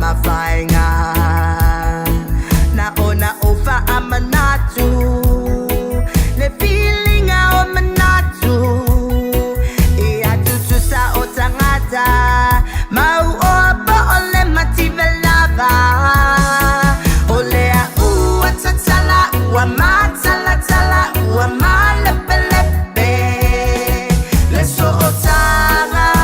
mafainga na ona ofa amanatu le feeling a manatu e atutu sa otangata mau opa ole mativelava ole a uatatala uamatala tala uamalapelepe le so otanga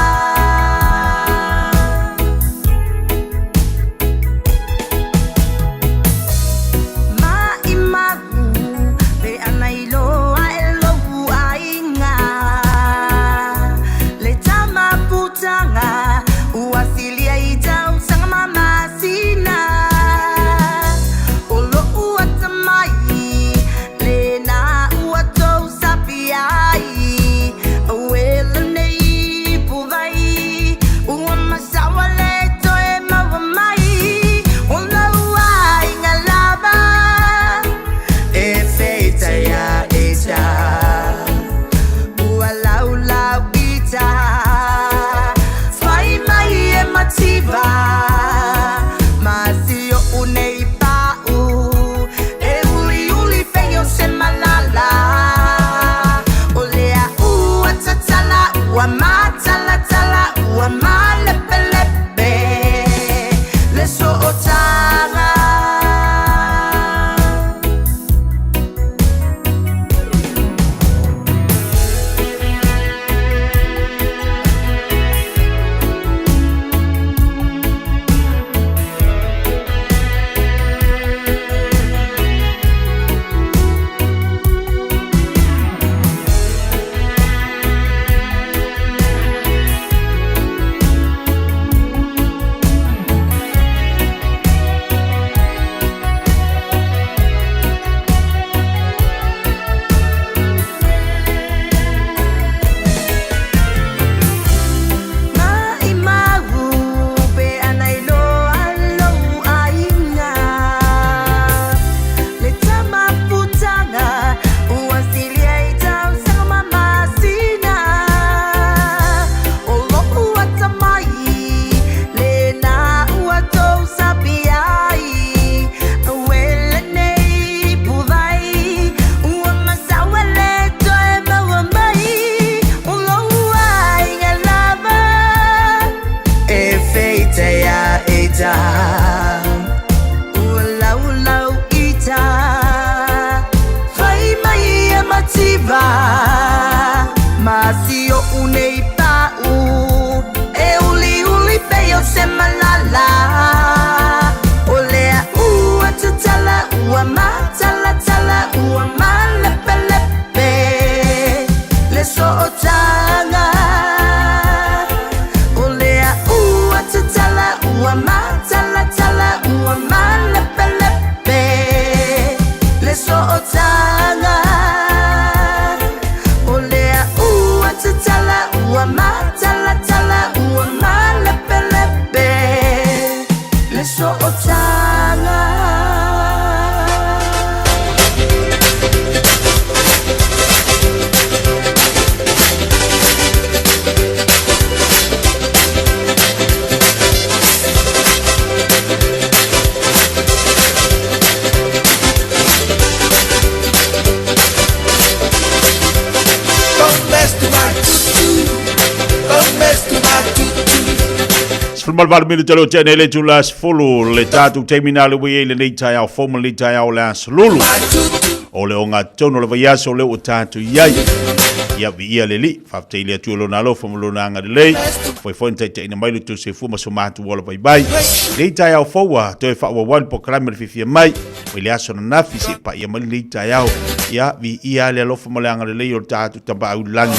Masio unei pau e uli peyo semalala olea uatatala uamatala tala uamalapelepe le sootanga olea uatatala uamatala tala uamalapelepe le sootanga tala uamatala tala uamalapelepe le sootanga Malval minu talo tene le tu las fulu le tatu terminal we le nei tai au formal le tai au las lulu o le onga tono le vaiaso le o tatu yai ia vi le li fa te le tu lo na lo formal na nga le foi fonte te ina mai tu se fu ma so matu wala bye bye le tai au fowa to fa wa one program le Fiafia Mai we le aso na fisi pa ia mai le tai au ia vi ia le lo formal nga le o tatu tamba au lan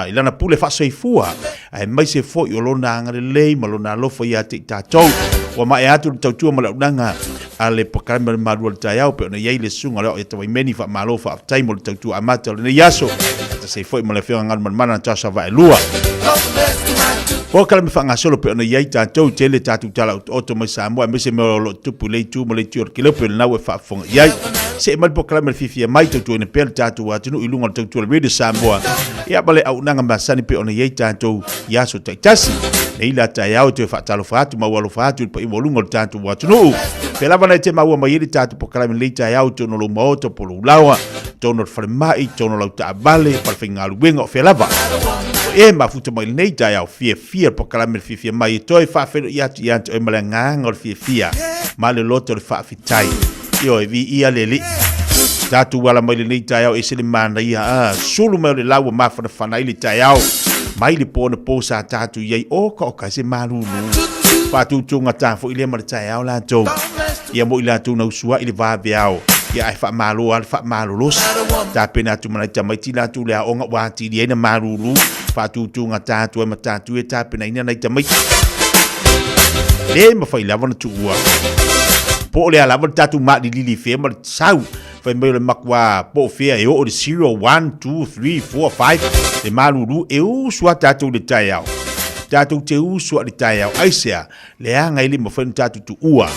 ilana pule fa se fua ai mai se fo yo lona ngare le malona lo fo ya te tatou wa mai atu tautua malaunanga ale pakama malu tai au pe na ye le sunga le to meni fa malo fa time le tautua amata le yaso ta se fo mala fia ngal mana ta sa va lua o kala me fa ngasolo pe na ye tatou tele tatu tala o to mai Samoa me se me lo tupu le tu mo le tu ke le pe na we fa fo ye se mal pakama Fiafia Mai tautua ne pe tatu atu ilunga tautua le Samoa ia bale au nanga masani pe ona ye tatou yaso taitasi nei la tai au te whaatalo whaatu mau alo whaatu pa i molunga o tātu watunu pe lava nei te maua mai iri tātu po kalame nei tai au tono lo maoto po lo lawa tono whare mai tono lau ta abale par whinga luenga o whelava e mafuta mai nei tai au Fiafia po kalame Fiafia Mai toi whawhero i atu o male nganga o Fiafia ma le loto le whaafitai io e vi ia leli tātu wala mai le nei tai au e se le mana ia sulu mai le lawa mawhana whana ili tai au mai le pōna pōsa tātu iei oka se marulu whātutunga tā fo ile mara tai au lātou ia mo i lātou na usua ili vāwe au ia ai whaamalo al whaamalulos tā pena atu mana mai ti lātou lea onga wāti li eina marulu whātutunga tātu e matatu e tā pena ina nai tamai le ma whai lawa na tuua po le alawa tātu maa li lili whea mara sau fai mai le makwa po fea e o le 0, 1, 2, 3, 4, 5 le marulu e usua tātou le tai au tātou te usua le tai au aisea le anga ili ma whainu tātou tu ua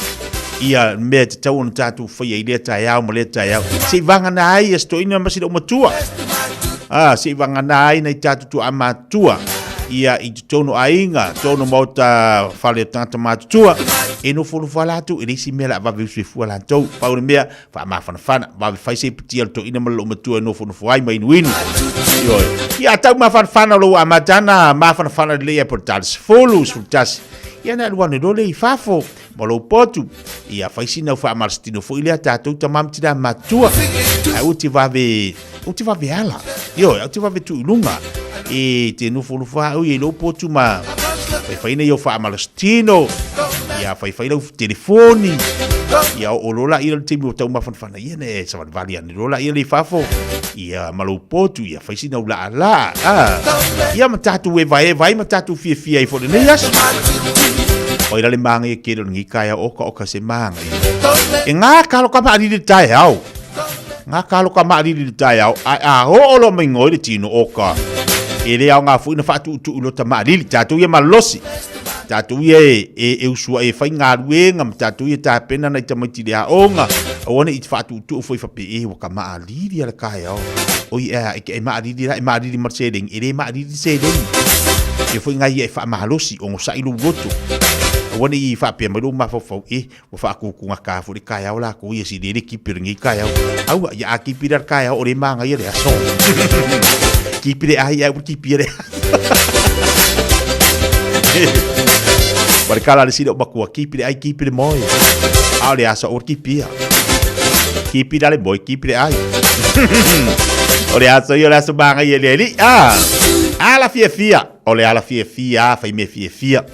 ia mea te tau na tātou whai ai le tai au ma le tai au se vanga na ai e sto ina masida o matua se vanga na ai nei tātou tu amatua ia i tono ainga tono mauta whale tangata mātutua e no folu falatu e risi mea la vawe usue fua lantou paure mea wha mawhanawhana vawe whaise pati al to ina malo matua e no folu fuai mai inuinu ia tau mawhanawhana lo amatana mawhanawhana lea por talis folu sultasi ia na luane role i fafo malo potu ia whaisina wha amarastino fo ilea tātou tamamtira matua uti vawe ala uti vawe tu ilunga e te nufa au e lo potu ma whaina i o wha amarastino ia whaina u telefoni ia o lola i le temi o tau mawhanawhana ia ne sa vali ani lola i le fafo ia malo potu ia whaisina u la ala ia matatu e vai matatu Fiafia i fo le nei asu o ira le manga e kero ngi kaya oka se manga e ngā kalo ka maari le tai au ngā kalo ka maari le tai au a hoolo mai ngoi le tino oka e le au ngā fuina whatu utu ulo ta maari le tātou ia malosi tātou ia e usua e whai ngā ruenga tātou ia tā pena nei tamaiti le aonga o wane i whatu utu o fwoi whape e waka maari le ala kaya au o i e maari le marsedeng e le maari le sedeng e fwoi ngai e wha mahalosi o ngosa ilu roto wane i whapea mai lo mawhawhau o whaakukunga ka fo le kaya o la ko ia si le kipiri ngi kaya au ia a kipiri ar kaya o le manga ia le aso kipiri ai au kipiri Wale kala le sida o bakua kipiri ai kipiri moi au le aso o kipia kipiri ale moi kipiri ai o le aso ia le aso manga ia le li ala Fiafia o le ala Fiafia fai me Fiafia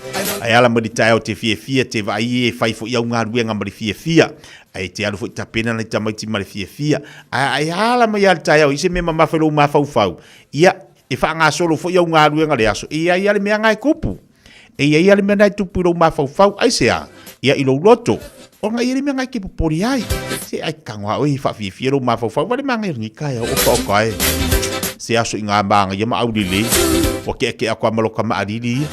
ai ala mo di tai o te Fiafia te vai e fai fo ia unga ruenga mo di Fiafia ai te alu fo ta pena na tamaiti mo di Fiafia ai ala mo ia tai o ise me mama felo ma fau ia e fa nga solo fo ia unga ruenga le aso ia le me nga kupu ia le me na tupu lo ma fau ai sea ia ilo loto o nga ile me nga ki popori ai se ai kangwa o i fa Fiafia lo ma fau vale manga ngi kai o kai se aso inga banga ia ma audile o ke akwa maloka ma adili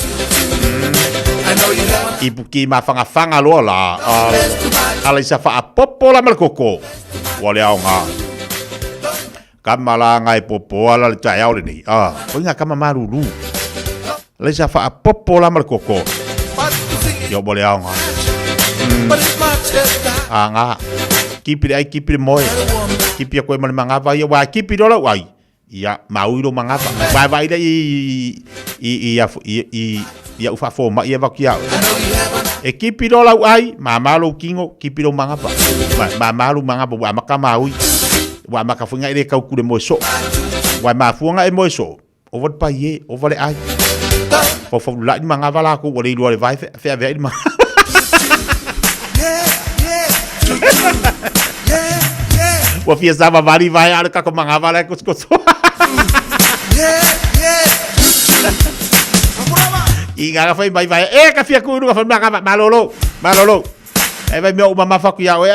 ibu ki ma fanga lo la ala isa fa popo la malkoko wale aonga kamala ngai popo ala le tai au le ni ko nga kama marulu la isa fa popo la malkoko yo wale aonga anga kipiri moi kipiri ko mal manga va yo wa kipiri lo wai ia mauiro mangapa vai da ia ufa fo ma ia vakia e kipiro lau ai mamalo kingo kipiro mangapa mamalo mangapa wa makama ui wa makafunga ile kau kule moso wa mafunga e moso over pa ye over ai fo la mangapa la ko wale lo vai fe ave ma wa fia sava vali vai ala ka ko mangapa la ko Inga fai vai ka fia ku ka fa malolo e vai meu mama fa ku ya o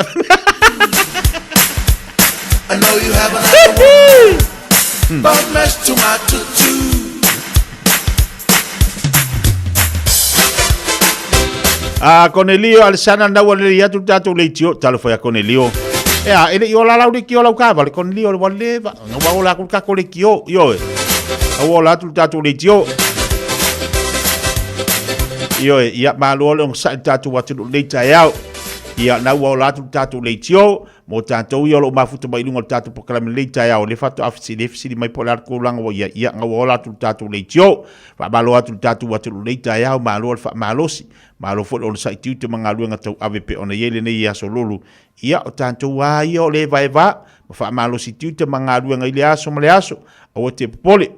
I know you have an but mess to my tutu Cornelio Alessandra na wale ya tu tatu le tio talo fa Cornelio ele yo la de kio la ka vale Cornelio wale va no la ku ka ko le kio yo o la tu tatu le tio Io ia malo le sa tatu watu le taiao. Ia na wa la tatu le tio mo tatu yo lo mafuta mai lungo tatu proklame le taiao le fatu afisi mai polar ko langa wo ia nga wa la tatu le tio. Fa malo tatu watu le taiao malo fa malosi. Malo fo lo sa tiu te manga luenga tau AVP ona yele ne ia so lulu. Ia o tatu wa yo le vai va fa malosi tiu te manga luenga ile aso male aso o te pole.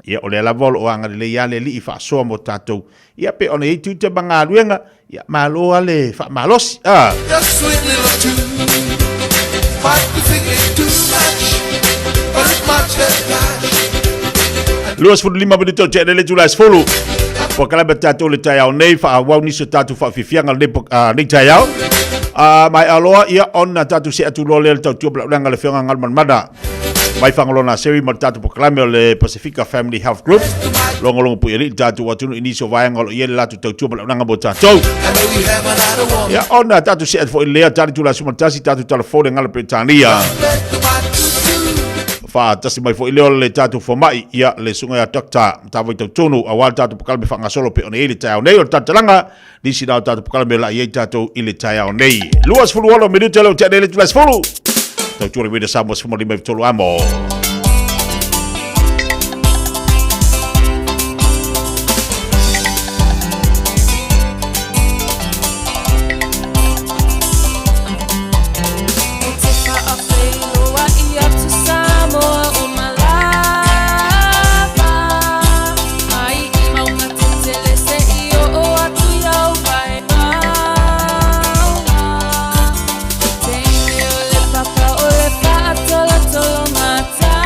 Ia ole la vol o anga le ia le li fa so mo tatou ia pe ona i tu te banga luenga ia malo ale fa malos Just sweet little tune. But we think it's too much. But it's much as much. Luas fu lima minuto te le July follow po kala tatou le tai au nei fa wa ni so tatou fa fifianga le le tai au mai aloa ia ona tatou se atu lo le tau tu bla le fenga ngal mada mai fangolona sewi ma tatu proclame le Pacifica Family Health Group longolongo pu ili tatu watu iniso vaenga lo yele latu tau bala nanga bo tatu ya ona tatu se fo ile tatu la suma tasi tatu telefone ngala Britania fa tasi mai fo ile le tatu fo mai ya le sunga ya doctor tavu tunu awal tatu proclame fanga solo pe ona ile tau nei o tatalanga disi na tatu proclame la ye tatu ile tau nei luas fulu walo minuto lo te le tulas fulu tau tuari weda Samoa semua lima vitolo amo. Tolo mata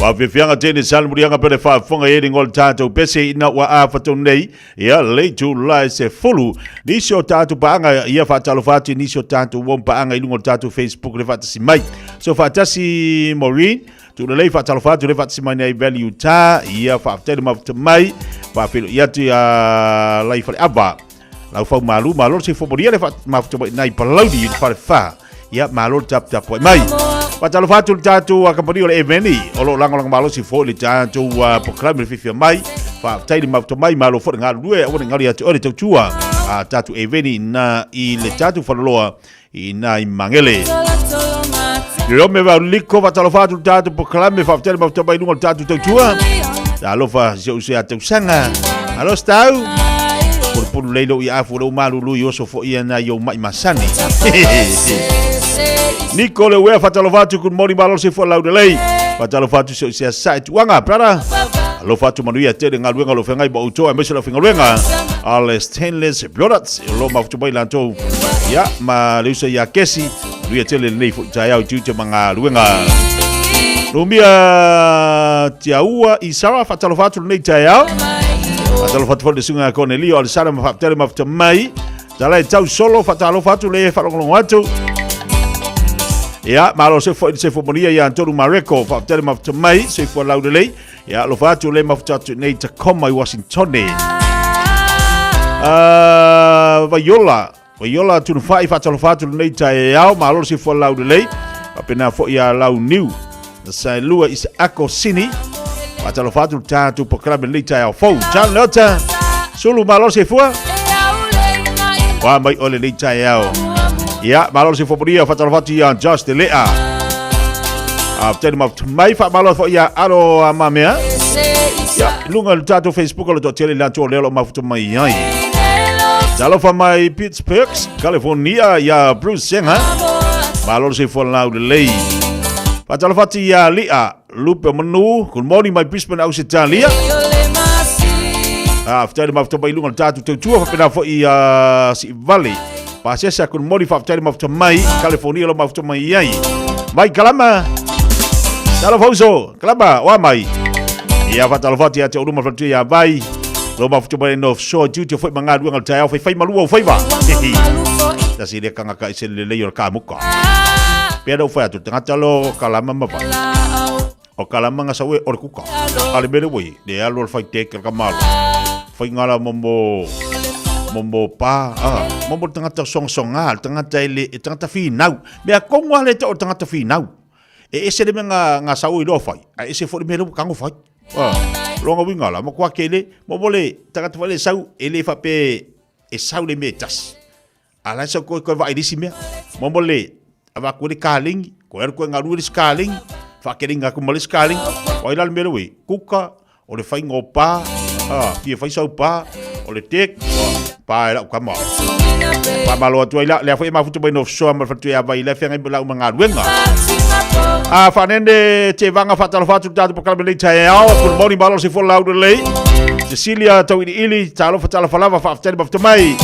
Wa fianga tene sal murianga pele fa fonga yedi ngol tato pese ina wa afato nei ya le July se fulu nisho tato paanga ia fa talo fatu nisho tato won paanga ilungol tato Facebook le fatasi mai so fatasi Maureen tu le fa talo fatu le fatasi mai nei value ta ia fa tele mafta mai fa filo ia tu ya life aba la fa malu se fo moria le fa mafta nei palaudi fa ia malu tap mai Patalo fatu tatu akampani ole eveni olo lang malo si fo le tatu program Fiafia Mai fa taili mafto mai malo fo ngalue o ngali atu ore tua tatu eveni na I le tatu faloa ina I mangele yo me va liko patalo fatu tatu program fa taili mafto mai ngol tatu tua alo fa se atu sanga alo stau por leilo I afu lo malu lu yo so fo ia na yo mai masani Nicole we fatalo fatu kun mori malo se fo laudelei fatalo fatu se site wanga para lo fatu manuia te ngaluenga lo fengai ba uto e meselo fingaluenga al stainless products lo maftu bai lanto ya ma leusa ya kesi luia tele nei fo taya u tutu manga luenga Lumia tiaua isara fatalo fatu nei taya fatalo fatu fo de sunga Cornelio al sara fatalo maftu mai tala tau solo fatalo fatu le falongolong watu Ya, malo se fo monia ya Antonio Mareko fa tele mafta mai se fo laudelei ya lo fatu le mafta tu nei Tacoma I Washington Vayola tu fai fa tele fatu nei ya malo se fo laudelei apena fo ya lau new sa lua is ako sini fa tele fatu tatu program nei ya fo chanota solo malo se fo wa mai ole nei ya Ya, malo si foporia fatalo fatu ya just lea. After mai fa malo fo ya aro mamea. Ya, lunga tato Facebook lo tele la to lelo mafuto mai ai. Dalo fa mai Pittsburgh, California ya Bruce Senga. Malo si fo la lei. Fatalo fatu ya lia, lupe menu, good morning my Brisbane Australia. After mafuto mai lunga tato tua fa pena fo ya si Valley. Pasesa kun mori fa tele mafta mai California lo mafta mai ai mai kalama talo fauso kalama wa mai ia fa talo fati ate uruma fatu ya vai lo mafta mai no so duty foi manga du ngal tayo fai malu fai ba ta si de kanga ka isele le yor ka muka pero foi atu tanga lo kalama ma o kalama nga sawe or kuka ale bere we de alo fai te ka mal fai ngala mombo pa mombo tangata song-songa tangata ile tangata finau me akongwa le to tangata finau ese le nga sau I lo fai ese fo me lo kango fai longa winga la mo kwa kele mombo le tangata fale sau ele fa pe sau le metas ala so ko va idisi me mombo le ava ko le kaling ko ko ngaru le kaling fa kelinga ko mo le kaling o ila le mero we kuka o le fai ngopa pia fai sau pa o le tek pa la kama pa malo tu ila le foi mafuto boi no so ma fatu ya vai le fenga bela manga wenga fanende te vanga fatalo fatu tatu po kalbele tayao good morning malo si for laudelei Cecilia tau ili talo fatalo falava fa after bafto mai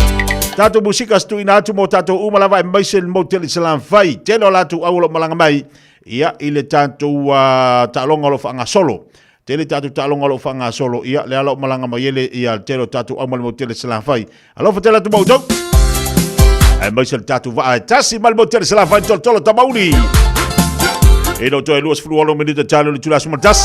tatu musika stu ina tu mo tatu umalava embassy motel Islam fai telo la tu aulo malanga mai ia ile tatu talonga lo fanga solo tele tatu talonga lo fanga solo ia le alo malanga mayele ia telo tatu amal motel Islam fai alo fatela tu mojo ai mai sel tatu va tasi mal motel Islam fai tolo tamauli e do to e luas fluolo menita talo le tulas matas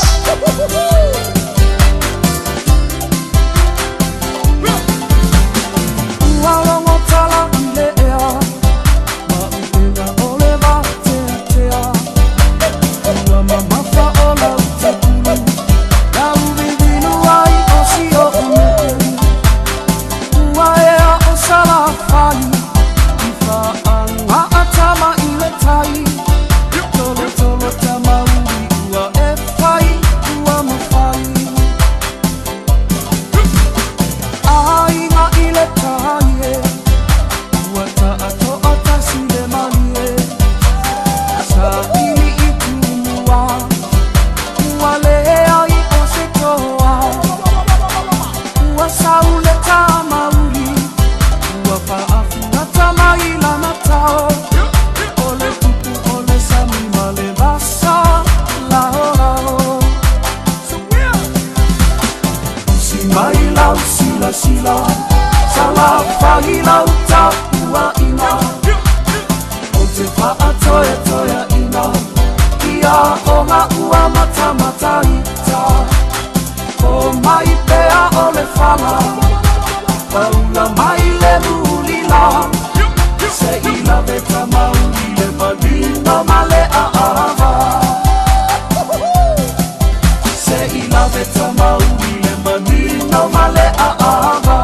lau sila sila Sala whai lau tapua ina O te wha toia toia ina Ia o ngā ua mata mata ita O mai pea o le whala Paula mai le mulila Se ila veta mauli le malino male a ava Se ila veta mauli le malino male a ava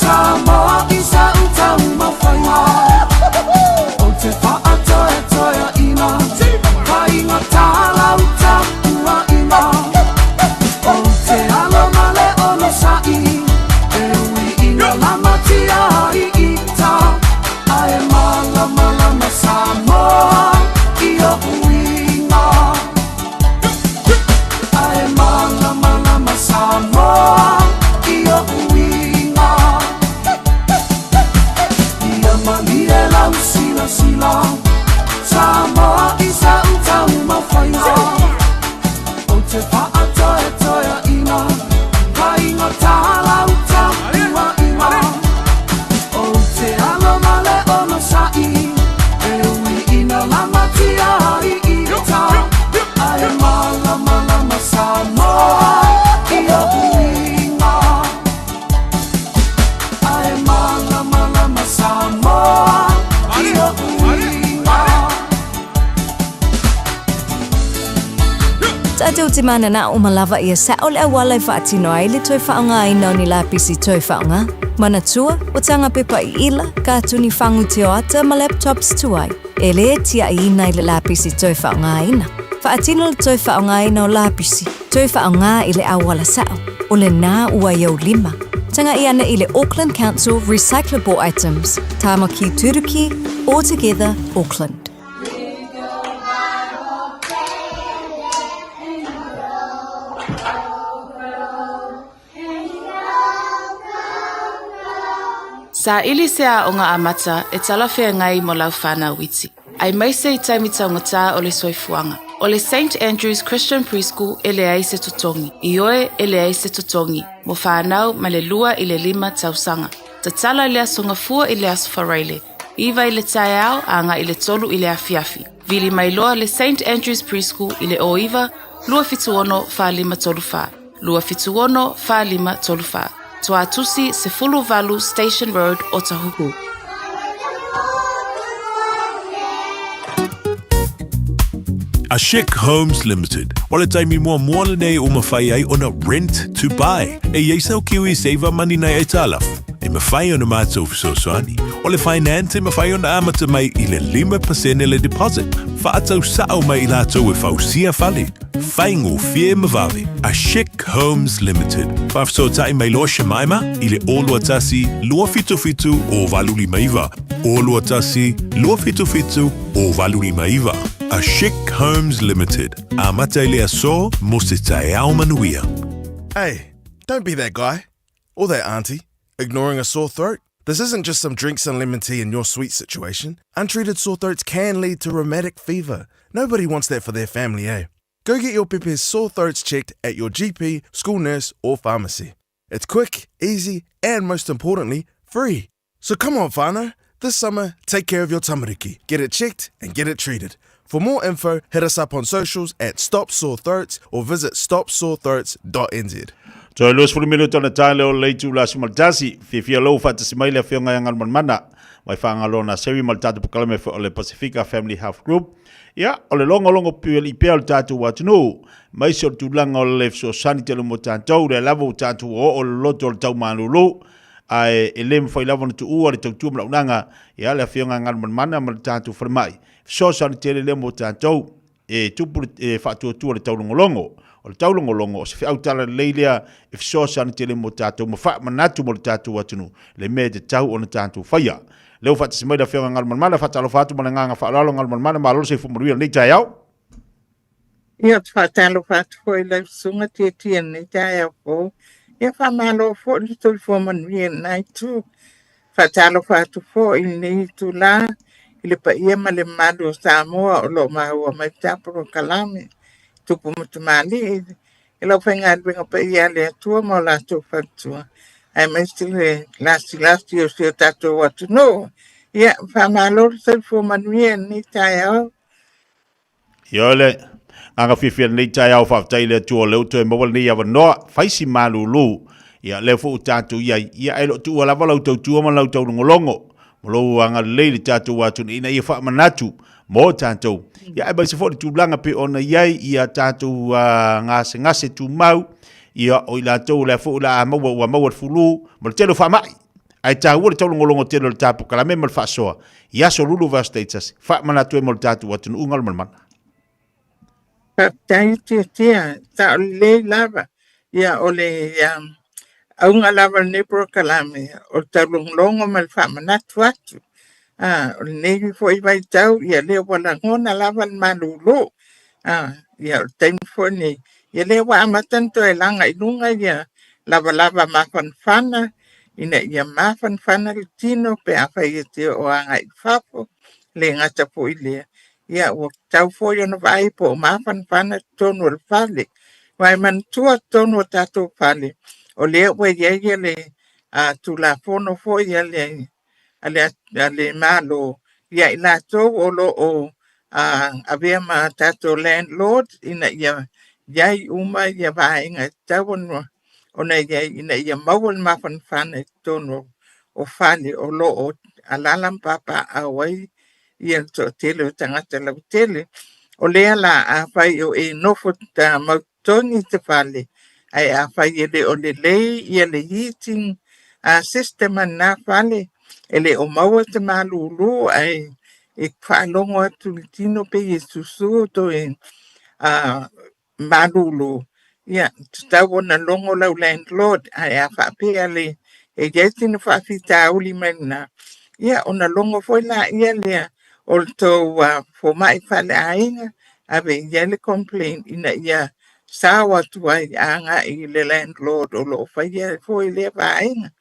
Samoa isa utau mawhainga O te wha toia toia ina Whainga tāla utapua ina O te alo male ono sai E ui ina lamatia i ita Ae mala mala ma Samoa I o uinga Ae mala mala ma Samoa I o uinga Malia lau sila sila Samoa isa utau mawhainga O te wha toia toia ina Whainga tāla utapua ina O te alo male ono sai E ui ina lamatia i ita Ae mala mala ma Samoa I o uinga Ae mala mala ma Samoa Tātou te mana na o malawa ia sa o le awalai whaatino ai le toi whaonga i nau ni la pisi toi whaonga. Mana tua o tanga pepa I ila ka tuni whangu te o ata ma laptops tuai. E le tia I nai le la pisi toi whaonga ina. Whaatino le toi whaonga i nau la pisi. Toi whaonga I le awala sao. O le nā ua iau 5. Tanga I ana I le Auckland Council Recyclable Items. Tāma ki Turuki, All Together Auckland. Sa ili sea o ngā amata e talawhea ngai mo lau whānau witi. Ai maise I taimitau ngata o le soifuanga. O le St. Andrew's Christian Preschool e le ai se totongi. I oe e le ai se totongi. Mo whānau ma le 2 I le 5 tausanga. Ta tala I le asonga fua I le aso wharaile. Iwa I le tae au anga I le tolu I le afiafi. Vili mai loa le St. Andrew's Preschool I le oiva, 251-535. 251-535. Toa tusi se fulu valu Station Road o Tahuku. Ashik Homes Limited. Wale taimi mua moana nei o mawhai ai ona rent to buy. E yeisau kiwi saver mani nei e talafu. E mawhai ona mātou fisosoani. O le finance e mawhai ona amata mai I le 5% le deposit. Whaatau sao mai I lātou e whausia whale. Whaingo fie mawave. Ashik Homes Limited. Whafso tai mai loa Shemaima I le olua tasi lua fitu o valuli maiva. Olua tasi lua fitu o valuli maiva. Ashik Homes Limited. Amata I le aso mo se tae au manuia. Hey, don't be that guy. Or that auntie. Ignoring a sore throat. This isn't just some drinks and lemon tea in your sweet situation. Untreated sore throats can lead to rheumatic fever. Nobody wants that for their family, eh? Go get your Pepe's sore throats checked at your GP, school nurse, or pharmacy. It's quick, easy, and most importantly, free. So come on, whānau. This summer, take care of your tamariki. Get it checked and get it treated. For more info, hit us up on socials at Stop Sore Throats or visit stopsorethroats.nz. So los 40 minuto na tale o leitu la sumaltasi fia lo fa tsimai le fia ngai ngal mana mai fa ngalo na sewi maltatu pukalame fo le Pacifica Family Health Group ya o le longo pieli pel tatu watno mai so tu langa o le so sanite lo motanto le lavo tatu o loto tau manulu ai elem foi lavo tu o le tu mlaunanga ya le fia ngal mana maltatu fermai so sanite le motanto e tupu e fa tu le tau longo o le taulongolongo o se whiautala leilea if so sana te le mo tātou ma wha manatu mo le tātou atunu le me te tau o na tātou whaia. Leo whata se maida whianga ngal manmana whata alo whatu mana nganga whaalalo ngal manmana ma alo se whumuruia nei tai au. Ia whata alo whatu hoi lau sunga te tia nei tai au po. Ia whamalo fo li tui fo manuia nai tu. Whata alo whatu fo i nei tu la i le pa ia ma le madu o Samoa o lo maua mai tapuro kalame. Tupu mutumali e lau whainga adwenga pa ia le atua mo la tu whatua. Ai mai stile lasti o sio tato watu no. Ia whamalo li tui fo manuia nei tai au. Iole, anga whiwhia nei tai au whaftai le tua leo toi mawal nei awa noa, whaisi malulu. Ia leo fu tātou ia elo tu ala walau tau tua ma lau tau ngolongo. Molo anga leili tātou watu ina ia wha manatu. Mo tātou. Ia e bai se fōri tūlanga pe ona iai ia tātou ngase tu mau. Ia o ila tau le fō la maua fulu. Mo le telo wha mai. Ai tāu ua le tau ngolongo telo le tāpu kalame mal wha soa. Ia so lulu va status. Wha manatu e mo le tātou watu ungal malmana. Tai tia, ta o le lava. Ia o le aunga lava nepro kalame. O taulongo mal wha manatu atu. O le nevi fo i vai tau, ia leo wala ngona lava malulu. Ia o taimi fo ni. Ia leo wa amatanto e langa inunga ia lava mafan fana. Ina ia mafan fana le tino pe awha ia te o anga i fafo. Le ngata po i lea. Ia o tau fo i ona vai po mafan fana tonu al fale. Wai man tua tonu o tato fale. O leo wa ia le tula fono fo ia le ale malo ia ila to o lo o avea ma tato landlord ina ia uma ia vainga tawon ona ia mawal mafan fana tono o fale o lo o alalam papa awai ia to tele tangata la tele o lea la a fai o e nofo ta mautoni te fale ai a fai ele o le lei ia le heating system na fale ele o maua te malulu ai e whaelongo atu le tino pe e susu to e malulu. Ia, tau na longo lau landlord ai a whapea le e jaitino whawhita uli maina. Ia, o na longo foi la ia lea o to fo mai whale ainga ave ia le complain ina ia sawa tuai anga i le landlord o lo whaia foi le ainga.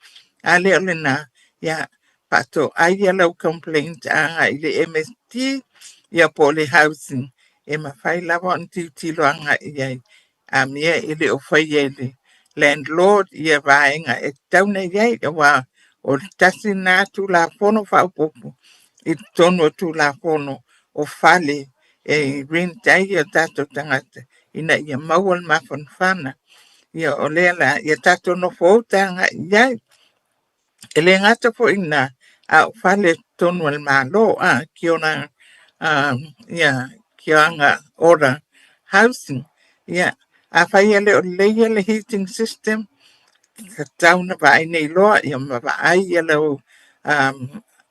A leo le na, ia, pato ai lau complaint anga i le MST ia po le housing e mawhai lawa on tilo anga iai a mea i le o whaia le landlord ia vaenga e tauna iai wa o tasi nā tu la fono whaupopo i tono tu la fono o fale e rentai ia tato tangata ina ia mawal mafan whana ia o lea la ia tato no fōtanga iai ele ngata po ina a fale tonu al malo kiona kianga ora housing a fai ele o le heating system ka tauna va nei loa ia ma va ai ele o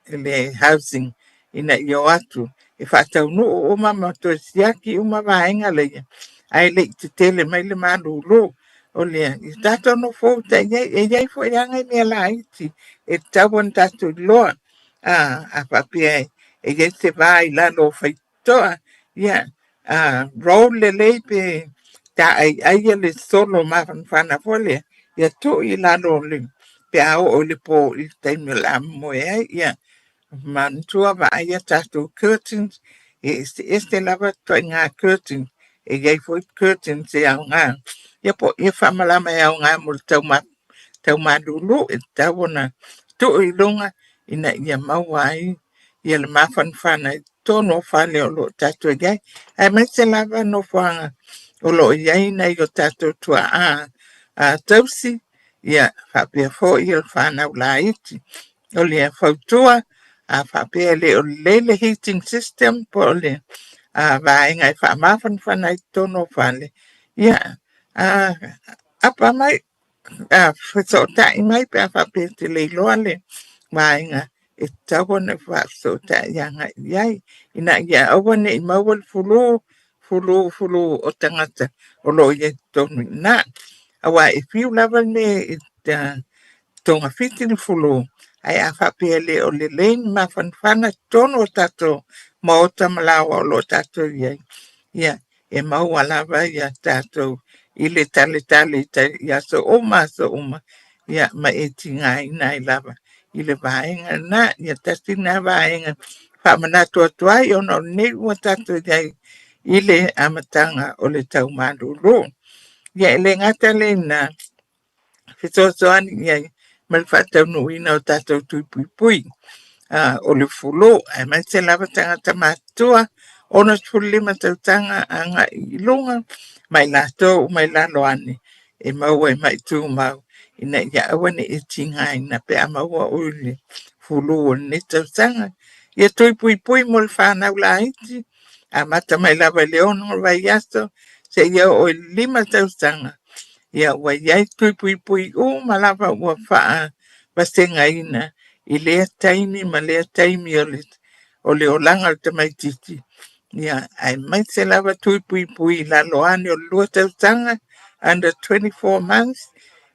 ele housing ina io atu e fa tau no o mama to siaki uma va inga le ai le te tele mai le malulu o le i tato no fo te e fo yanga ni la iti e tawon tato loa a papie e se vai la lo faitoa ia roll le pe ta ai le solo ma fana fole ia tu i la lo le pe o le po i te la mo ia man tua va ia tato curtains este lava to nga curtains e foi curtains e nga ia po ia famala mai nga mo tau ma dulu e tawona tu i longa ina ia mauai ia le mafanafana tono fale o lo tatou iai ai mai se lava nofoaga o lo iai nei o tatou tua'a a tausi ia faapea fo'i i le fanau laiti o le fautua a faapea le o le heating system po o le vaega e faamafanafana i tono fale ia apa mai fesoota'i mai pe a faapea te leiloa le vaega e taua na fa'afesoota'i aga iai ina ia aua ne'i maua le fulu o tagata o lo'o iai totonu inā auā e fiu lava me togafiti le fulu ai a faapea lē o le leini mafanafana tonu o tatou ma o tamalaoa o lo'o tatou iai ia e maua lava ia tatou i le taletale ia so uma ia ma e tigāina ai lava i le vaega na ia tasina vaega faamanatu atu ai ona o lenei ua tatou iai i le amataga o le taumalūlū ia e le gata lenā fesoasoani iai ma le faataunuuina o tatou tuipuipui o le fulu ae mai se lava tagata matua ona 15 tautaga aga'i i luga mai latou mai laloane e maua e maitumau ina ia aua ne e tigāina pe a maua ui le fulu o lenei tautaga ia tuipuipui mo le fanau laiti a mata mai lava i le ono o le vaiaso se'ia o 5 tautaga ia ua iai tuipuipui uma lava ua vasegaina i lea taimi ma lea taimi o le olaga o le tamaitiiti ia ae mai se lava tuipuipui laloane o le 2 tautaga under 24 months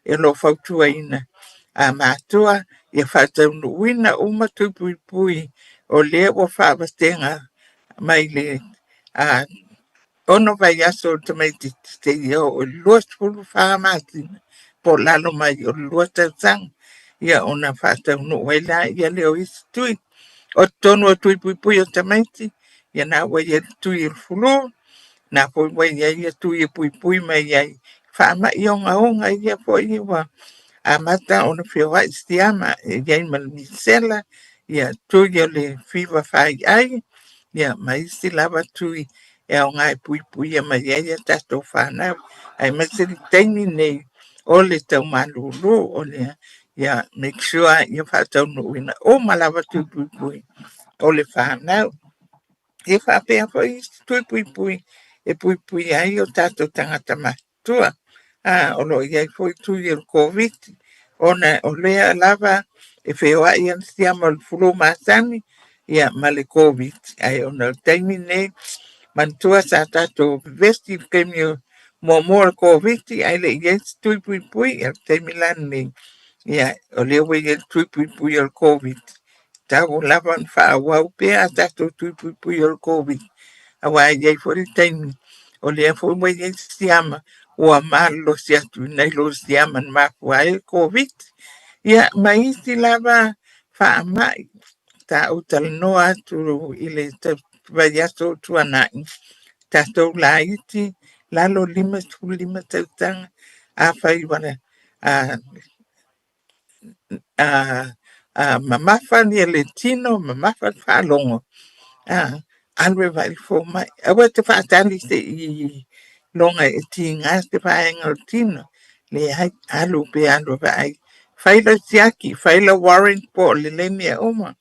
e lo fautuaina a matua ia faataunuuina uma tuipuipui o lea ua faavasega mai le ono vaiaso o le tamaitiiti se'ia o le 24 po lalo mai o le 2 tautaga ia ona faataunuu ai la ia le o isi tui o tonu o tuipuipui o tamaiti ia na ua ia le tui i le fulu na foi ua ia ia tui e puipui mai iai faama'i ogaoga ia fo'i ua amata ona feoa'i siama e iai ma le misela ia tui o le fiva fai'ai ia ma isi lava tui e aoga e puipui ia mai iai ia tatou fanau ai ma se le taimi nei o le taumalūlū o lea ia make sure ia faataunuuina uma lava tuipuipui o le fanau ia faapea fo'i tuipuipui e puipui ai o tatou tagata matua o lo'o iai fo'i tui o le covid ona o lea lava e feoa'i ana siama o le fulu masani ia ma le covid ai ona le taimi nei manatua sa tatou vevesi i kaimi muamua le covid ai le iai se tuipuipui ia le taimi lana nei ia o lea ua iai le tuipuipui o le covid tau lava na fa'auau pea a tatou tuipuipui o le covid auā iai fo'i le taimi o lea fo'i ua iai siama ua malolosi atu nei lo siama na mafua ai le covid ia ma isi lava fa'ama'i ta'u talanoa atu i le vaiaso o tuana'i tatou laiti lalo 5 tautaga afai ua mamafa nia le tino mamafa le fa'alogo alu e vailifo mai aua te fa'atali se'i loga e tigā te vaega o le tino leai alu pe alu e va'ai faila siaki faila warrant po o lelei mea uma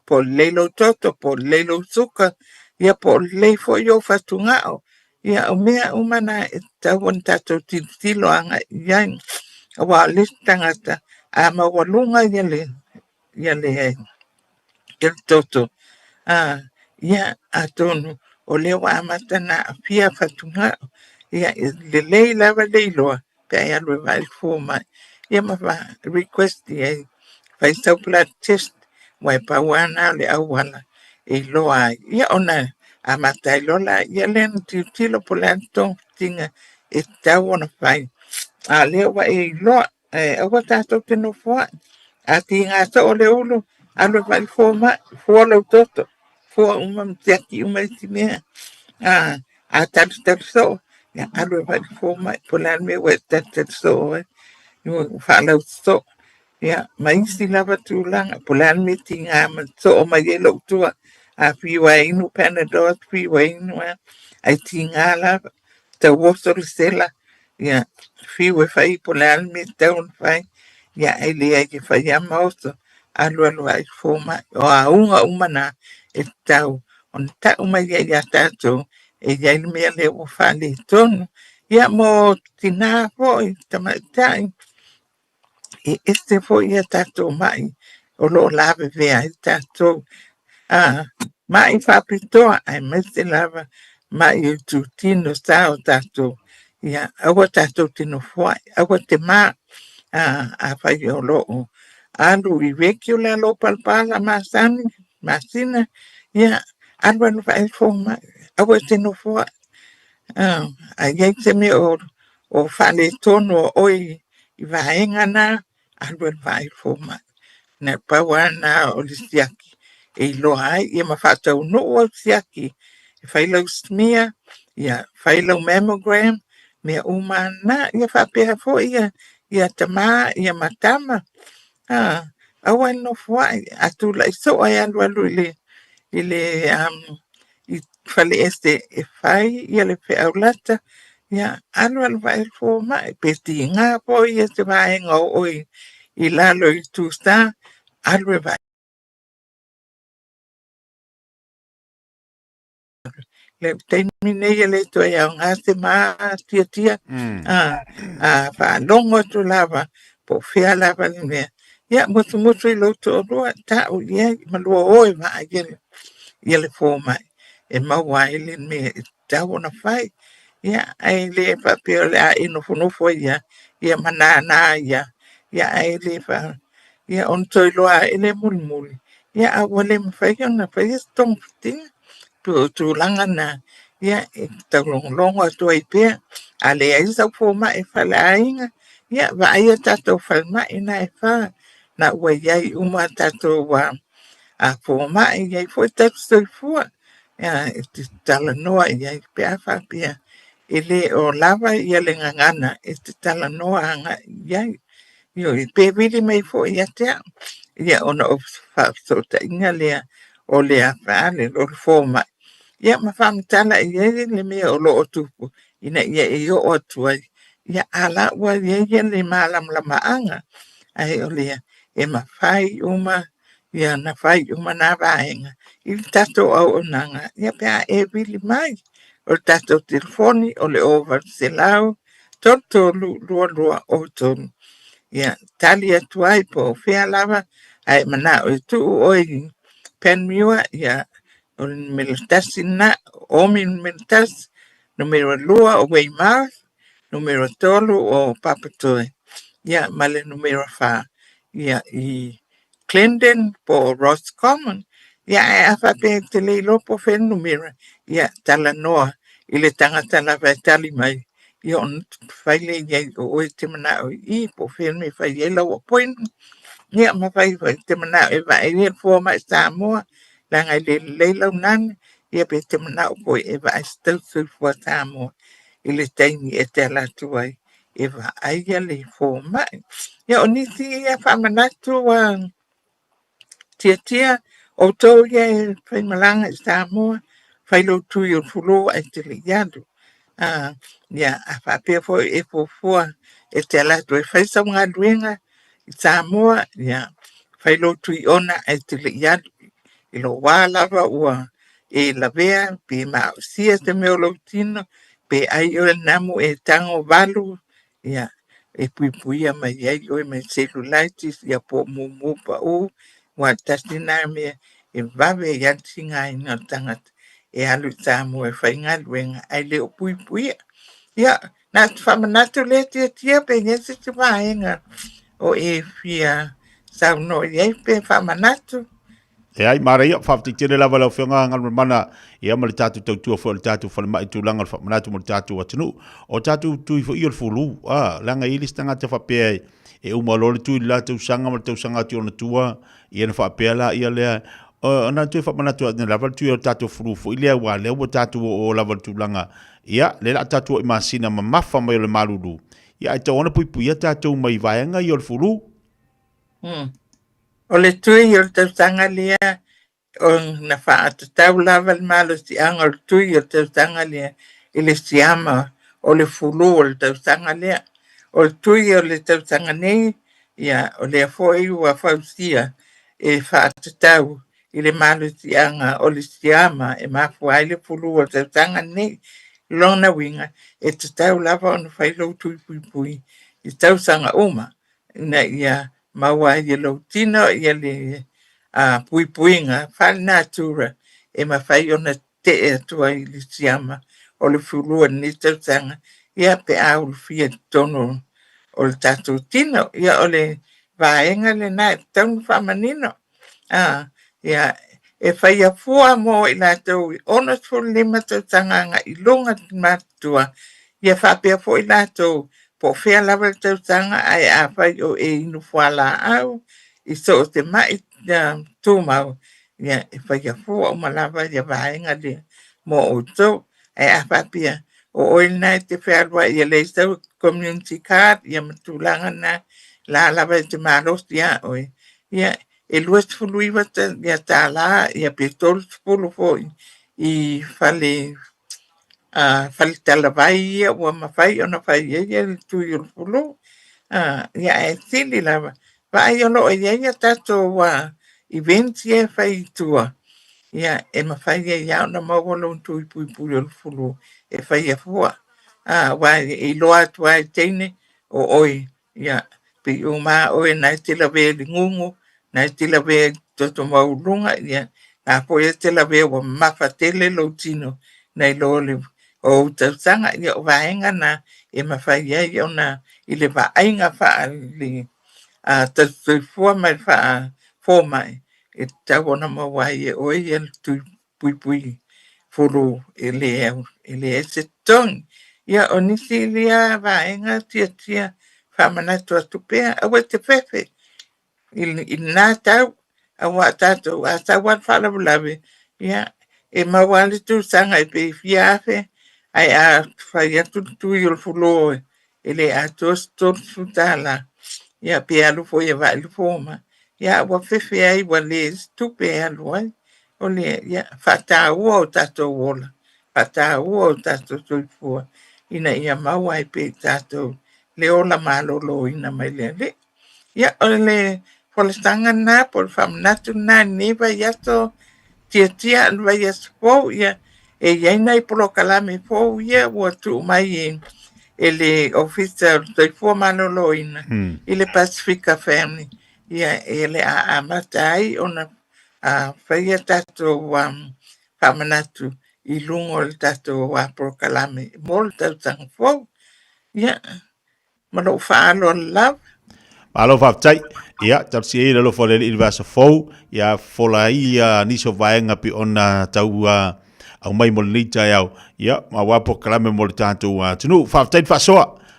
po o lelei lou toto po o lelei lou suka ia po o lelei fo'i o fatuga'o ia o mea uma na e tauana tatou tilotilo aga'i ai auā o lesi tagata a maualuga ia le toto ia atonu o lea ua amata na afia fatuga'o ia lelei lava le iloa pe ai alu e vailifo mai ia ma fa request ai faisau blood test mai pauana o le auala e iloa ai ia ona amata iloa la ia lea na tiutilo po le atofitinga e tau ona fai a lea ua e iloa aua tatou te nofoa'i a tigā so o le ulu alu e vailifo mai fua lou toto fua uma masiaki uma isi mea a talitaliso ia alu e vailifo mai po le anu mea ua e talitaliso ai ua fa'alauso'o ia maisi lava tulaga pulan mitinga ma so o mai lo tua a fiuainu Panadol fiuainu ai tinga lava te woso le sela ia fiu e fai pulan mi taun fai ia ai le ai ke fai a mauso alu alu ai foma o a unga umana e tau on ta uma ia tato e ia mea le o fale tonu ia mo tina foi tamatai e este foi ia tato mai o lo lave vea i tato mai whapitoa ai mese lava mai i tu tino sao tato ia awa tato tino fuai awa te mā a whai o loo alu i vekio le lo palpala masani masina ia alu anu whai foma awa tino fuai a iei te me o whale tono o oi i vaenga na alu anu whai foma na pawana o le siaki e loa ai ia mawhatau no o siaki e whailau smia ia whailau mammogram mea umana ia whapea fo ia tama ia matama awa no fuai atu la iso ai alu alu ile i whale este e whai ia le wheaulata ia alu alu vai fo mai peti ngā po ia te vaenga o oi i lalo i tūsta alu e vai le taimine ia le to ia ngā te mā tia pa longo tu lava po fea lava le mea ia mutu i lo to roa ta o ia malua oi ma ia le fō mai e mawai le mea i tau na whai ia ai le pa pio le a ino funufo ia manana ia ai le pa ia on toi loa ele muli ia a wale mawhai na whai stong putinga tu langa na ia e taulongo tu ai pe ale ai sa fo mai fa la inga ia va ai tato fa mai na fa na we ai uma tato wa a fo mai ai foi tato fo ia e tala noa ia pe fa pe ele o lava ia le ngana e tala noa nga ia io i pe vidi mai fo ia te ia ona o fa so ta inga le o le fa le o fo mai ia mawhamitala i ere le mea o loo tupu ina ia e o atuai ia ala ua ia le maalamlama anga ai o lea e mawhai uma ia na whai uma na vaenga i tato au onanga ia pia e vili mai o tato telefoni o le over se lau totolu lua o tonu ia tali atuai po fea lava ai mana o tu oi penmiua ia o numero tasi na o numero tasi numero lua o Weymouth numero tolu o Papatoe ia male numero fa ia i Clendon po Roscommon ia e awhape te leilo po fen numero ia tala noa i le tangata la vai tali mai ia on whaile iai o oe te mana o i po fen me whaile lau o poin ia mawhai te mana e vai e fua mai Samoa la ngai le lau nane ia pe te mana o koe e vai stau sui fua Samoa i le taimi e te ala tuai e vai aia le fua mai ia o nisi ia whamanatu tia o tau ia e whaimalanga i Samoa whailo tui o fulo ai te le iadu ia a whapea fo e fua e te ala tui whaisau ngā duenga i Samoa ia whailo tui ona ai te le iadu i lo wālawa ua e la vea pe mao sia te meo tino pe ai o namu e tango valu ia e puipuia mai ai o me cellulitis ia po mumu pa u wa tasina me e vave ia tinga ina tangat e alu tamu e whainga luenga ai leo puipuia ia na whamanatu le tia pe ngesi te vaenga o e fia sau no iei pe whamanatu e ai mara ia whaftikere lava lau whianga ngal mana ia ma le tatu tautua fo le tatu whale mai tūlanga le whamanatu mo le tatu atunu o tatu tui fo i o le fulu langa i listanga te whapea e umalo le tui la tau sanga ma le tau sanga ti ona tua ia na whapea la ia lea ona tui whamanatu atene lava le tui o le tatu fulu fo i lea wa lea o tatu o lava le tūlanga ia le la tatu o i masina ma mafa mai o le malulu ia ai tau ona pui pui a tatu mai vaenga i o le fulu O le tui o le tautanga lia o na whaatatau lava le malo si anga o le tui o le tautanga lia i le siama o le fulu o le tautanga lia. O le tui o le tautanga nei, ia o le afoi ua fausia e whaatatau i le malo si anga o le siama e mafua i le fulu o le tautanga nei. Lona winga e tatau lava o na whailou tui pui pui i tausanga uma na ia maua i lo tino i le pui puinga whal natura e mawhai o na te e tua i le siama o le fulua ni tautanga ia pe au le fia tono o le tatu tino ia o le vaenga le na taunu whamanino ia e whai a fua mo i la tau i ona tolu lima tautanga nga i lunga matua ia whapea fo i la tau po fea lava tautanga ai a whai o e inu whala au i so te mai tūmau ia e whai a fua o malawa ia vaenga le mo o tau ai a whapea o oil nai te whea lua ia le tau community card ia matulanga na la lava te maros ia oi ia e lua tfulu iwa ia tā la ia pe tolu tfulu fo i whale whale talavai ia ua mawhai ona whai ia le tui o fulu ia e tili lava vai ono e ia tato wa events ia whai tua ia e mawhai ia ona mawolo tui pui pui o fulu e whai a fua wa i loa tua e teine o oi ia pe o ma oi nai tila ve ngungu nai tila ve toto maulunga ia a po e tila ve wa mawhatele lo tino nai lo le o tautanga ia o vaenga na e mawhai ia ona i le vaenga wha le tatu fua mai wha fo mai e tau ona mawai e oi e tu pui pui furu e le e se tong ia o nisi lia vaenga tia whamanatua tupea awa te whewhe i nā tau awa tātou a tauan whalawulawe ia e mawali tu sanga e pe fiafe ai a whai atu tui o fuloe e le a tos tala ia pe alu fo ia vai foma ia wa whewhe ai wa le stupe alu ai o le ia whata ua o tātou wola whata ua o tātou tui fua ina ia maua ai pe tātou le ola malolo ina mai le ia o le polestanga na por famnatu na neva yato tia alva yaspo ia e yaina i polo kalame fo ia wa tu mai ele officer de malolo ina ile Pacifica family ia ele a matai ona a faia tato famnatu i lungo il tato wa por kalame molta tang fo ia malo faalo love Alo whaftai, ia, tapsi e lalo fo lele ilvasa fau, ia fola ia niso vaenga pi ona tau au mai mo lita iau, ia, ma wapo kalame mo le tātou tunu, whaftai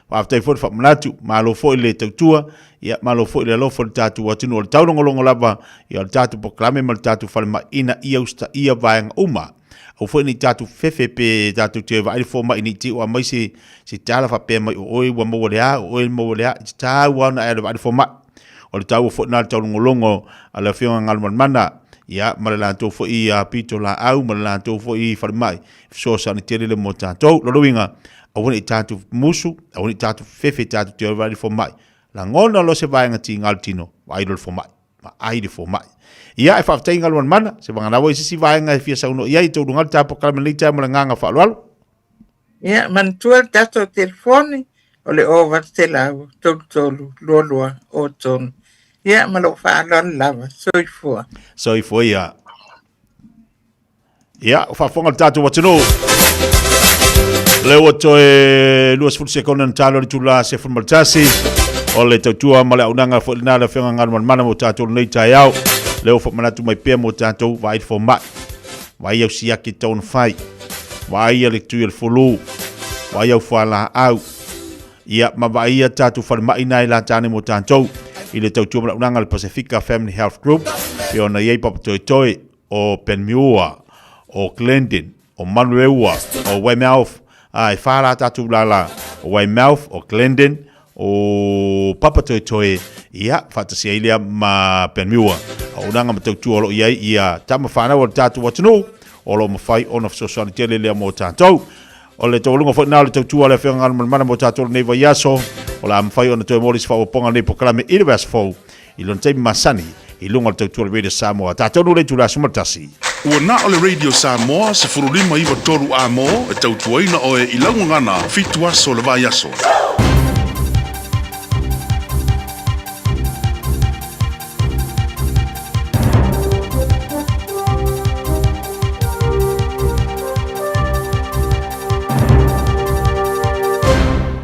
whaftai fo le whamanatu, ma alo fo le tautua, ia, ma alo fo le alo fo le tātou tunu, o le taurongolongo lava, ia le tātou po kalame mo le tātou whale ma ina ia usta ia vaenga uma, au fo ni tātou fefe pe tātou te vai fo ma ini ti o mai se tala fa pe mai oi wa mo le a oi mo le a ta wa na e vai fo ma o le tau fo na tau ngolongo ala fio ngal mana ia ma la to fo i a pito la au ma la to fo i fa mai so sa ni tele le mo tātou lo winga au ni tātou musu au ni tātou fefe tātou te vai fo mai la ngona lo se vai ngati ngal tino vai lo fo mai ma ai fo mai ia e whaftai ngaluan mana, se wanga nawa isi vaenga e fia sauno, ia i tau rungal tāpo kalamani tai mula nganga whaalualu. Ia, mantua tato telefoni, o le ova te lau, tolu, luolua, o tonu. Ia, malo whaalualu lava, soifua. Soifua, ia. Ia, whafonga tātou watino. Leo ato e luas futi sekona na talo ni tula se fulmaltasi, o le tautua ma le aunanga fwelina le whianga ngaluan mana mo tātou nei tai au. Leo fo manatu mai pe mo tātou vai fo mai. Vai au siaki tau na whai. Vai le tui al fulu. Vai au whala au. Ia ma vai tātou whale mai nai la tāne mo tātou. I le tautua mana unanga le Pacifica Family Health Group. Pe ona iei papa toi o Penmiua, o Glendon, o Manueua, o Weymouth. Ai whala tātou la o Weymouth, o Glendon, o papa toi ia whatasia ilia ma penmiua. Aunanga matautua lo iai ia tama whanau o tātu watanu, o lo mawhai ona whasosani tele lea mo tātou. O le tōlunga whai nao le tautua le whianga ngana mana mo tātou nei vai aso, o la mawhai ona toi moris whau ponga nei pokalame Ilivas Fau, I lona teimi masani, I lunga le tautua le Radio Samoa. Tātou no le tula sumatasi. Ua na o le Radio Samoa se furulima iwa toru a mo e tautuaina o e ilangu ngana fitu aso le vai aso.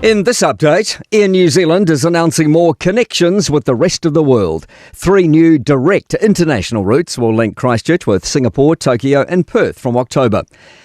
In this update, Air New Zealand is announcing more connections with the rest of the world. 3 new direct international routes will link Christchurch with Singapore, Tokyo and Perth from October.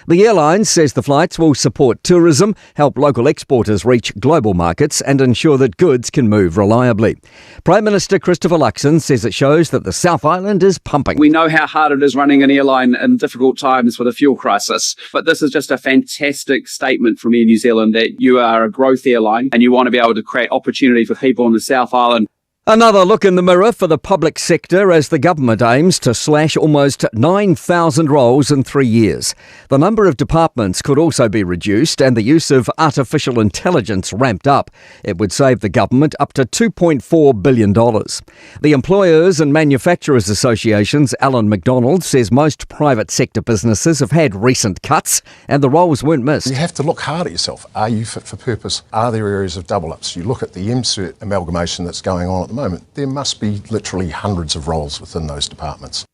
The airline says the flights will support tourism, help local exporters reach global markets and ensure that goods can move reliably. Prime Minister Christopher Luxon says it shows that the South Island is pumping. We know how hard it is running an airline in difficult times with a fuel crisis, but this is just a fantastic statement from Air New Zealand that you are a growth airline and you want to be able to create opportunity for people on the South Island. Another look in the mirror for the public sector as the government aims to slash almost 9,000 roles in 3 years. The number of departments could also be reduced and the use of artificial intelligence ramped up. It would save the government up to $2.4 billion. The Employers and Manufacturers Association's Alan McDonald says most private sector businesses have had recent cuts and the roles weren't missed. You have to look hard at yourself. Are you fit for purpose? Are there areas of double-ups? You look at the MCERT amalgamation that's going on at the moment. There must be literally hundreds of roles within those departments.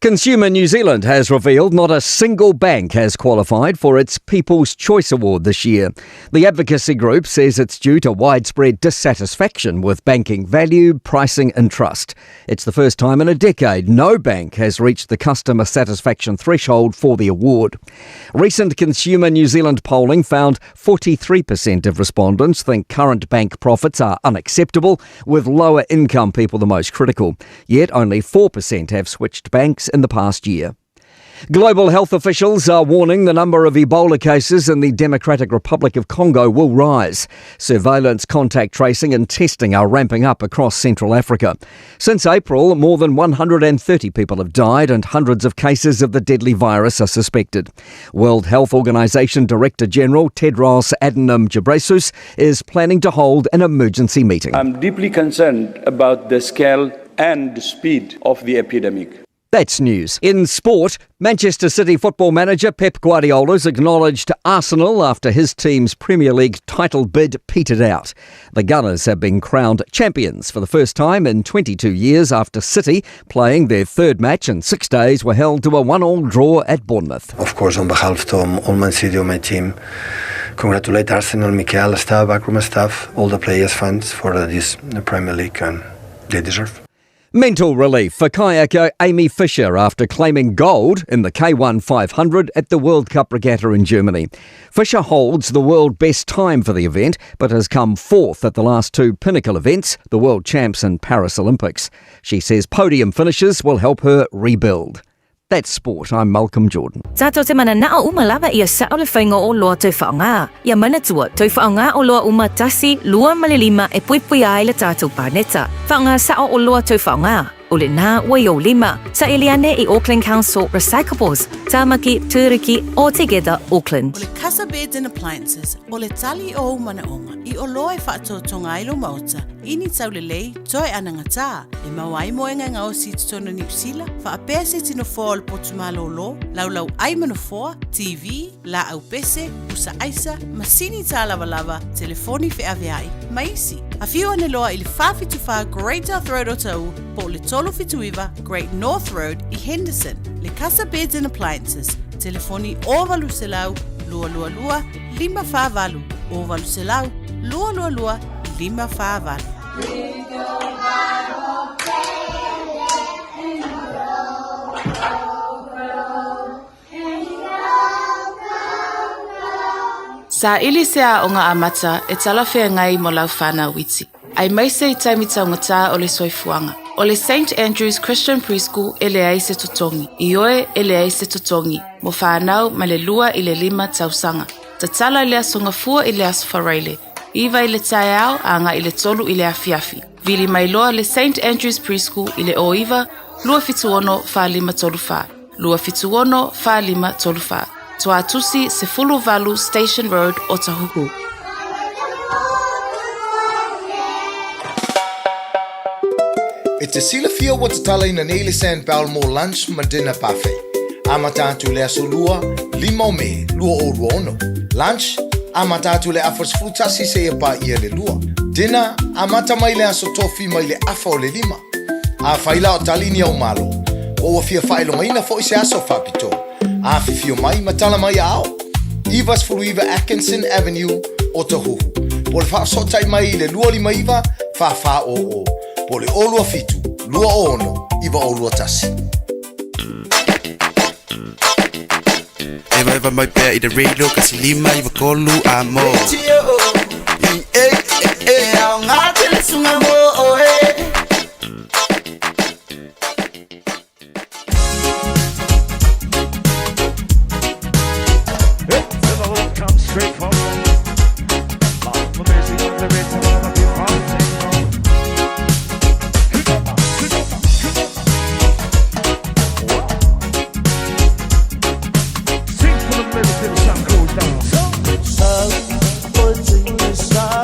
Consumer New Zealand has revealed not a single bank has qualified for its People's Choice Award this year. The advocacy group says it's due to widespread dissatisfaction with banking value, pricing and trust. It's the first time in a decade no bank has reached the customer satisfaction threshold for the award. Recent Consumer New Zealand polling found 43% of respondents think current bank profits are unacceptable, with lower income people the most critical. Yet only 4% have switched banks in the past year. Global health officials are warning the number of Ebola cases in the Democratic Republic of Congo will rise. Surveillance, contact tracing and testing are ramping up across Central Africa. Since April, more than 130 people have died and hundreds of cases of the deadly virus are suspected. World Health Organization Director General Tedros Adhanom Ghebreyesus is planning to hold an emergency meeting. I'm deeply concerned about the scale and speed of the epidemic. That's news. In sport, Manchester City football manager Pep Guardiola's acknowledged Arsenal after his team's Premier League title bid petered out. The Gunners have been crowned champions for the first time in 22 years after City, playing their third match in 6 days, were held to a 1-1 draw at Bournemouth. Of course, on behalf of all Man City, my team, congratulate Arsenal, Mikel, staff, backroom staff, all the players, fans for this Premier League, and they deserve. Mental relief for kayaker Amy Fisher after claiming gold in the K1 500 at the World Cup Regatta in Germany. Fisher holds the world best time for the event, but has come fourth at the last 2 pinnacle events, the World Champs and Paris Olympics. She says podium finishes will help her rebuild. That's sport. I'm Malcolm Jordan. Tātou te mana nao umalawa ia sao le whainga o loa tau whaonga. Ia manatua, tau whaonga o loa umatasi, lua malilima e puipui ai le tātou pāneta. Whaonga sao o loa tau whaonga. O le nā wai o lima, sa Eliane I Auckland Council Recyclables, Tāmaki, Tūriki, All Together Auckland. O le Casa Beds and Appliances, o le tali o umanaonga, I o loa e whaatotonga I lo mauta, ini tau le lei, toi anangata, e mawai moenga ngau si tutono ni usila, whaapea se tino fōa le potumalo lo, laulau ai manofoa, TV, la au pese, usa aisa, masini tā lava, telefoni Fiafia Mai, maisi. A whiu ane loa I le whawhituwha Great North Road o tau, po le tolo whituiwa Great North Road I Henderson, le Casa Beds and Appliances, telefoni ovalu se lau, lua lua lua, lima whāwalu, ovalu se lau, lua lua lua, lima whāwalu. Sa ili sea o ngā amata e talawhia ngai mo lau whānau witi. Ai maise I taimita o ngata o le soifuanga. O le St. Andrews Christian Preschool e le ai se tutongi. I oe e le ai se tutongi. Mo whānau ma le lua I le 5 tausanga. Ta tala I le asonga fua I le aswhareile. Iwa I le tae au a ngā I le tolu I le afiafi. Vili mai loa le St. Andrew's Preschool i le oiva, lua fituono fa lima tolufa. Lua fituono fa lima tolufa. Toa tusi se fulu valu Station Road o Tahuku. E te sila fia wa te tala ina neile San Balmore lunch ma dinner buffet. Ama tātu le aso lua, lima o me, lua o ruono. Lunch, ama tātu le afas frutasi se e pa ia le lua. Dinner, amata mai le aso tofi mai le afa o le lima. A whaila o talini au malo. O a fia whailo maina fo i se aso whapito. A fifio mai matala mai ao. Ivas furu iwa Atkinson Avenue o Tahuhu. Po le wha sotai mai le lua lima iwa, wha o. Po le olua fitu, lua o ono, iwa olua tasi. Eva mai pea i the radio kasi lima iwa kolu a mo. Au ngā tele sunga mo o he. Straight from long for music on the rhythm of a few mountains. Sing for the minute till the sun goes down.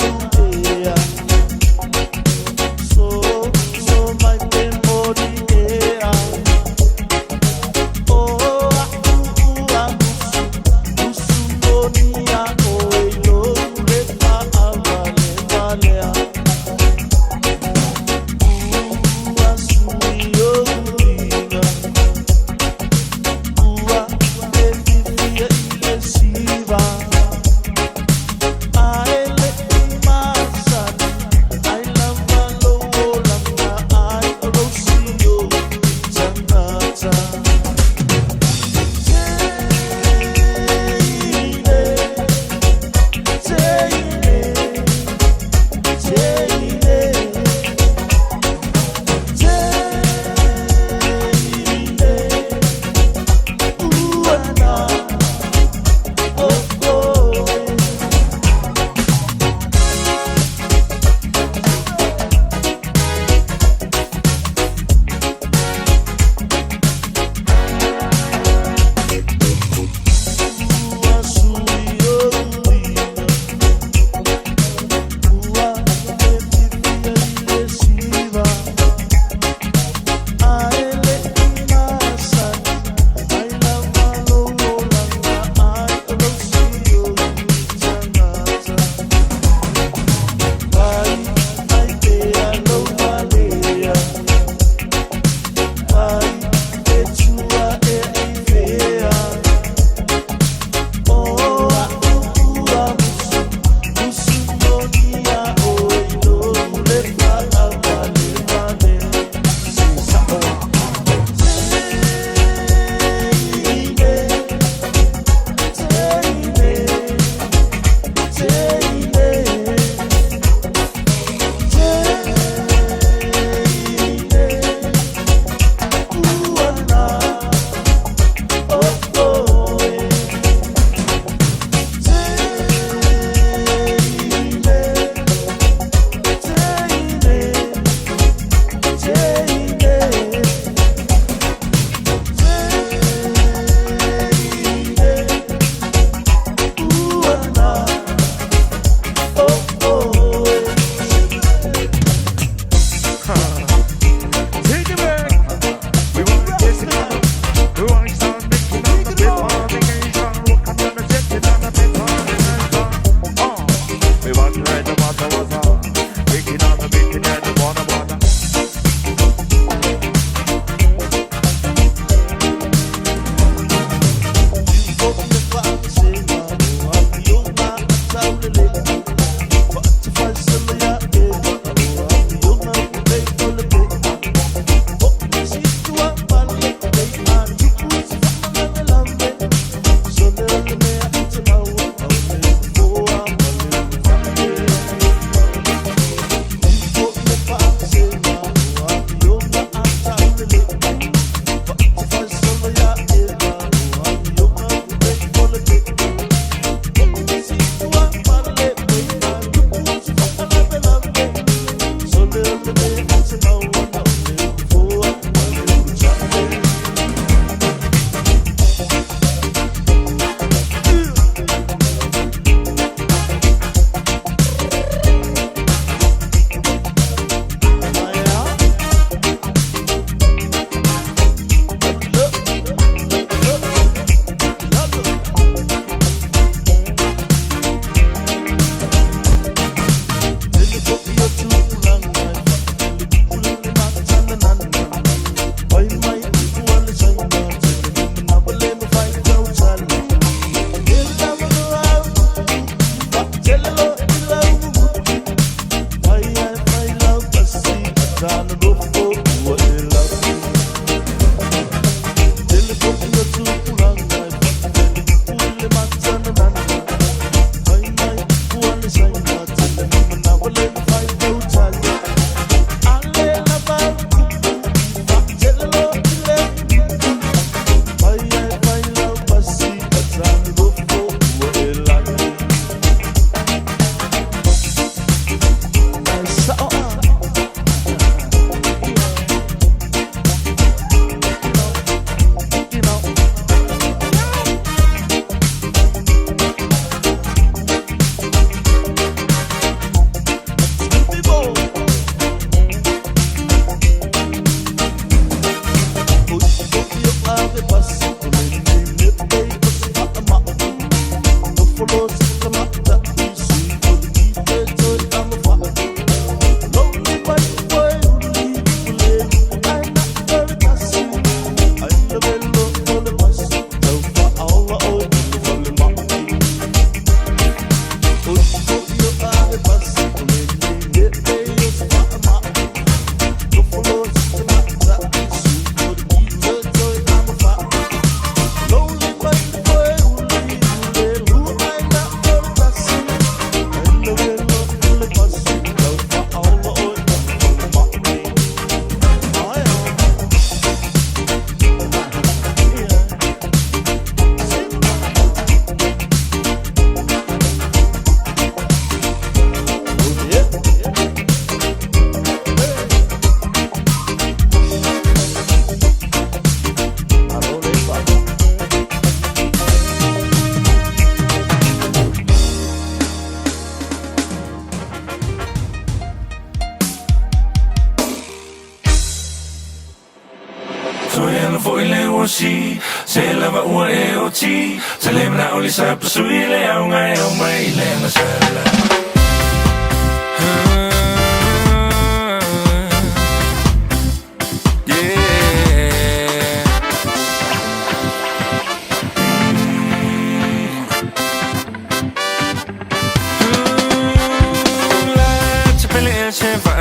anga fo ile osi se lava ua e oti se le mna oli sa pasui le au ngai au mai le na sala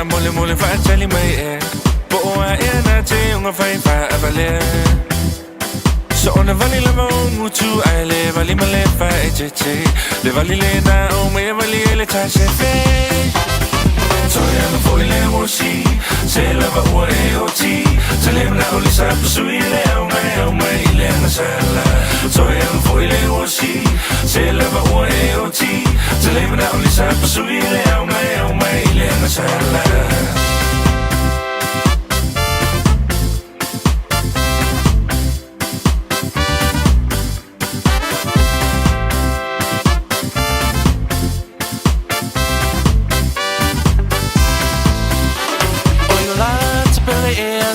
Mole mole fa chali mai e po a e na te unga fai fa avale so ona vali la mo mutu ai le vali male fa e che le vali le na o me vali le ta se fe so ya no foi le osi se la va o e oti se le na o le sa sui le au mai le na sala so ya no foi le osi se la va o e oti se le na o le sa sui le au mai le na sala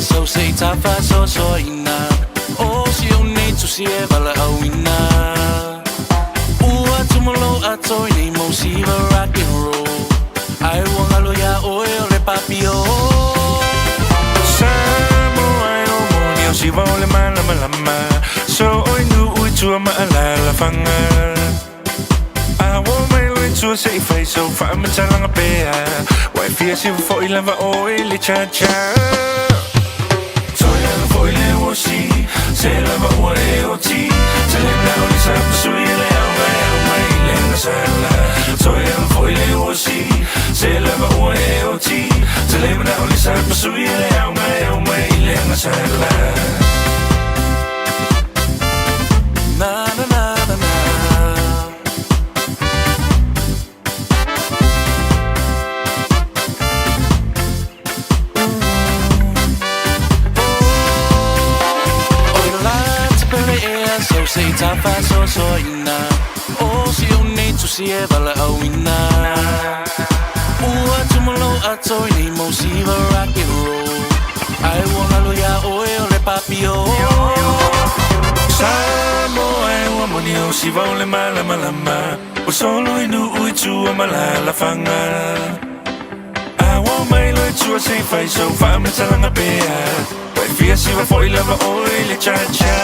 so say tafa so ina o si o nei tu si e vala au ina ua tumolo atoi nei mo si va rock and roll ai wanga lo ya o le papio Samoa o moni o si va o le malama so oi nu ui tu ma la fanga I want my way to a safe face so far me talanga pea wai fia si fo i lava o le cha cha Foi le osi, se lava ua e oti Se le mna o le sa pasui le au mai le na sala So e foi le osi, se lava ua e oti Se le mna o le sa pasui le au mai le na sala Na na na na na So say tafa so ina o si o nei tu si e vala au ina ua tumalo atoi nei mo si va rock and roll ai wanga lo ya o le papio Samoa e ua moni o si va o le malama o solo inu ui tu a malala fanga I want my lo tu a say fai so fa me talanga pea wai fia si va foi lava o le cha cha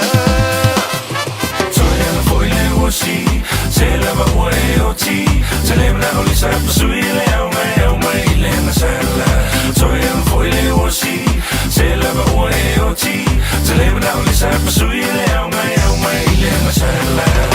Foi le osi, se lava ua e oti Se le mna o le sa pasui le au mai le na sala So e foi le osi, se lava ua e oti Se le mna o le sa pasui le au mai le na sala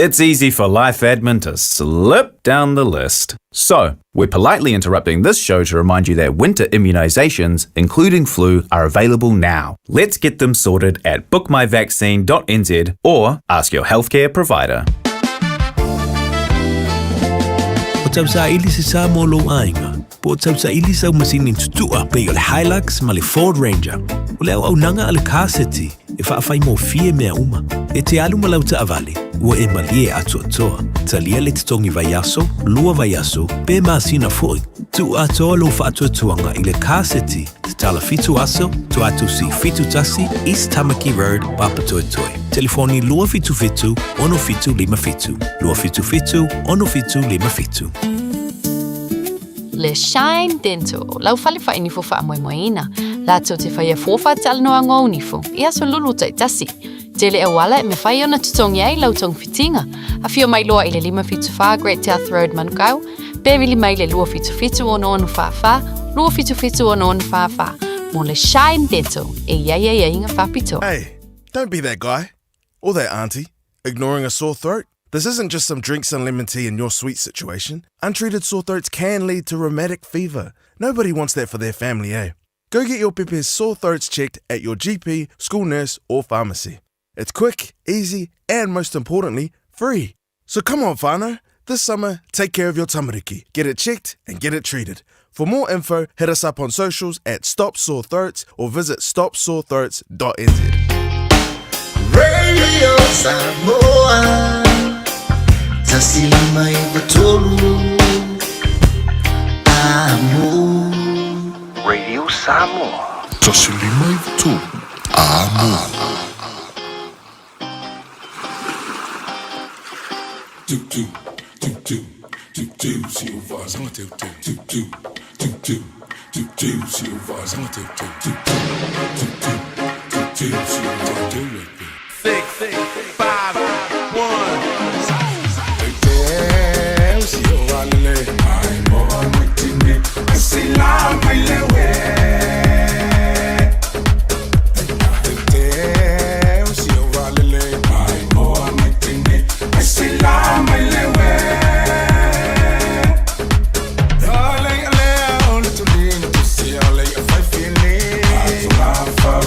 It's easy for life admin to slip down the list. So, we're politely interrupting this show to remind you that winter immunisations, including flu, are available now. Let's get them sorted at bookmyvaccine.nz or ask your healthcare provider. O tau sa ili se sa mo lo ainga. Po tau sa ili sa masini tutua pe o le Hilux ma le Ford Ranger. O le au nanga ale kaseti e whaafai mo fie mea uma. E te alu malau ta avale, ua e malie atu atoa. Talia le titongi vaiaso, lua vaiaso, pe maasina foi. Tu atoa lo whaatu atuanga i le kaseti te tala fitu aso, tu atu si fitu tasi, East Tamaki Road, Papatoetoe. Telefoni lua fitu fitu, ono fitu lima fitu. Lua fitu fitu, ono fitu lima fitu. Le Shine Dental, lau fale fa inifo fa moe moeina. Lato te whaia fofa tal noa ngō unifo, ia so lulu tai tasi. Tele e wala e me whaia ona tutongi ai lau tong fitinga. A fio mai loa i le 5 Great South Road Manukau, Berili mai le lua fitu ono onu wha, lua fitu ono onu wha. Mo le Shine Dental, e ia inga whapito. Hey, don't be that guy, or that auntie, ignoring a sore throat. This isn't just some drinks and lemon tea in your sweet situation. Untreated sore throats can lead to rheumatic fever. Nobody wants that for their family, eh? Go get your Pepe's sore throats checked at your GP, school nurse, or pharmacy. It's quick, easy, and most importantly, free. So come on, whānau. This summer, take care of your tamariki. Get it checked and get it treated. For more info, hit us up on socials at Stop Sore Throats or visit stopsorethroats.nz. Radio Samoa, tasili mai batolu, amo. Radio Samoa, tasili mai batolu, amo. Far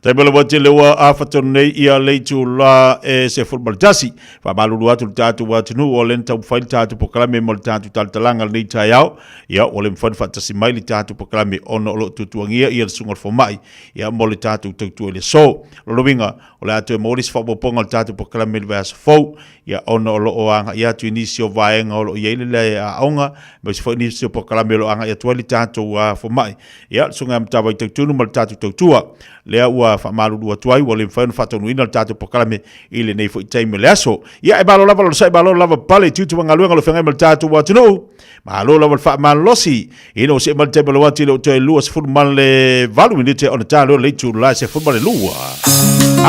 Tai bala wate lewa a fatonu nei ia leitu la se football tasi. Fa malulu atu tatu watu nu o lenta ufaili tatu pokalame mo tatu taltalanga nei tayao. Ia o le mfani fatasi maili tatu pokalame ono lo tutuangia ia sungal fomai. Ia mo le tatu tutu le so. Lolowinga o le atu e moris fa boponga tatu pokalame le vas fo. Ia ono lo oanga ia tu inisio vaenga o lo iele le aonga. Me se fo inisio pokalame lo anga ia tuali tatu fomai. Ia sunga mtawa i tutunu mo le tatu tutua. Lea ua whamaruru atuai wa le mwhainu whatonu ina le tātou pokalame i le nei fo i taime le aso. Ia e balo lava lo sai balo lava pale tutu wanga luenga lo whengai ma le tātou watunu. Ma alo lava le whamalosi. Ina o se ma le taime le wati le o te lua se furu man le valu ni te ona tā leo le tu la se furu man le lua.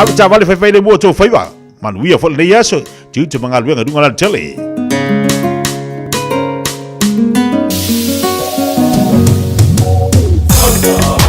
Alu tā vale whaiwhai le mua tō whaiwa. Manuia fo le nei aso. Tutu wanga luenga dunga la tele. Yeah.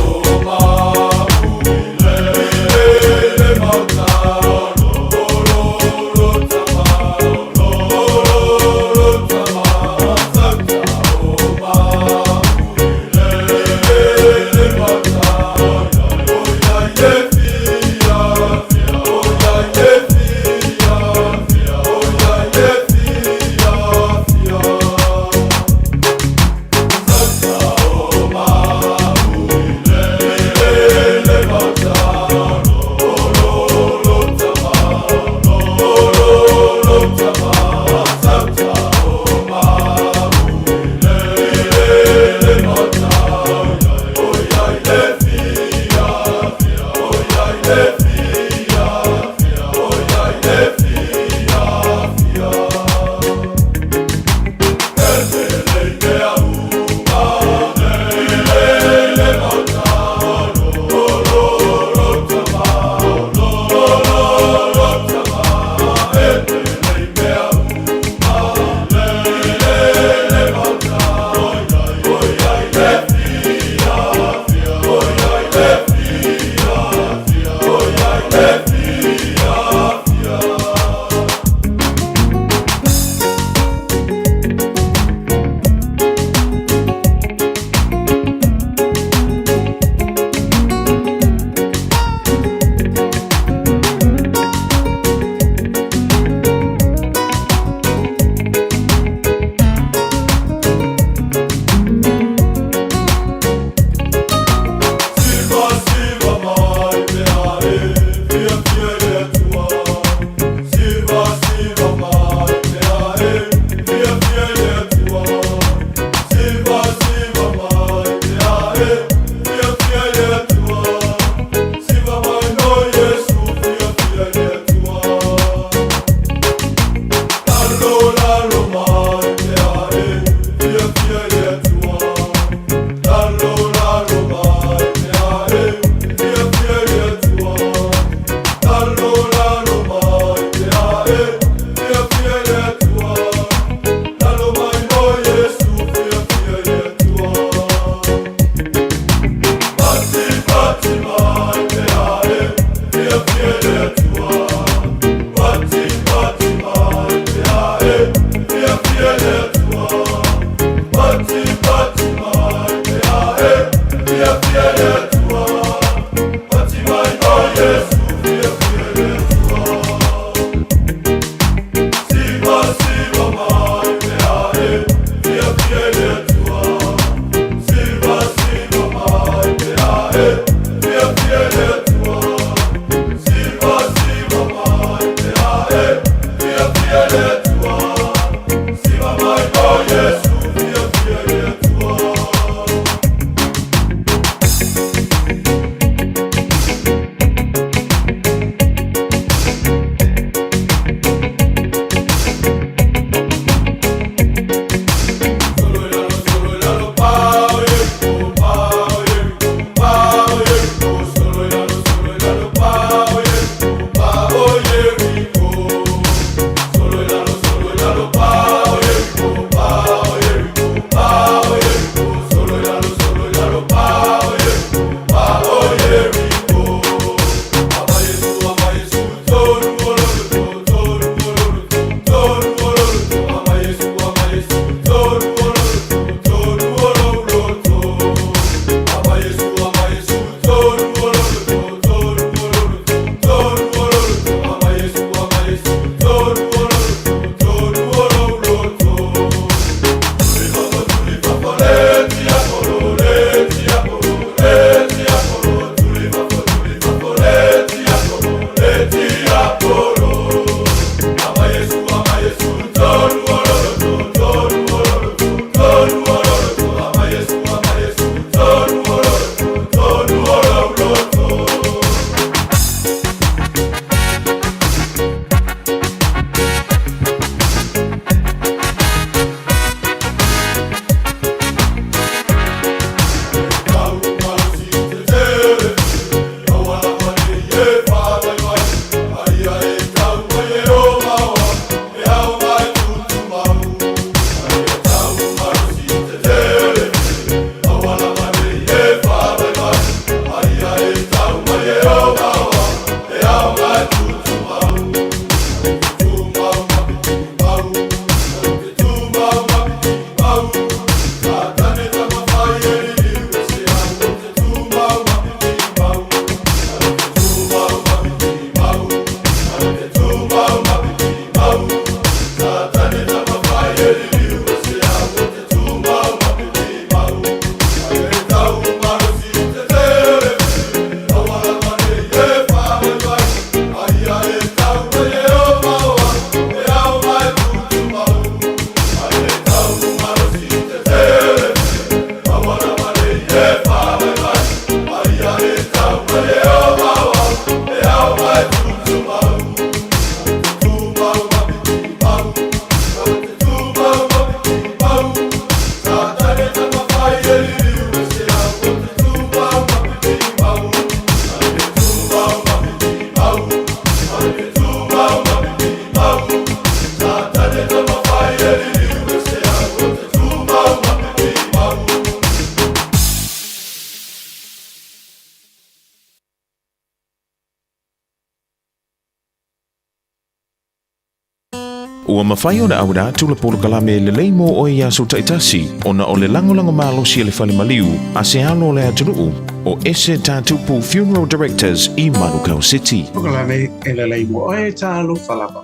Ua mawhai o na aura tula polo kalame le leimo o ia so taitasi o na o le langolango malosi le fale maliu a se alo le atunuu o ese tātupu Funeral Directors i Manukau City. O kalame e le leimo o e tālo falapa.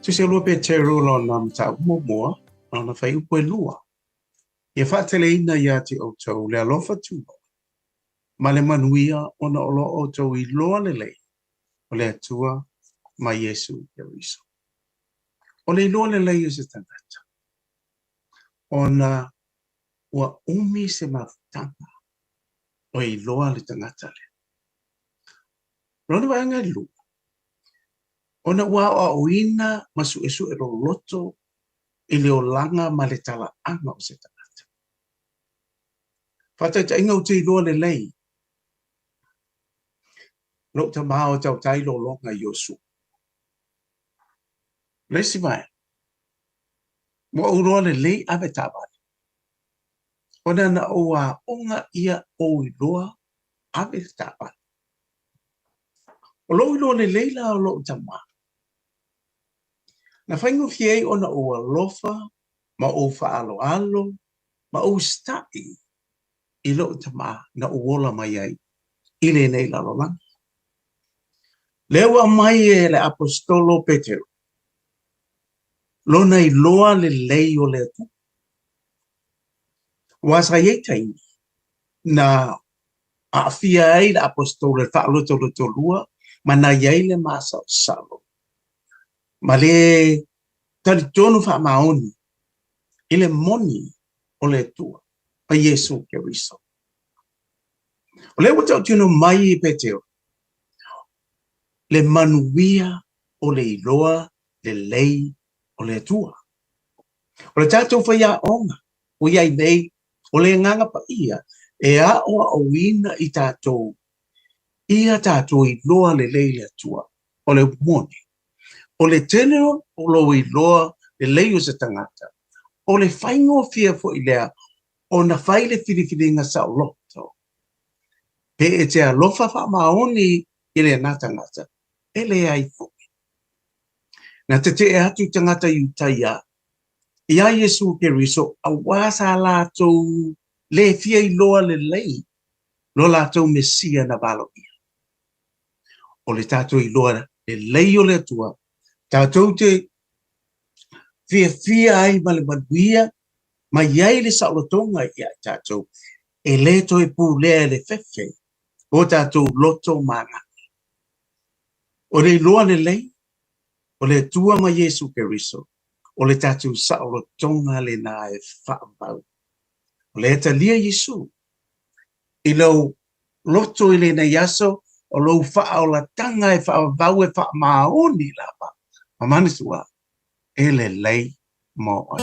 Tuse lua pe te rolo na mta umomoa na whai upo e lua. Ia whaatele ina ia te o tau le alofa tūma. Ma le manuia o na olo o tau i loa le lei o le atua ma Yesu e riso. O le loa le lei o se tangata. O na ua umi se mawtanga o i loa le tangata le. Rona wanga i lua. O na ua o uina masu esu e loto i leo langa ma le tala anga o se tangata. Whata ta inga o te i loa le lei. Lo ta mao tau tailo longa Yosu. Lesi mai. Mo uroa le lei ave tabani. O na oa onga ia o i loa ave tabani. O lo i loa le lei la o lo tama. Na whaingo fiei o na oa lofa, ma o alo, ma o stai. ilo tama na uola mai ai ile nei la lola lewa mai e le apostolo Petero lona i loa le lei o le atu wasa ye tai na a fia ai le apostolo fa lo to lua mana ye le masa salo male tali tonu fa maoni ile moni o le tua a Yesu Keriso o le wata tino mai Petero le manuia o le iloa le lei o le tua o le tatou whaia onga o iai nei o le nganga pa ia e a o wina i tatou ia tatou iloa le lei le tua o le moni o le teneo o lo iloa le lei o se tangata o le whaingo fia fo i lea o na whai le whiriwhiringa sa o loto pe e te alofa wha maoni i le natangata e le ai fo na te e atu tangata i utaia ia Yesu Keriso a wasa lātou le fia i loa le lei lo lātou mesia na valo ia o le tātou i loa le lei o le tua tātou te fia ai ma le manuia ma iai le saolotonga ia tātou e le toi pūlea le fefe o tātou loto mana o le loa le lei o le tua ma Yesu Keriso o le tātou saolotonga le nā e whaambau o le talia Yesu i lau loto i le na yaso o lau wha o la tanga e whaambau e whaamaoni lapa ma manisua e le lei mo oi.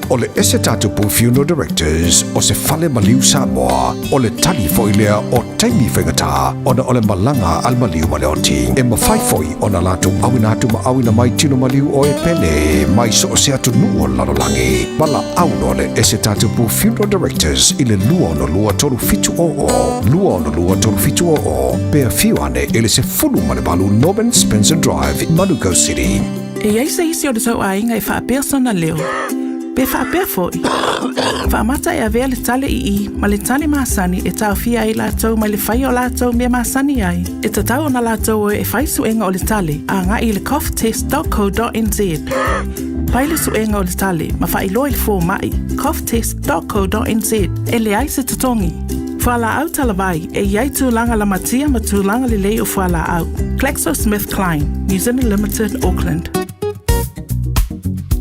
O le ese tatupu funeral directors o se fale maliu Samoa o le tali foilea o taimi whaingata o na o le malanga al maliu maleoti e mawhaifoi o na lato awina atu ma awina mai tino maliu o e pele mai so o se atu nuo lalolangi mala auno le ese tatupu funeral directors i le lua no lua tolu fitu o pea fiu ane ele se fulu male balu Norman Spencer Drive Manuko City e ai se isi o le tau ainga e wha persona leo Pe whaapea foi. Whaamata e avea le tale i ma le tale maasani e tau fia i lātou ma le whai o lātou mea maasani ai. E ta tau na lātou e whai suenga o le tale a ngā i le coughtest.co.nz. Pai le suenga o le tale ma whai loa le fō mai coughtest.co.nz e le ai se tatongi. Whala au talawai e iai tūlanga la matia ma tūlanga le lei o whala au. GlaxoSmithKline, New Zealand Limited, Auckland.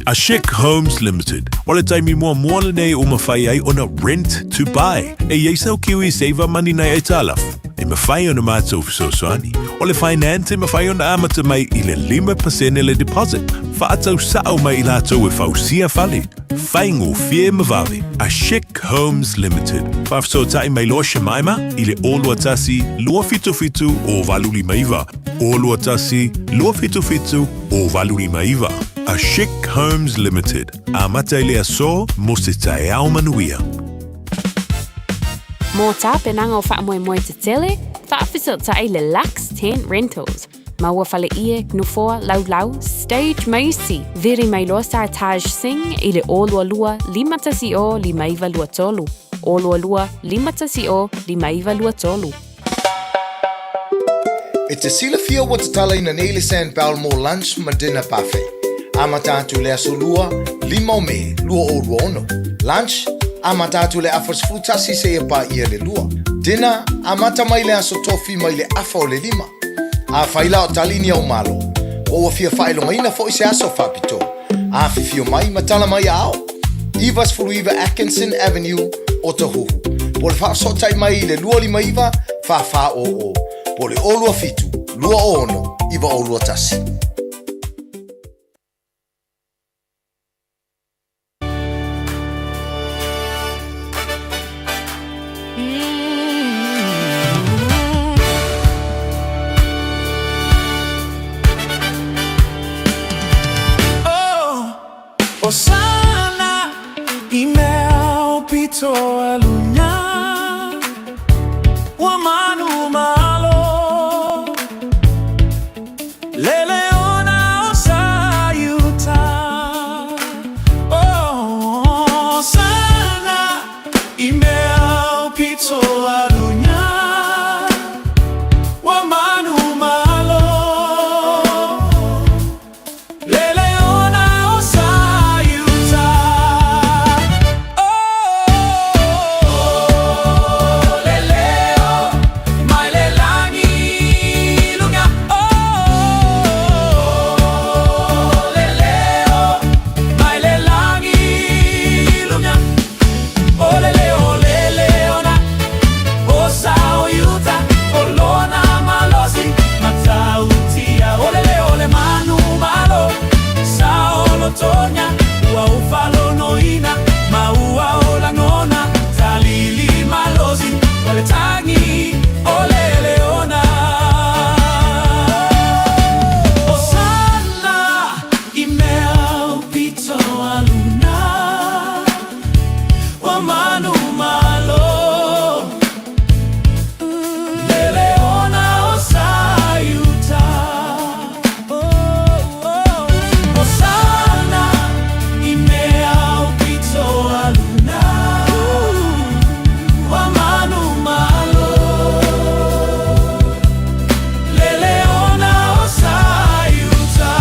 Ashik Homes Limited. Wale taimi mua moana nei o mawhai ai ona rent to buy. E yeisau kiwi seiva mani nei e talaf. E mawhai ona mātou fisosoani. O le finance e mawhai ona amata mai i le 5% le deposit. Whaatau sao mai i lātou e whausia whale. Whaingo fie mawawe. Ashik Homes Limited. Whafso tai mai loa Shemaima i le olua tasi lua fitu o valuli maiva. Olua tasi lua fitu o valuli maiva. Ashik Homes Limited. Amata ile aso mo se tae au manuia. Mō tā penanga o whaamoemoe te tele, whaafisa tae le Lux Tent Rentals. Maua whale ie, gnufoa, lau, stage maisi. Veri mai loa sa Taj Singh i le olua lua 5 lua tolu. Olua lua 5 lua tolu. E te sila fia wa te tala ina Neile San Balmore lunch ma dinner buffet. Ama tātou le aso lua, 5 me, lua o lua ono. Lunch, ama tātou le afas futasi se e pa ia le lua. Dinner, ama tamai le aso tofi mai le afa o le 5. A whaila o talini au malo. O wa fia whailonga ina fo i se aso whapito. A Fiafia Mai matala mai ao. Ivas Furuiva Atkinson Avenue o Tahuhu. Po le wha sotai mai le lua 5 wha o. Po le olua fitu, lua o ono, iwa o lua tasi. Osana imeo pito alunya wa manu malo lele alunya wa manu malo lele ona osayuta leleo mai lelangi lunga leleo mai lelangi lunga Leona, Osao Yuta, Olona Malosi, Matautia, ole manu malo, Sao Tonya, Waufalo Noina, Maua Ola Nona, Talili Malosi, Ole Tangi, Ole Leona. Osana, Imel Pito Aluna. Manu malo Leona osayuta Osana imea upito aluna wa manu malo Leona osayuta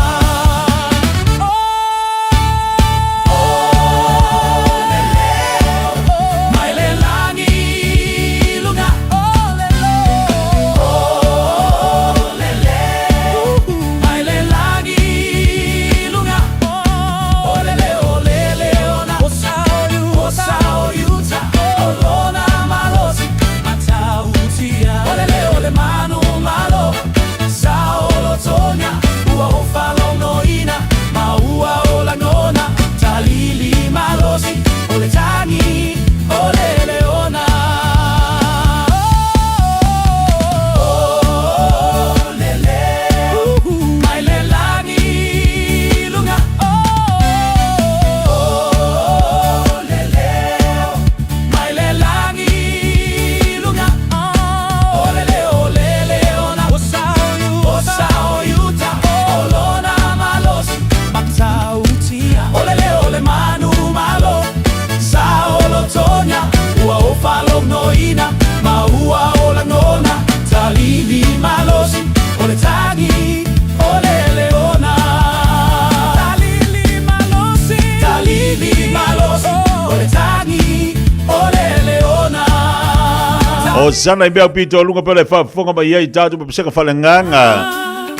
Osana ibea pito lunga pele fa fonga ba yai tatu pa seka falenganga.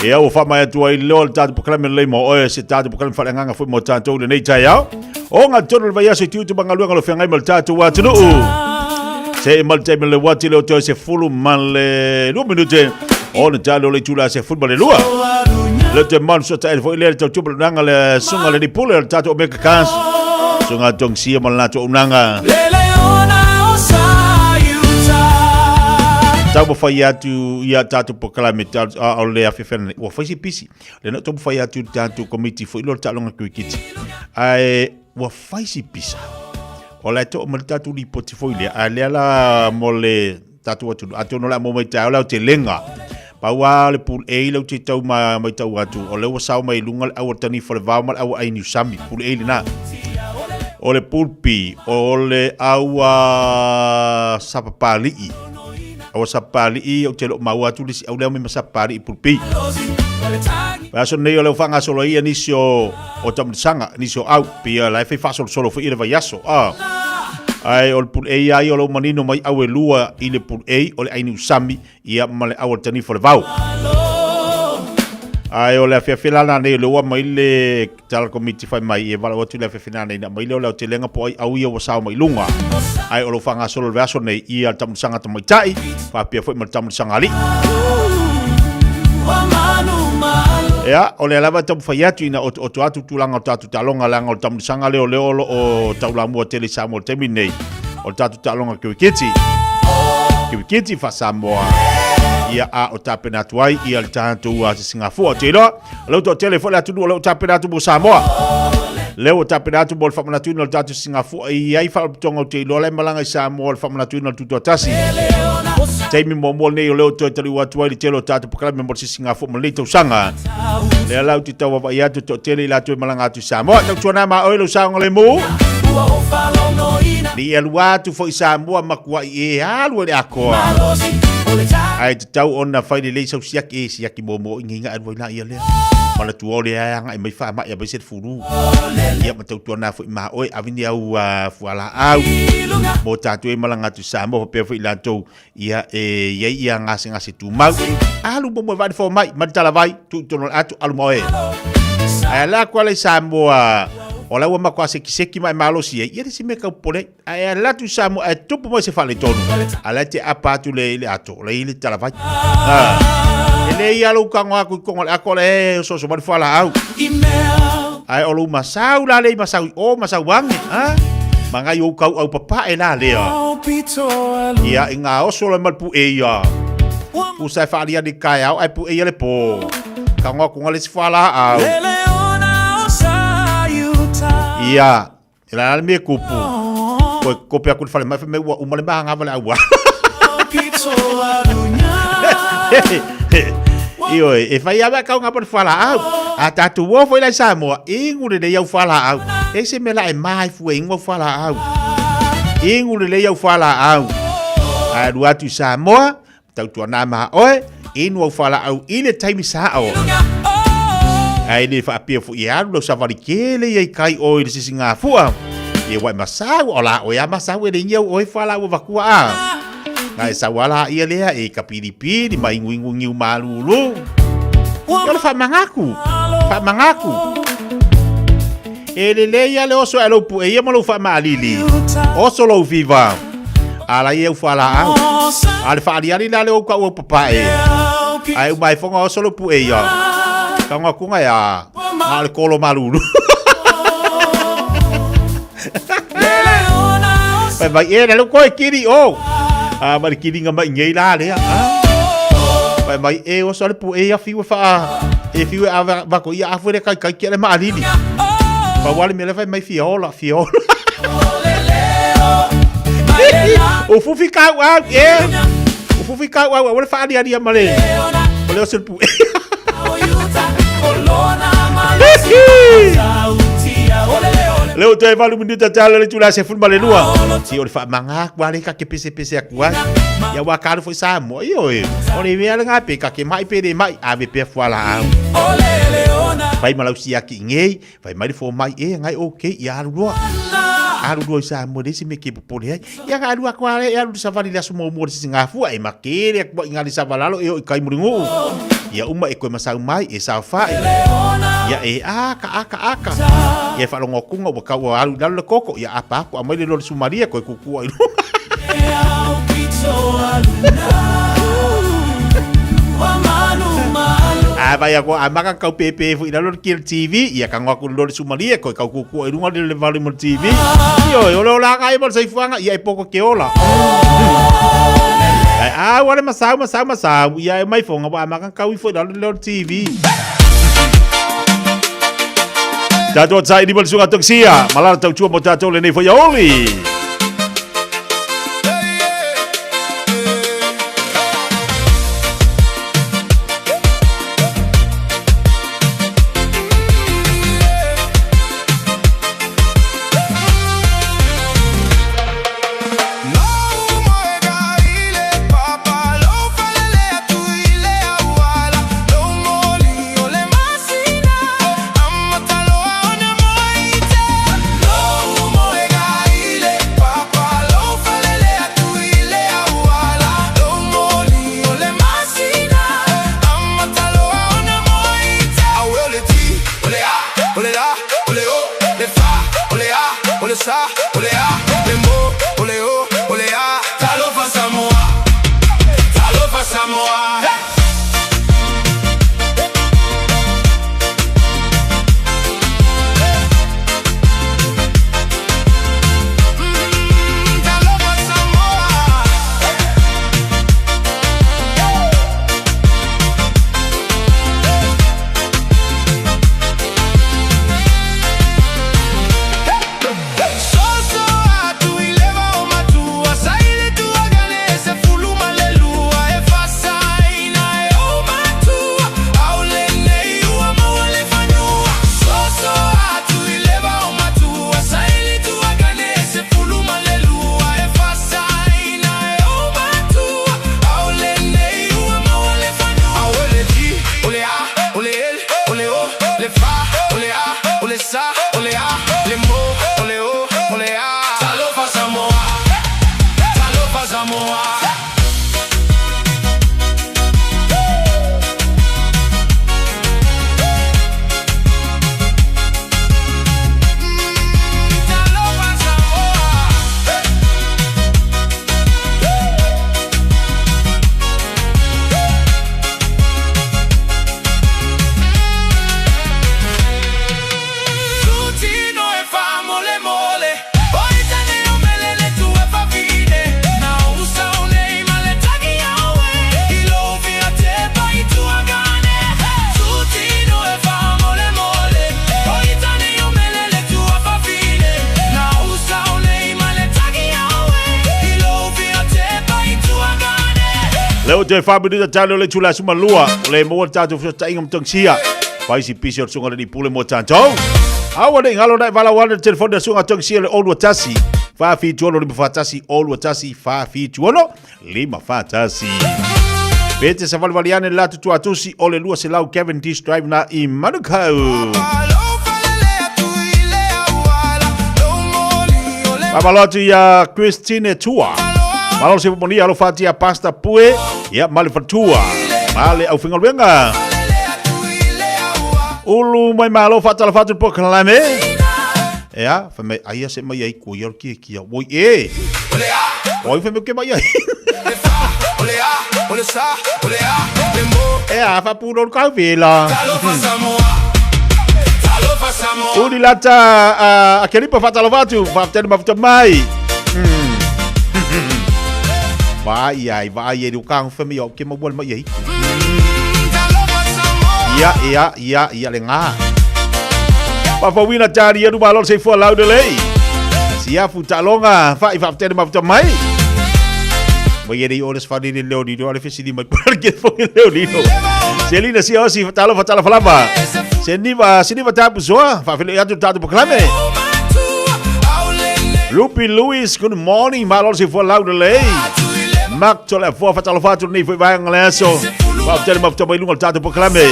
E au fa mai tua I lol tatu proklame le mo o se tatu proklame falenganga fu mo tatu le nei taya. O nga tono le vaya se tiu bangalu ngalo fengai mal tatu wa tunu. Se mal time le wati le to se fulu mal lu minute. O na talo le tula se football le lua. Le te man so ta fo le tatu nanga le sunga le pule le tatu o meka kans. Sunga tong sia mal na to nanga. Tau fai atu ia tatu proklame tatu o le afefena o fai si pisi le no tau fai atu tatu komiti fo ilo talonga kuikiti ai o fai si pisa o le to mo tatu li portfolio a le ala mo le tatu atu no la mo mai tau la te lenga pa wa le pul e lo te tau mai tau atu o le o sau mai lunga au tani fo le va mal au ai ni sami pul e na o le pulpi o le au sapapali o sapali I o telo maua tulisi au leo me sapali pulpi pa so nei o le fanga solo ia nisio o tamsanga nisio au pia la fe fa solo fo ira vayaso ai o pul e ai o lo manino mai au lua I le pul e o le ai ni usami ia male au tani fo le vau ai o le fiafia nei le wa mai le tal committee fai mai e vala o tu le fiafia nei na mai le o te lenga po au ia o sa mai lunga ai o lo fanga solo le vaso nei ia tamsanga to mai tai fa pia foi mai tamsanga ali ya o le lava tam fai atu ina o atu tulanga o tatu talonga langa o tamsanga le o taulamu o tele Samoa temi nei o tatu talonga kiti fa Samoa ia a o tapena tuai ia le tatu a Singapore te lo lo to telefone atu lo tapena tu Samoa le o tapena tu bol famana tu no tatu Singapore ia I fa tonga te lo le malanga Samoa famana tu no tu tasi Taimi mo nei le to tali wa tuai le telo tatu proklame mo Singapore mo le to sanga le la tu tawa va ia to tele la tu malanga tu Samoa tu tuana ma o lo sanga le mo Ni alua tu fo Samoa makua e halu le akoa. Ai te tau ona fai le sau siaki momo inga adwa na ia le. Mala tu ole anga mai fa mai ba set furu. Ia matau tu na fo ma oi avini au fuala au. Mo tatu e malanga tu Samoa pe fo ilanto ia ia ngase tu mau. Alu mo va fo mai matala vai tu tono atu alu moe. Ai la kwale Samoa. Ola wa makwa seki mai malosi ia se me ka pole ai la tu Samoa e tupu mo se fale tonu. Ala te apa tu le ato le ile tala vai. Ele ia lo ka ngwa ku ko ako le so so fala au. Ai olu masau la le masau o masau wangi ha. Manga yo kau au papa e la le. Ia inga o so le malpu e ia. Usai falia di kai au ai pu e ia le po. Ka ngwa ku ngale se fala au. Ia, ela me kupu. Ko pe aku fale mai me wa umale ba nga vale awa. Io e fai aba ka nga por fala au. Ata tu wo foi la Samoa, ingure le eu fala au. E se me la e mai fu ingo fala au. Ingure le eu fala au. A dua tu Samoa, tau tu na ma oi, inu fala au ile time sa au. Ai ni fa pia fu ia lo savari kele ia kai o i singa fua e wai masau ola o ia masau e nyau o fala o vakua a ngai sawala ia lea e kapiripi mai ngungu ngiu malulu yo fa mangaku e le ia le oso elo pu e ia malo fa malili oso lo viva ala ia fala a al fa dia ni la le o ka o papa e ai mai fonga oso lo pu e ia Kanga kunga ya al kolo malulu. Vai era lo koi kiri o. Mari kiri ngama ngei la le. Vai e o sole pu e ya fiu fa. E fiu a va ko ia afure kai kele ma alili. Va wale me le vai mai fiola. O fu fica wa e. O fu fica wa wale fa dia male. Ole o sole pu. Leo te valu minuta tala le tula se fulma le lua. Si o fa manga kwale ka ke pese akua. Ya wa karu foi Samoa io e. O le vea nga pe ka ke mai pe de mai ave pe fala. Vai malau si aki ngei, vai mai fo mai e ngai okay ya lua. Aru do Samoa desi me ke popole. Ya ga lua kwale ya lu safari la sumo mo si ngafu ai makere ko ngali savalalo e kai muringu. Ya uma e koe masau mai e sa fai. Ya e aka. Ya fa longo kunga waka wa alu dalu le koko ya apa ko amai le lo sumaria koe kukua ilu. Vai ako amaka kau pepe fu dalu kil TV ya kang aku lo sumaria koe kau kukua ilu ngale le vale mo TV. Yo lo la kai mo sai fuanga ya e poko ke ola. Wale masau ya mai fonga wa makan kau foi dalu le TV. Tato tsai di balsunga toksia malar tau chua mo tato le nei foi oli. Leo te whabiri talo le tula suma lua. Le mua tātou whiota ingam tangsia. Paisi pisi o sunga ni pule mo tātou. Awa ne ngalo nai wala wana telefone sunga tangsia le olu atasi. Whaafi tuono lima whatasi, olu atasi, whaafi tuono lima whatasi. Pete sa walwaliane la tutu atusi ole lua se lau Cavendish Drive na I Manukau. Papalotu ya Christine Tua. Malo se poni alo fati ya pasta pue ya male fatua. Male au fingal wenga. Ulu mai malo fata la fatu po kalame. Ya, fame aya se mai ai ku yor ki ki. Woi e. Woi fame ke mai ai. Ya, fa puro ka vela. Uli lata akelipa fata la fatu, fata mafuta mai. Vai ai du kang fame yo ke mabol mai ai. Ia lenga. Papa wina cari adu balon se fo lau de lei. Sia futa longa, fa tene mafuta mai. Vai ai oras fa ni leo di do ale fesi di mai porque fo leo di no. Selina sia osi fatalo falava. Seniva tapu soa, fa fele atu tatu proclame. Lupi Louis, good morning, balon se fo lau de lei. Mak tole fo fatalo fatu ni foi vai ngaleso. Fa tene mafuta mai lungo tatu proclame.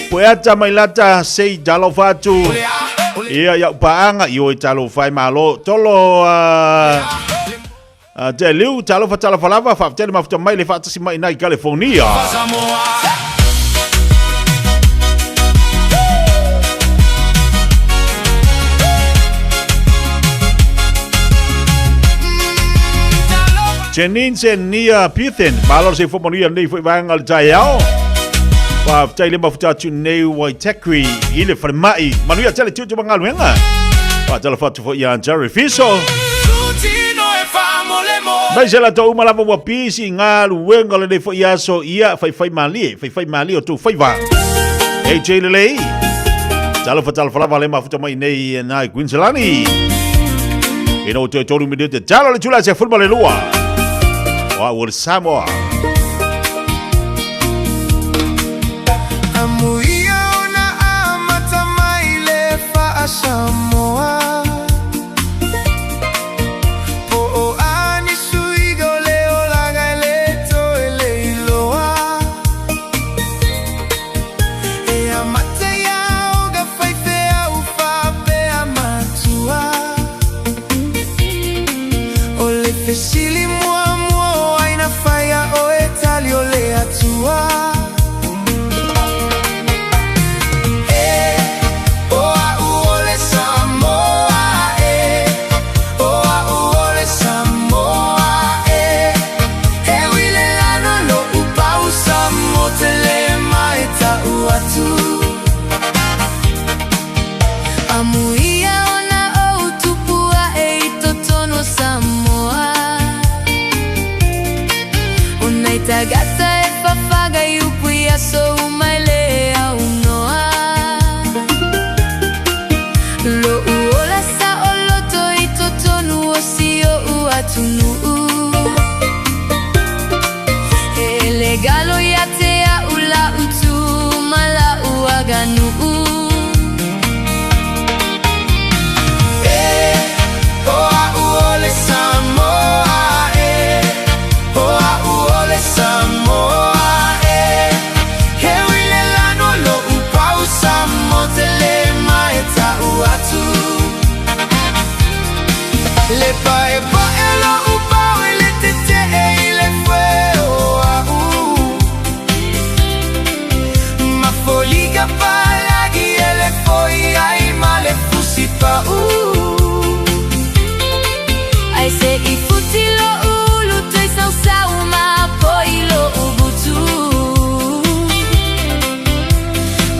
Pueta mai lata sei jalo fatu. Ia ya paanga yo talo fai malo tolo te liu talo fatala falava fa tele mafuta mai le fata si mai na California. Jenin nia Pithen malor se fomonia nei foi vai ngal taiao. Wa tele mafuta tu nei wai tekri ile farmai manuia tele tu bangal wenga. Wa tele fatu fo ya Jerry Fiso. Mai se la tau malava wa pisi ngalu wenga le fo ya so ia fai mali o tu fai va. Hey Jaylee. Tele fatu falava le mafuta mai nei na Queensland. Ino te toru mi de talo le chula se football le lua. Wa ul Samoa. Samoa po o ani suigo leo laga leto eleiloa e amate ya oga faifea ufa pe amatua o le fesili mua aina faia o etalio le atua. Gata e fafaga e o puia sou uma lea unoa. Lo uola sa oloto i totonu osio uatunu. E legalo yatea ula utu mala uaganu. Oa uole Samoa Oa uole Samoa He wile lano lo upau Samotele maeta uatu Le pae pae lo upau Ele tete e ile fue oa Ma foliga palagi ele foi ai male fusi pa Ai se I futi lo ulu toi sau sau ma poi lo ubutu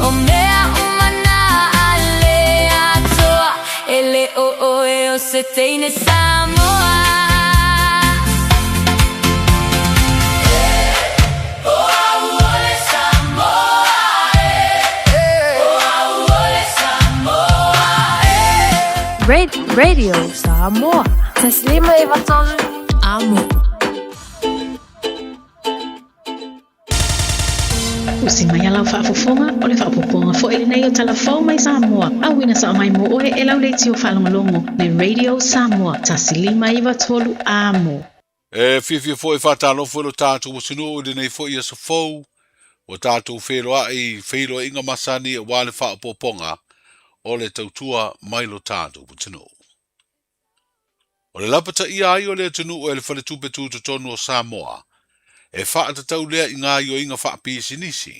O mea umana ale atoa ele o e o se teine Samoa Oa uole Samoa Oa uole Samoa Radio Samoa. Taslima Ivatol Amo. Pusi mai alau whaafofonga o le whaapoponga fo ele nei o talafou mai Samoa. Awina sa o mai mo oe e lau leiti o whalongalongo le Radio Samoa tasilima iwa tolu amo. Fiafia foi whatalo foi lo tātou o sinu de nei foi sa fou o tātou whelo inga masani e wale whaapoponga o le tautua mai lo tātou o sinu. O le lapata ia ai o le tunu o le whale tupe tūtu tonu o Samoa. E whaatatau lea i ngā io inga whaapisi nisi.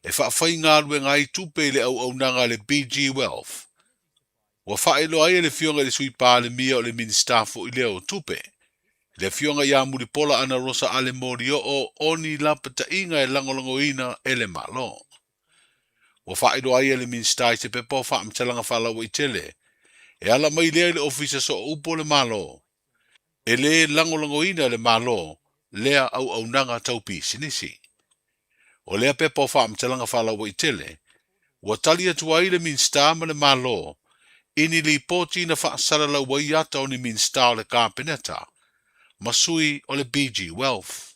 E whaafai ngā lue ngā i tupe le au nanga le BG Wealth. Wa whaelo ai le fionga le sui pāle mia o le ministafo i leo tupe. Le fionga ia muripola ana rosa ale mori o oni lapata inga e langolongo ina ele malo. Wa whaelo ai le ministai se pepo whaamtalanga whalawa i tele. E ala mai lea le ofisa so upo le malo. E le langolongo ina le malo. Lea au nanga taupi sinisi. O lea pepo whaamtalanga whalawa i tele. Wa talia tuai le minsta ma le malo. Ini li poti na whaasara la waiata o ni minsta o le kāpeneta. Masui o le BG Wealth.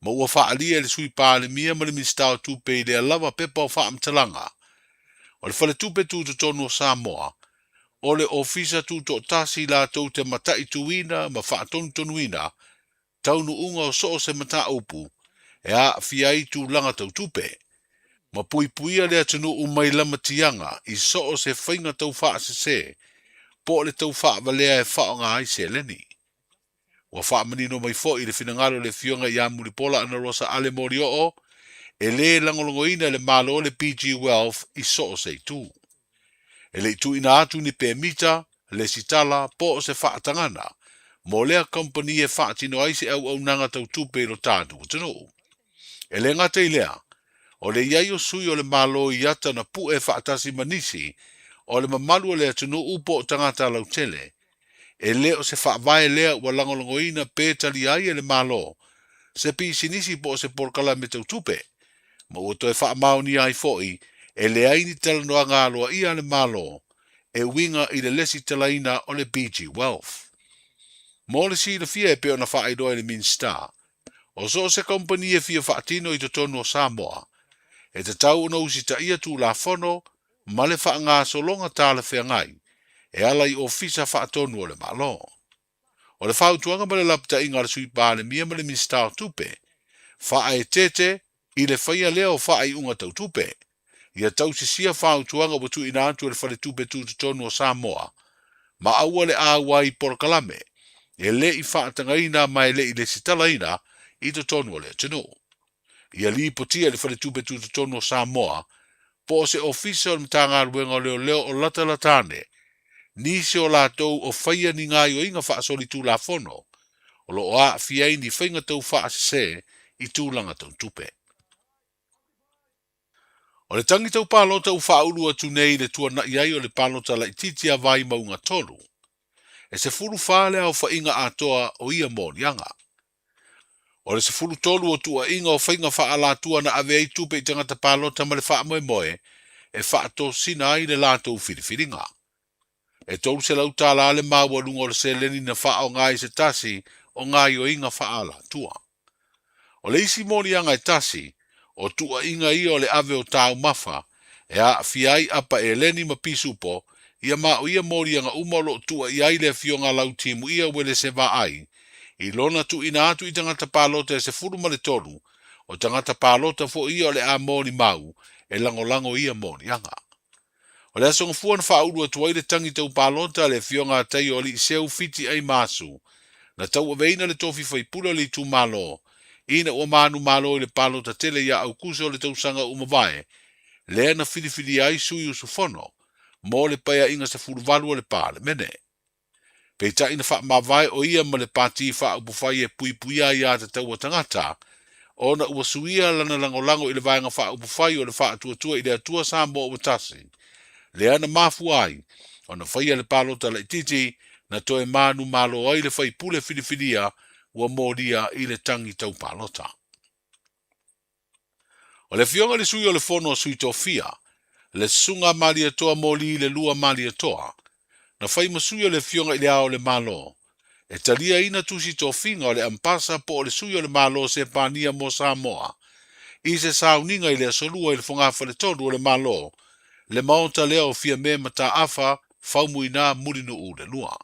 Ma ua whaalia le sui pāle mia ma le minsta o tupe i lea lava pepo whaamtalanga. O le whale tupe tūtu tonu o Samoa. O le ofisa tūto tasi la tau te matai tuina ma whaatonu tonuina. Taunu unga o soo se mata upu. E a fiai tu langa tau tupe. Ma puipuia lea tunu umai lama tianga i soo se whainga tau wha se. Po le tau wha valea e wha ngā ai se leni. Wa wha manino mai fo i le finangaro le fionga i a muripola ana rosa ale mori o. E le langolongoina le malo le PG Wealth i soo se tu. E le tu ina atu ni pe mita, le sitala, po se wha atangana. Mo lea company e wha tino aise au nanga tau tupe lo tātu tano. E le ngata i lea, o le iai o sui o le malo i ata na pu e wha atasi manisi, o le mamalu o lea tano upo o tangata lau tele. E le o se wha vae lea ua langolongoina pe tali ai e le malo, se pi sinisi po se porkala me tau tupe. Ma ua toi wha mao ni ai foi, e le aini tala noa ngā loa ia le malo, e winga i le lesi talaina o le BG Wealth. Mo le si le fia e peo na wha aidoa le minsta. O so se company e fia whaatino i te tonu o Samoa. E te tau una usi ta ia tu la fono, ma le wha ngā solonga tāle whea ngai. E ala i ofisa whaatonu o le malo. O le whautuanga ma le lapta inga le sui pāle mia ma le minsta o tupe. Wha e tete i le whaia leo wha ai unga tau tupe. Ia tau si sia whautuanga watu ina atu e le whale tupe tu te tonu o Samoa. Ma aua le awa i porkalame. E le i whaatangaina mai le i le sitalaina i te tonu o le tino. Ia li potia le whale tupe tu te tonu o Samoa, po se ofisa o mtanga ruenga o leo o lata latane, nisi o lātou o whaia ni ngā o inga whaasoli tū la fono, o lo a fiai ni whainga tau whaasese i tūlanga tau tupe. O le tangi tau pālota u whaulu atu nei le tua na iai o le pālota la ititia vai maunga tolu. E se fulu whale au whainga atoa o ia mōnianga. O le se fulu tolu o tua inga o whainga whaala tua na ave ei tupe i tangata pālota ma le wha moe moe, e whaato sina ai le lātou whiriwhiringa. E tolu se lau tāla ale māua lunga o le se leni na wha o ngai se tasi o ngai o inga whaala tua. O le isi mōnianga e tasi, o tua inga ia o le ave o tāu mawha, e a fiai apa e leni ma pisupo, ia ma o ia mōrianga umalo tua i aile fionga lau timu ia wele se va ai, i lona tu ina atu i tangata pālota e se furu ma le tolu, o tangata pālota fo ia o le a mōni mau, e lango ia mōrianga. O le asonga fuan whaurua tua i le tangi tau pālota le fionga tai o li seu fiti ai māsu, na tau aveina le tofi whaipula li tu malo, ina o manu malo i le pālota tele ia au kuso le tau sanga umavae, lea na whiriwhiri ai sui usufono, mo le paia inga sa furuvalu o le pāle mene. Peita ina wha mawai o ia ma le pāti wha upufai e puipuia ia te taua tangata, o na ua suia lana langolango i le vaenga wha upufai o le wha atua i le atua Samoa o watasi. Le ana mafu ai, o na whaia le pālota la ititi, na toe manu malo ai le whai pule whiriwhiria ua mōria i le tangi tau pālota. O le fionga le sui o le fono sui tofia, le sunga malia toa moli le lua malia toa, na whai masui o le fionga i le ao le malo, e talia ina tusi tofinga o le ampasa po o le sui o le malo se pānia mo Samoa, I se sauninga I le asolua I le whangafa le tonu o le malo, le maonta lea o fia me mata afa, faumuina murinu u le lua.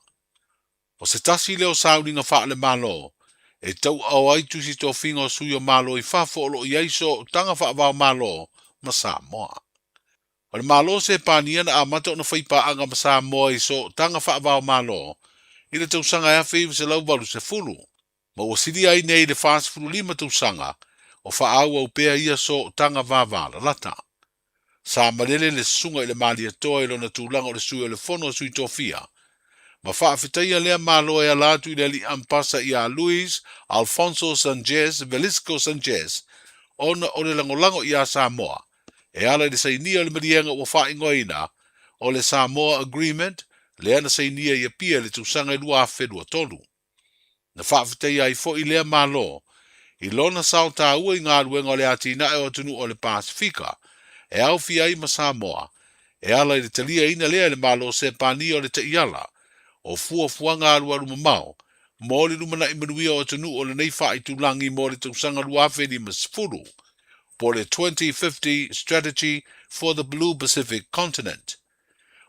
O se tasi leo sauninga wha le malo, e tau au ai tusi tō whinga o sui o malo I whafo o lo I aiso tanga wha wao malo, ma Samoa. O le malo se pāniana a mata o na whaipa anga ma Samoa I so tanga wha wao malo, I le tausanga ea whiu se lau walu se fulu. Ma o siri ai nei le whaas fulu lima tausanga, o wha au au pēa ia so tanga wāwala lata. Sa malele le sunga I le malia toa I lona tūlanga o le sui o le fono o sui tōwhia. Ma whaafitaia lea malo e alatu I le li ampasa I a Luis Alfonso Sanchez Velisco Sanchez, ona o le langolango I a Samoa. E ala le sainia le marienga o whaingoina o le Samoa Agreement, le ana sainia I a pia le tūsanga I lua whenua tolu. Na whaafitaia I fo I lea malo, I lona sao tā ua I ngā ruenga o le atina e o tunu o le Pasifika, e au fia I ma Samoa, e ala I le talia ina lea le malo se pani o le te iala, o fua ngā rua rumamau, mo le rumana I manuia o tunu o le nei wha I tūlangi mo le tūsanga lua wheni masfuru, po le 2050 Strategy for the Blue Pacific Continent.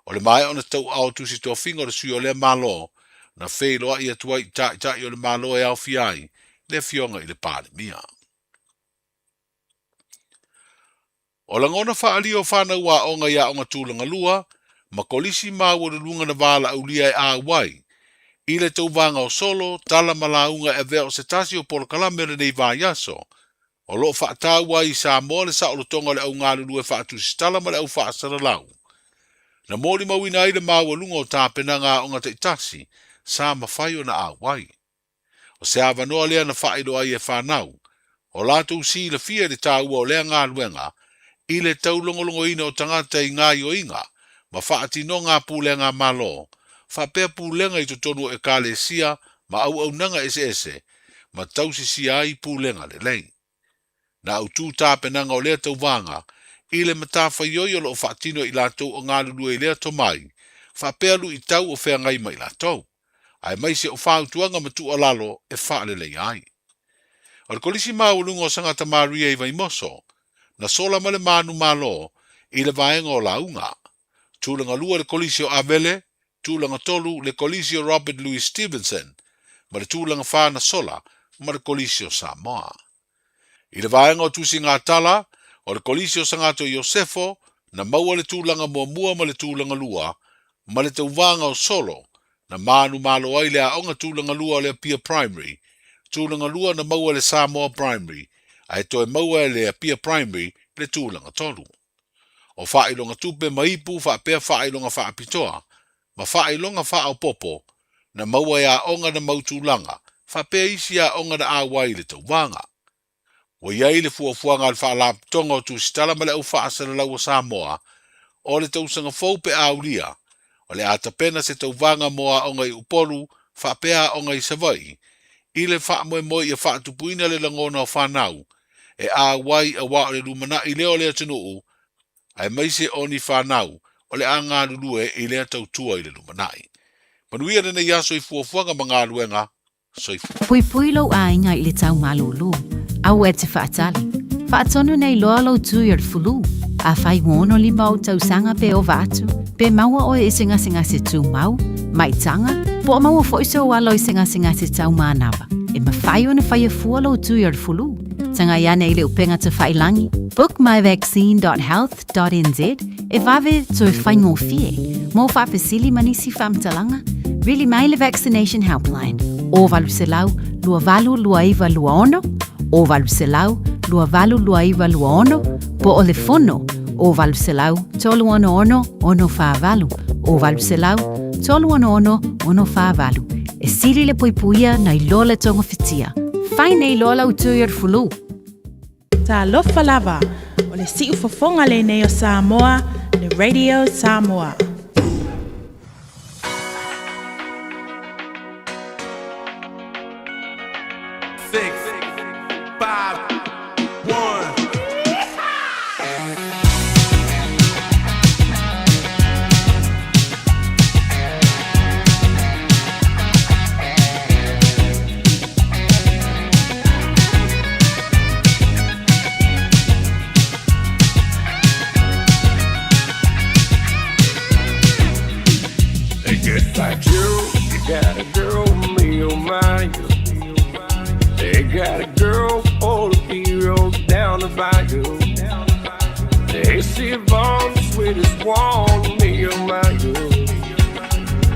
O le mai ona tau au tusi tō whinga o le sui o le malo, na wheiloa I atua I tai o le malo e au fiai, le fionga I le pāle mia. O la ngona whaali o whanau wa onga ia onga tūlanga lua, ma kolisi mau o lunga na wala au lia e a wai. I le tau vanga o solo, tala malaunga e veo se tasi o polokalame le nei vāiaso. O lo whaatau wai I Samoa le sa o tonga le au ngā lulu e whaatu si tala ma le au whaasara lau. Na mōri mawina I le mau o lunga o tāpena ngā onga te tasi, sa mawhai o na a wai. O se awanoa lea na whaero ai e whanau, o lātou si le fia le tāua o lea ngā luenga, I le tau longolongo ina o tangata I ngā o inga, ma whaati no ngā pūlenga malo, whapea pūlenga I totonu e kāle sia, ma au nanga ese, ma tausi sia ai pūlenga le lei. Na au tū tāpenanga o lea tau vanga, I le matawha ioi o lo whaatino I lātou o ngā lulu e lea to mai, whapea lu I tau o whea ngai mai lātou. Ai mai se o whautuanga matu o lalo e whaalelei ai. O le kolisi maulunga o sangata Maria I vai moso, na sola male manu malo I le vaenga o launga. Tūlanga lua le kolisi o Avele, tūlanga tolu le kolisi o Robert Louis Stevenson, ma le tūlanga whāna sola ma le kolisi o Samoa. I le vaenga o tusi ngā tala, o le kolisi o sangato Iosefo, na maua le tūlanga mua ma le tūlanga lua, ma le tauvanga o solo, na manu malo ai le aonga tūlanga lua o le Pia Primary, tūlanga lua na maua le Samoa Primary, ai toe maua le Pia Primary le tūlanga tolu. O whailonga tupe maipu whapea whailonga whaapitoa, ma whailonga whaopopo, na maua e aonga na mautūlanga, whapea isi aonga na awai le tauvanga. Wa iai le fuafuanga al whaalaptonga o tūsitala ma le au whaasara lau o Samoa, o le tausanga faupe aulia, o le atapena se tauvanga moa aonga I upolu, whapea aonga I savai, I le whaamoe I a whaatupuina le langona o whanau, e awai a wao le lumana I leo lea tunuu, ai maise oni whanau, o le anga lulue I lea tautua I le lumanai. Manuia nene yaso I fuafuanga mga luenga, soifu. Pui pui lo ainga I le tau malulu, au e te whaatali. Whaatonu nei loa lo tui ar fulu, a whai wono li mau tau sanga pe o vatu, pe maua o e singa se tu mau, mai tanga, po maua fo iso walo I singa se tau manawa. E ma whai o na whai a fua lo tui ar fulu. Tanga ia nei le upenga te whailangi. Book myvaccine.health.nz e vave tui whaingo fie. Mo whapesili manisi whamtalanga, really mai le vaccination helpline. O valu se lau, lua valu lua iwa lua ono, o valu se lau, lua valu lua iwa lua ono, po o le fono, o valu se lau, tolu ono wha valu, o valu se lau, tolu ono wha valu. E sili le puipuia na I lola tonga fitia. Whai nei lola utui ar fulu. Ta lofa lava, o le si ufafonga le nei o Samoa, le Radio Samoa. got a girl for the hero down the bayou. They see Vaughn, the sweetest one, me and my you.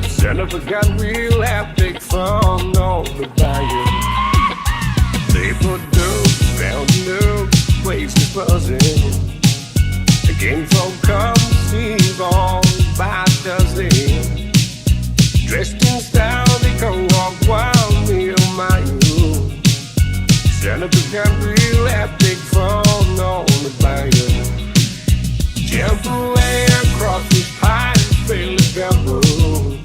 Santa got real happy fun on the bayou. They put dope, found dope, place is buzzing. The game folk come see Vaughn by dozen. Dressed in style, they come walk wild, me and my you. Santa got real happy fun on the bayou. Jump away across this high and feel the bamboo.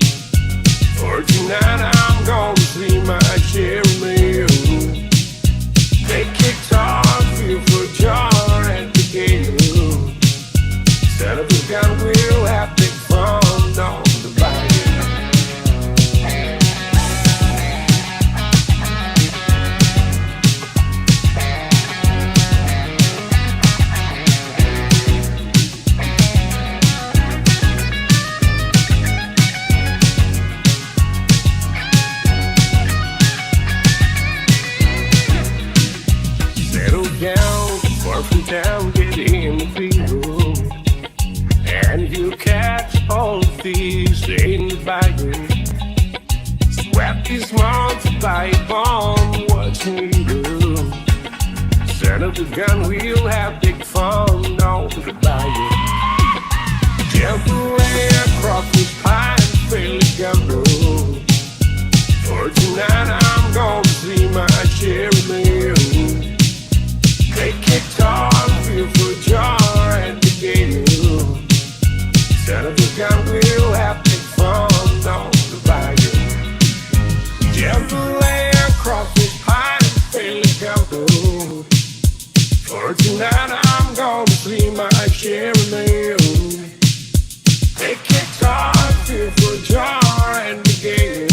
For tonight I'm gonna see my Jeremy. They kicked off, feel for jar at the game. Santa got real happy fun on the bayou. Down, far from town, get in the field, and you'll catch all the thieves in the bayou. Swap these months by bomb, watch me do. Santa the gun, we'll have big fun on the bayou. Jump away across this pine, feel the gumbo. For tonight I'm gonna see my Jeremy. They kicked off, feel for jar and the game. Santa got real happy fun on the bayou. Jump away across this pine, feel the gumbo. For tonight I'm gonna see my Jeremy. They kicked off, feel for jar and the game.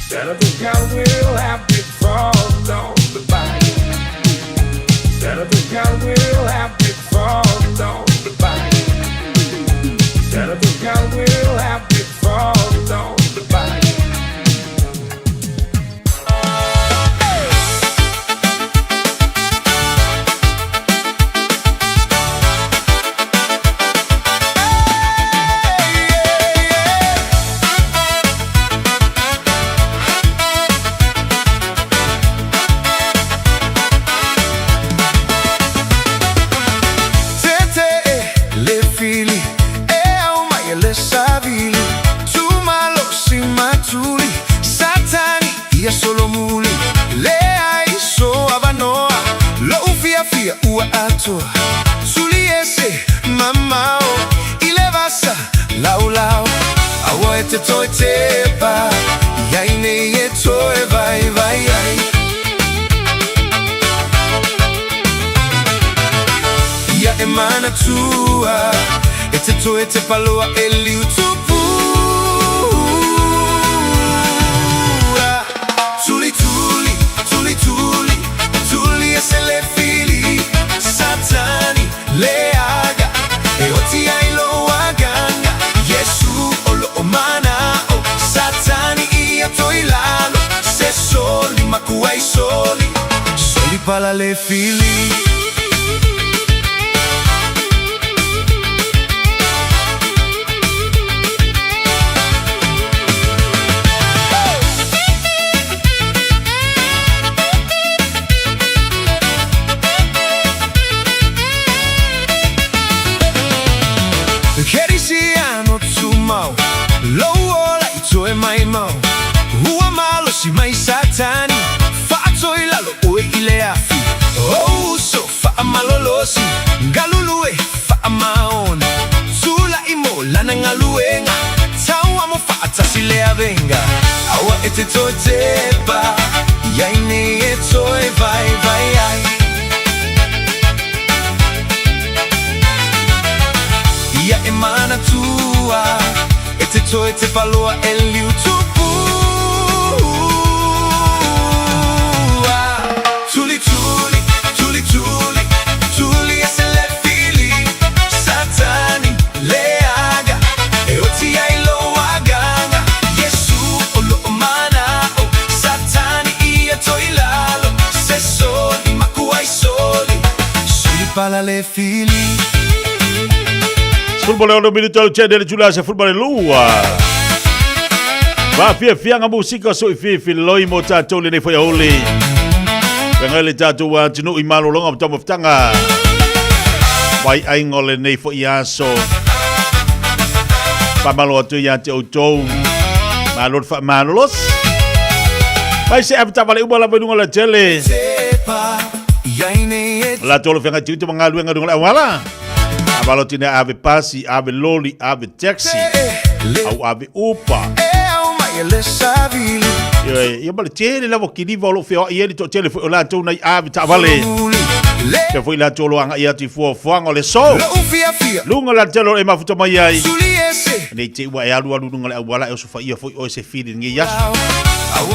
Santa got real happy fun on the bayou. Santa got real happy fun on the bayou. Santa got real happy fun on the bayou. Suliese mamao ilevasa laulau awoete toiteba yaine yetoe vai vai ai ya emana tua ete toite paloa eliutupu tuli tuli tuli tuli tuli esele fili satani leaga eoti ailo waganga Yesu olo omana o satani ia toilalo se soli makuai soli soli pala le fili. Kerisiano tsumau Lowola itoe mai mau Hua malo si mai satani Fa'atoi lalo oe ile afi Ouso fa'a malolosi Galulue fa'a maon Sula imo lana ngaluenga Tawa mo fa'atasi lea venga Awa ete toe teba Yaine etoe vai vai ai Ia emana tua ete toe te paloa eliutupu Tuli tuli, tuli tuli, tuli esele fili Satani leaga, eoti ailo waganga Yesu olo omana o Satani ia toila pala le fili. Football ono minuto al cedere giula se football lua. Va Fiafia musika so ifi loi mo tatou le nei foi oli. Pengale tatou wa tinu i malolonga mo tamo ftanga. Vai ai ngole nei foi aso. Pa malo atu ya te autou. Malor fa malolos. Vai se apta vale ubala benunga la tele. La tolo fenga titu mangalu nga dunga wala. Abalo tina ave pasi, ave loli, ave taxi. Au ave upa. Ia bale tele lavo kini volo feo ia to tele fo la to nai ave ta vale. Ke foi la tolo anga ia ti fo fanga le so. Lunga la telo e mafuta mai ai. Nei te wa ia lu dunga le wala e so fa ia foi o se feeling ia yaso.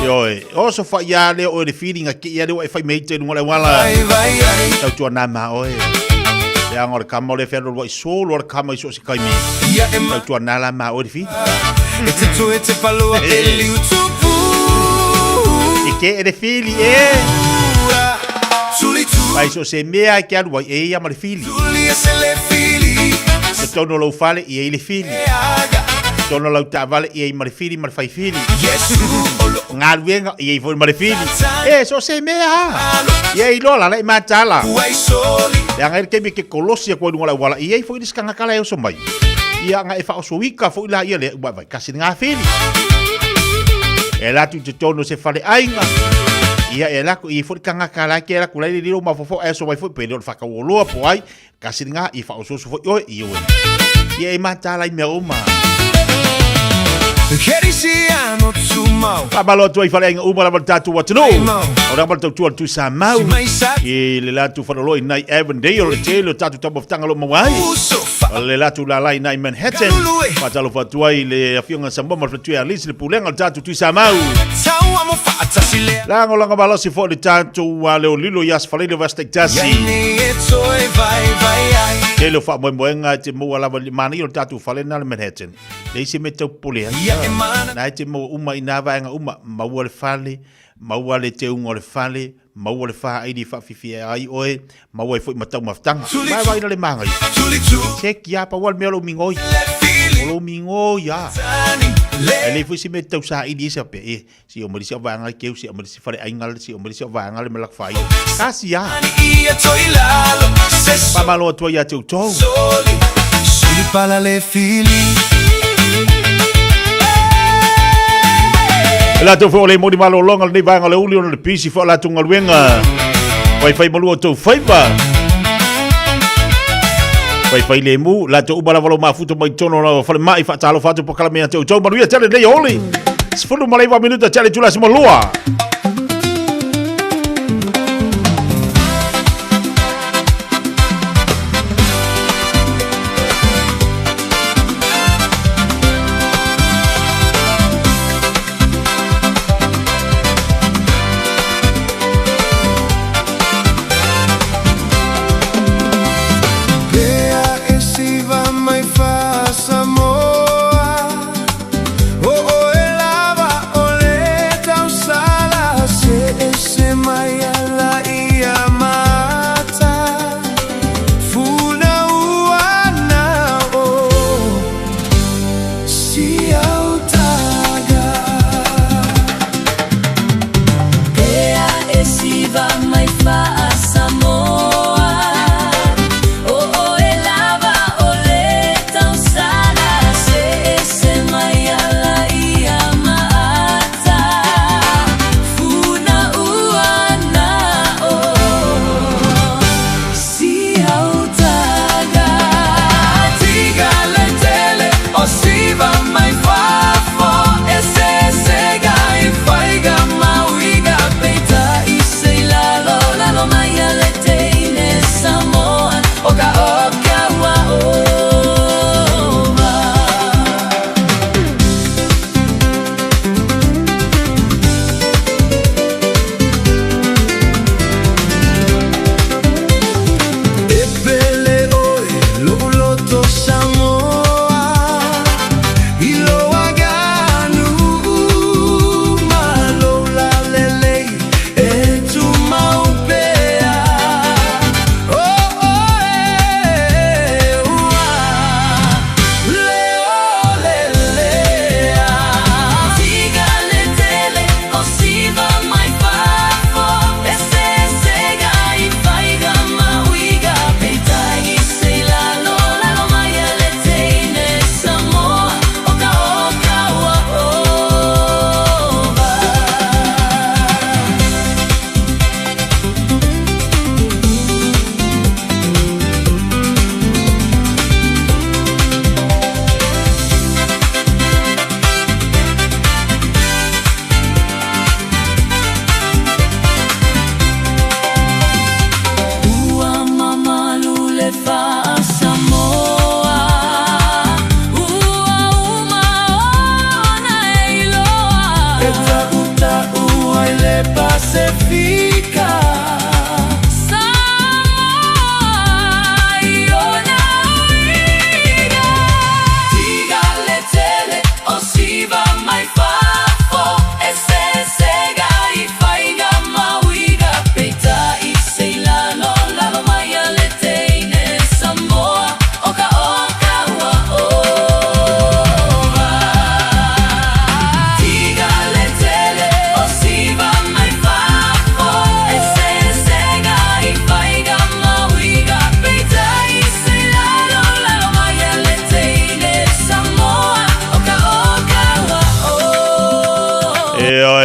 Yoi, o so fa ia le o le feeling a ki ia le wa fa mate dunga le wala. Tau tu na ma oi. Ya ngor kamo le ferro wa solo or kamo so se kaimi. Tau tu na la ma o le fi. Ete palo a peli utupu. Ike e le fili Vai so se mea ke anu e ia ma le fili. Se tono lo fale e le fili. Tono lo ta vale e ma le fili ma le fai fili. Nga luenga e fo ma le fili. So se mea. E lo la le ma tala. Ya ngai ke mi ke kolosia ko ngola wala e fo dis kanga kala e so mai. Ia nga e fa so wika fo ila ia le vai kasi nga fili. E la tu te tono se fale ainga. Ia e la ko i fo kanga kala ke la kula li lo ma fo e so vai fo pe lo fa ka wolo po ai kasi nga i fa so fo yo i yo. Ia e mata la me uma. Kerisiano tsumau. Abalo tu i fale ainga uma la tatu what no. Ora mal tu tu Samoa. E le la tu fa lo nai Avondale le telo tatu tabo tanga lo mawai. Le la tu la lai nai Manhattan. Patalo fa tu ai le afionga Samoa ma tu ai le pulenga tatu tu Samoa. La ngola ngabalo si fo le tatu wa le lilo yas fale le vasta tasi. Telo fa mo moenga te mo la mani o tatu fale na Manhattan. Le si meto pole. Na te mo uma ina va nga uma ma le fale. Maua le te ungo le fale, maua le faa ai di fa fifia ai oe, maua i fo i matau maftanga. Mai vai na le mangai. Se ki apa wal mea lo mingoi. Lo mingoi ya. E le fo si me tau sa i di sa pe e. Si o mori si o vanga keu, si o mori si fare aingal, si o mori si o vanga le melak fai. Kasi ya. Pa malo atua ya te utou. Suli pala le fili. La tu fo le modi malo longa le vanga le uli le pisi fo la tunga luenga. Vai fai malu to faiba. Vai fai le mu la tu ubala valo mafuto mai tono na fa mai fa talo fa tu pokala me te to malu ya tele dei oli. Sfondo malai va minuta tele tula simo lua. Samoa. Oh, oh, elava, ole, tau sala.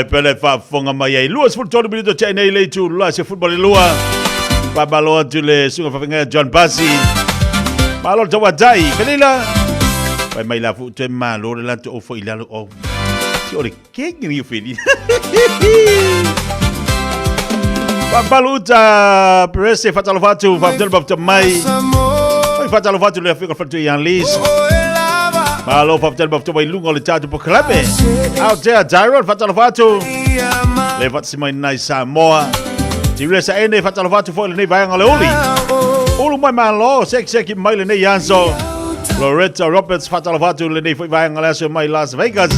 pele fa fonga mai ai lua sport tolu minuto chai nei le tu la se football lua pa balo tu le sunga fa venga John Bassi balo to wadai pelila pai mai la fu te malo le la to fo ilalo o si ore che mi feli pa balo ta presse fatalo fatu fa del bab mai pai fatalo fatu le fica fatu yan lis Malo fatel bab tobai lungo le tatu po klabe. Out there Jairo fatal fatu. Le fat si mai nai Samoa. Tire sa ene fatal fatu fo le nei vai ngale oli. Ulu mai malo sek mai le nei Yanso. Loretta Roberts fatal fatu le nei vai ngale so mai Las Vegas.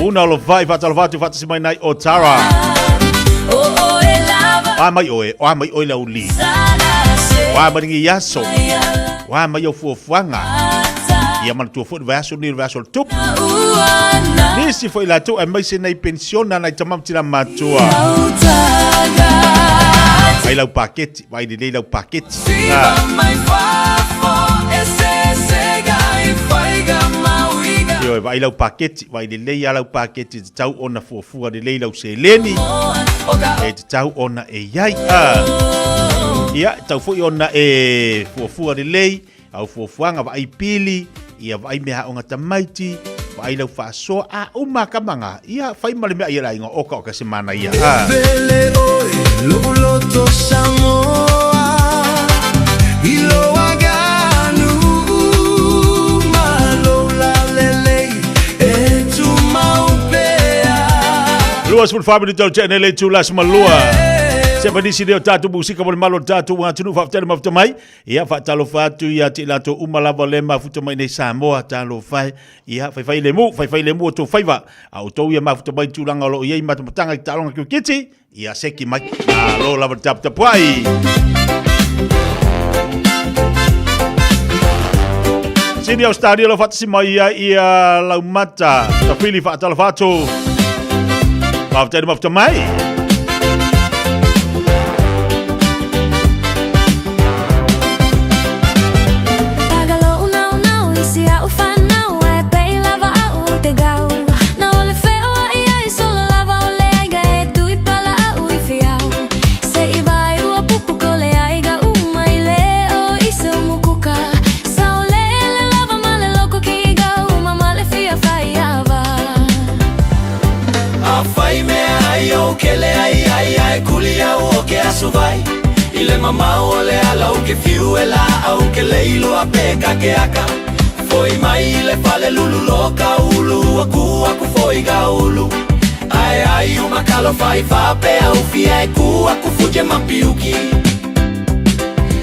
Una lo vai fatal fatu fat si mai nai Otara. Wa mai oi la uli. Wa mai ngi Yaso. Wa mai o fuanga. Ia man tu foot verso ni verso tup. Nisi foi la tu mai se nei pensiona na tamam tira matua. Vai lá o paquete, vai de lá o paquete. Yo vai lá o paquete, vai de lá o paquete, tau ona fofua de lá o seleni. E tau ona e yai. Ia tau foi ona e fofua de lei, au fofuanga vai pili. Ia vai mea o ngata maiti vai lau faso a uma kamanga ia fai male mea ia la inga oka oka semana ia Vele oi loto Samoa ilo aganu malo la lele e tu maupea Luas pun family tau channel e tu las malua Sepa di sini tatu musika boleh malo tatu ngatu fa tele mafta mai ia fa talo fatu ia tilato umalava lema futa mai nei Samoa talo fai ia fai lemu to faiva au to ia mafta mai tulanga lo ia matanga talonga kiti ia seki mai lo lava tap pai Sini au stadio lo fatu mai ia lau mata ta fili fa talo fatu fa tele mafta mai Vai ile mama ole ala o ke fiuela au ke leilo a peka ke aka foi mai le fale lulu loka ulu aku foi gaulu ai uma calo fai fa pe au fie ku aku fuje mapiuki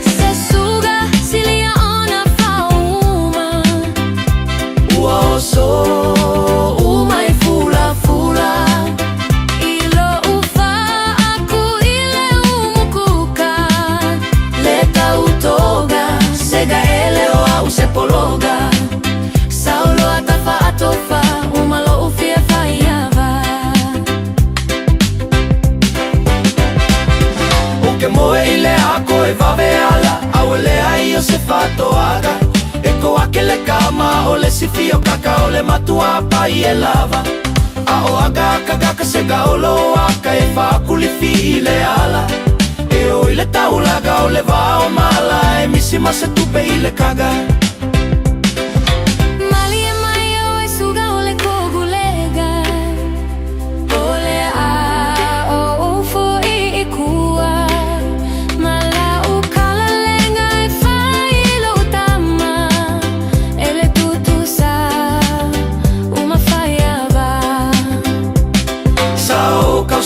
se suga silia ona fauma uo so uma e fula sepologa saulo atafa atofa umalo ufie faiava Uke moe ile ako e vaveala awele ai o se fatoaga eko akele kama ole sifio kaka ole matua pai e lava a o aga kaka se gaolo aka e fa kulifi ile ala e o ile taulaga ole va o mala e misima se tupe ile kaga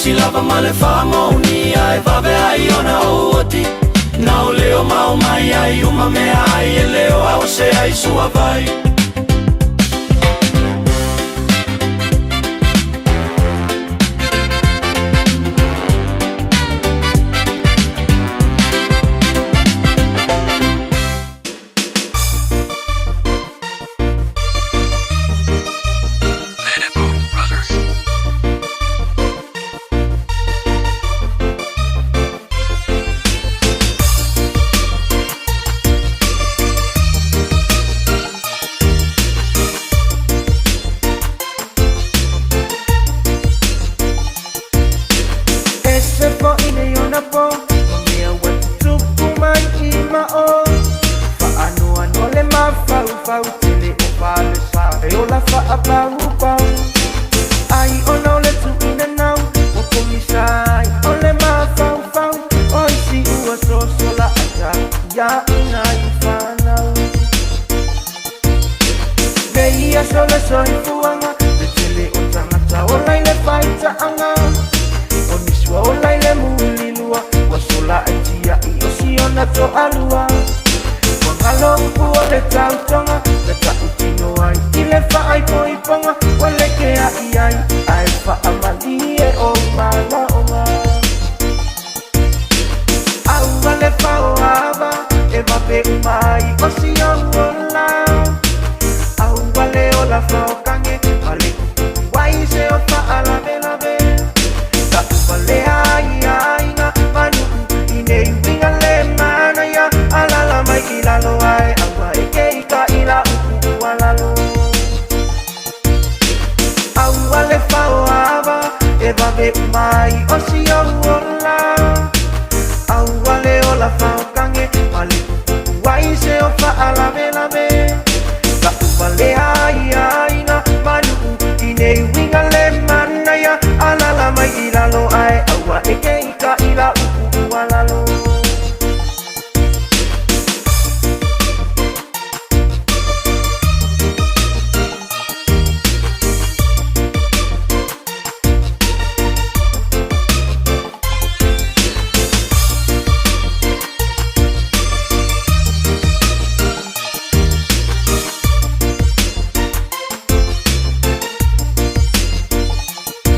Si lava male famoni ai vabe ai ona oti na o leo mau mai ai uma mea ai e leo au se ai sua vai na po Mamea watutupu mai ima o Whaanoa no le mawhau whau Tele o pale sa E o la wha pau pau Ai ona o le tuina nau O komisai o le mawhau whau O isi ua so sola ata Ia ina I whanau Meia sola soi fuanga Le tele o tangata o lai le whaita anga O nisua o lai le muli lua Wa sola atia I o si ona to alua Wangalo ua le tau tonga Le tau tino ai I le whaai poi ponga Wa le kea I ai Ai wha amali e o mana o ngā Aua le whao ava E wape umai o si au o lau Aua le o la whao kange Ale wai se o wha alave lave Ta upa le ai ai nga manu I nei winga le mana ia Alala mai I lalo ai Aua e keika I la upu alalo Aua le whao ava E wape umai o si au o lau Aua le o la whao kange Ale wai se o wha alave lave Ta upa le ai ai nga manu I nei winga le mana ia Alala mai I lalo ai Aua e keika I la upu alalo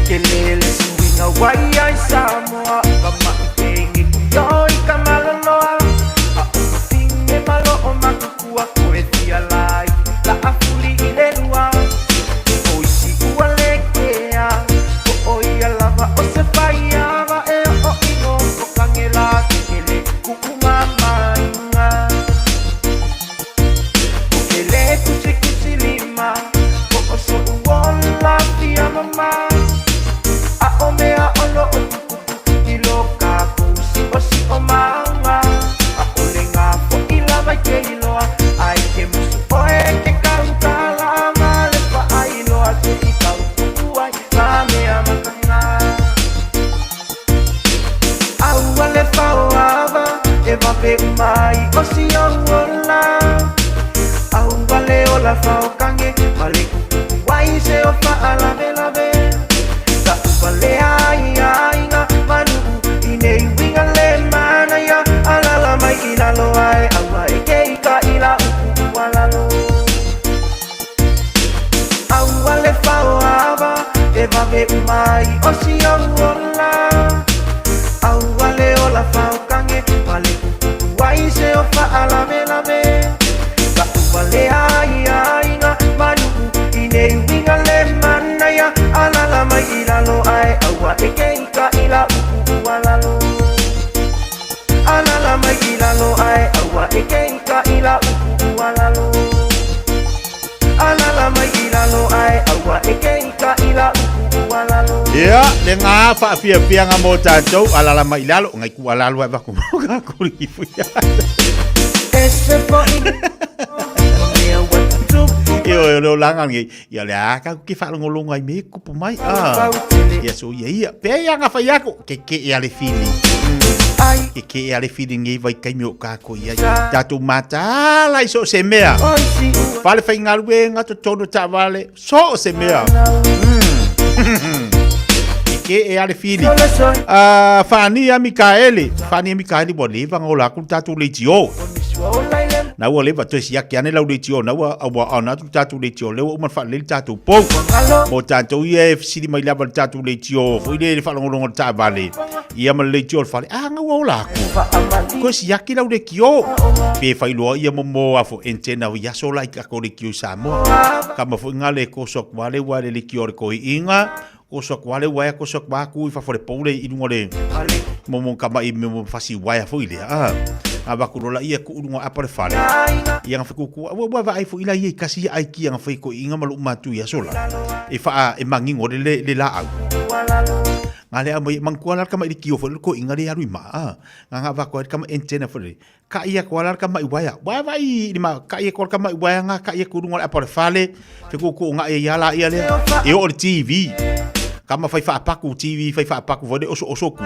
Kelele suinga wai ai Samoa Kama utengi kuyoi kamaloloa A oma finge malo o makukua Koe tia lai La afuli I le lua Oisi ua lekea O oia lava o se whaiava E o ino o kangela Kele kukuma mainga O kele kusi kusi lima O oso uola fia mama A o mea o lo o tukupu I lo ka kusi o si o maunga A o le ngā fo I lava I ke iloa Ai ke musu o e ke kautala Ma le pa a iloa te I kautuku ai Ka mea makanga Aua le whao ava E wape umai o si o uola Aua le o la whao kange Ma le kukuku wai se o wha alave lave Ta upa le ai ai nga manu I nei winga le mana ia Alala mai I lalo ai Aua e keika I la upu alalo Aua le whao ava E wape umai o si o uola Aua le o la whao kange Ma le kukuku wai se o wha alave lave Ta upa le ai ai nga manu I nei winga le mana ia Alala mai I lalo ai Aua e keika I la upu alalo Alala mai I lalo ai Aua e keika I la upu alalo Alala mai I lalo ai Aua e keika I la upu alalo Ia, le ngā whaafia ngā mō tātou Alala mai lalo, ngai ku alalo e wako mō kuri ki fuia Ese po I Mamea watutupu Ia leo langa ngai Ia le aka ki whaalongolonga I me kupu mai Ia so ia Pea ia ngā whai ako Ke e ale fili Ke e ale fili ngai vai kai meo kako ia Tātou mātala I so se mea Whale whai ngarue ngā totono tā wale So se mea Ke e ale fili Whania Mikaeli Bo lewa ngā ola kun tātou leiti o Na ua lewa toi siaki ane lau leiti o Na ua awa au natu tātou leiti o Lewa uman wha leli tātou pou Mo tātou ia e fisiri mai lewa tātou leiti o Fui le whalongolongo tā vale Ia ma leiti o whale ngā ua ola aku Ko siaki lau leiki o Pe whailoa ia mo afo entena Hui aso lai kako leiki o Samoa Kama fui ngā le kosok wale wale leiki o re kohi inga ko sok wale waya ko sok ba ku fa fore pole I ngore mo kama I mo fasi waya fo ile aba ku rola ia ku ngo apare fale ia fa ku wa va ai fo ila ia kasi ai ki nga fa ko inga malu matu ia sola e fa e mangi ngore le la au ngale mai mangkuala kama ikio fo ko ingari aru ma nga va ko kama entena fo ka ia kuala kama iwaya vai ni ma ka ia ko kama iwaya nga ka ia kurunga apa fale fe ko nga ia la ia le e o TV kama fai fa paku TV fai fa paku vode oso ku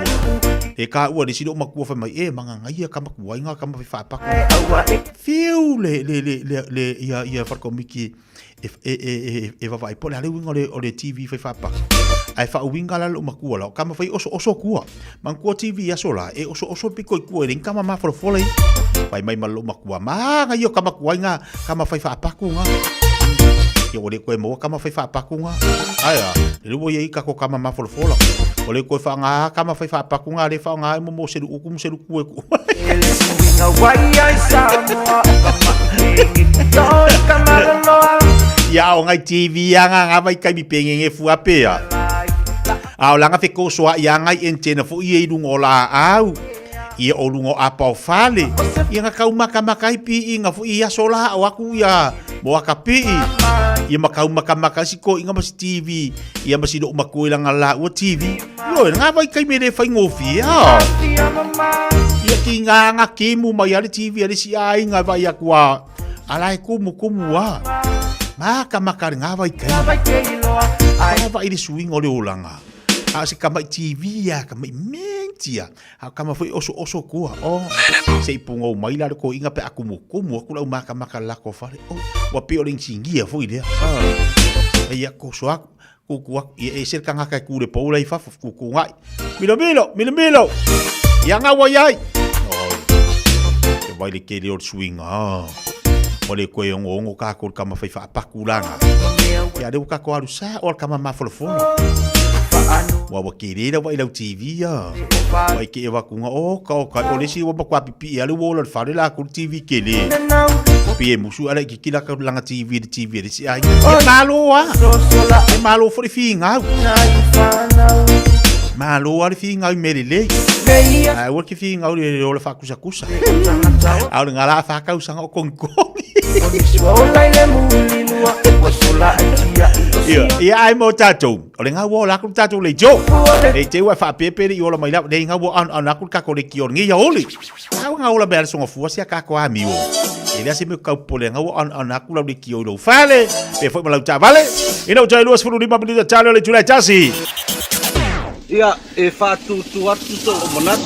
e ka ua de sido maku fa mai manga ia kama ku nga kama fai fa paku fiu le ia fa komiki e va vai pole ale winga le TV fai fa paku ai fa winga la lo maku la kama fai oso ku manku TV ya sola e oso piko ku e kama ma for fole vai mai malo maku ma nga ia kama ku nga kama fai fa paku nga yo ole ko mo kama fai fa paku nga aya le wo ye ka ko kama ma for fole ole ko fa nga kama fai fa paku nga le fa nga mo se ku ku ele swinga wai ai Samoa kama ya o ngai TV nga vai kai mi pengenge fu apea au langa fe ko so ya ngai entena fu ye lungola au ia o lungo apa fale ia nga kau maka pi inga fu ia sola o aku ya mo akapi ia makau maka siko inga mas TV ia mas do maku langa la o TV lo nga vai kai me le fai ngofi ya ia ki nga kimu mai ali TV ali si ai nga vai akwa ala kumu wa maka nga vai kai vai di swing ole ulanga a se kama TV ya kama mentia a kama foi oso kua se ipungo mai la ko inga pe akumu aku la maka la ko fare wa pe oling singia foi dia ia ko so ku e ser kanga ka ku le poula i fa ku ngai milo ya nga wa yai e vai le ke le swing ole ko e ngo ka ko kama fai fa pakulanga ya de ka ko alu sa o kama ma folo wa kirira wa ila TV ya wa ke wa kunga ka ole si wa kwa pipi alu wo lo fare la ku TV kele pi musu ala ki kila ka langa TV si ai malo fo finga malo wa finga merile ai wa ki finga o le fa kusa au ngala fa ka usanga o konko ia ai mo tatou o le nga wo la ku tatou le jo e te wa fa pepe i ola mai la le nga wo an aku ka ko le ki on ngia oli au nga ola bel songa fu sia ka ko ami o e le se me ka po le nga wo an aku la le ki o lo fale pe foi ma la ta vale ina o tai luas fu lima minute talo le tula tasi ia e fa tu atu so monat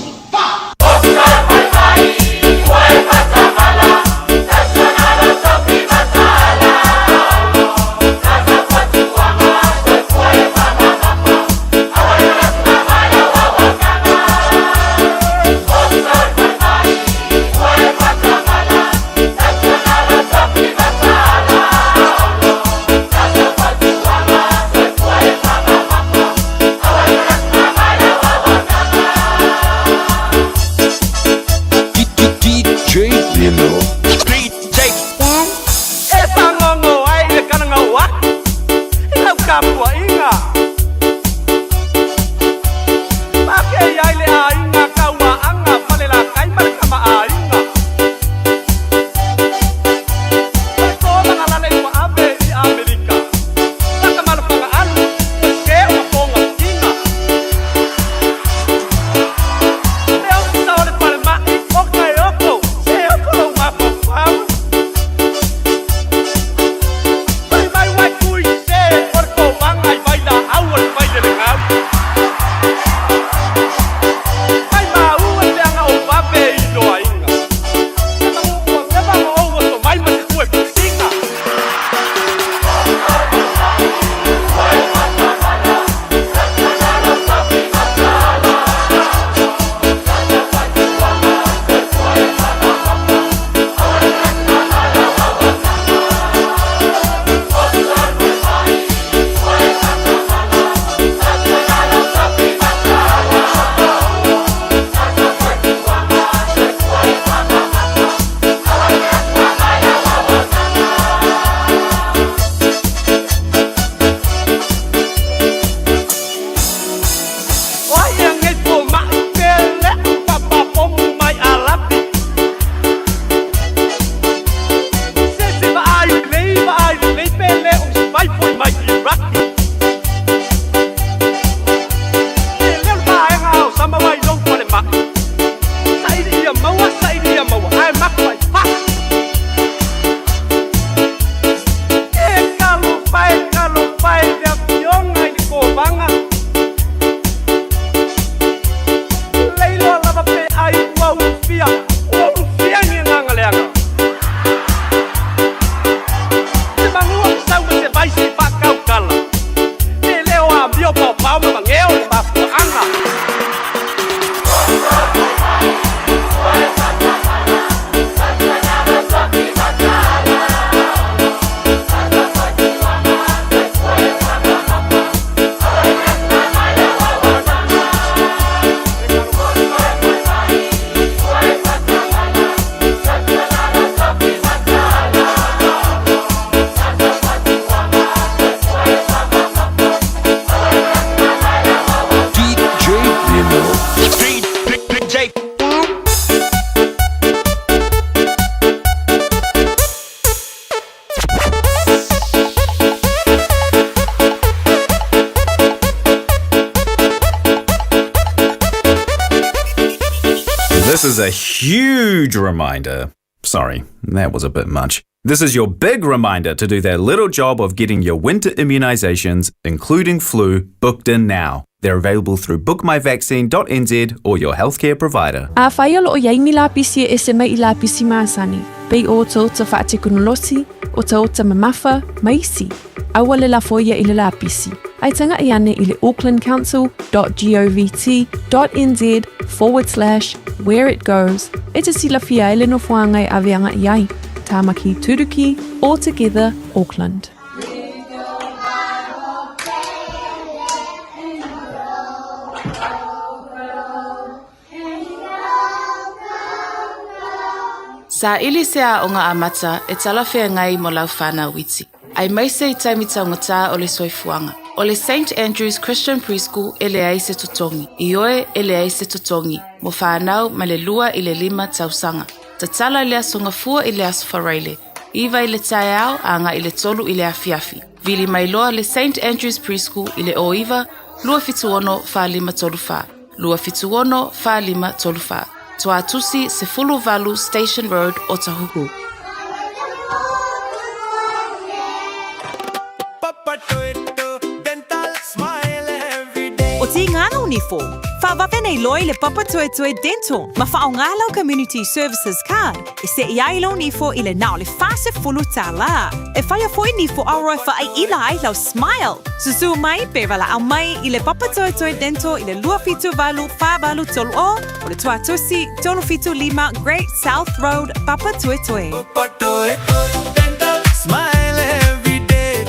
is a huge reminder. Sorry, that was a bit much. This is your big reminder to do that little job of getting your winter immunisations, including flu, booked in now. They're available through bookmyvaccine.nz or your healthcare provider. A whaia lo o iai mi la pisi e se mai I la pisi maasani. Pei o ta ota whaatekunolosi, o ta ota mamafa, maisi. Awa le la foia I le la pisi. Ai tanga I ane I le aucklandcouncil.govt.nz/where it goes. E te sila fia ele no fuangai aweanga iai. Tamaki Turuki, all together Auckland. Sa ili sea o ngā amata e talawhea ngai mo lau whānau witi. Ai maise I taimitangata o le soifuanga. O le St. Andrew's Christian Preschool e le ai se totongi. I oe e le ai se totongi. Mo whānau ma le lua I le 5 tausanga. Ta tala I le asonga fua I le aswharaile. Iwa I le taiao anga I le tolu I le afiafi. Vili mai loa le St. Andrew's Preschool I le oiva, lua fituono wha 5 tolu wha. Lua fituono wha 5 tolu wha. Toa tusi se Fulu Valu Station Road o Tahuhu. O ti ngana nifo. Whawape nei loi le Papa Toe Toe Dental. Ma whaongalau Community Services Card. E se iai lau nifo I le nao le fase fulu tala. E whaia foi nifo auroi wha ai ila ai lau smile. Susu mai pe wala au mai I le Papa Toe Toe Dental I le lua fitu valu wha valu tolu o le tua tusi tolu fitu 5 Great South Road Papa Toe Toe. Papa Toe Toe Dental Smile every day.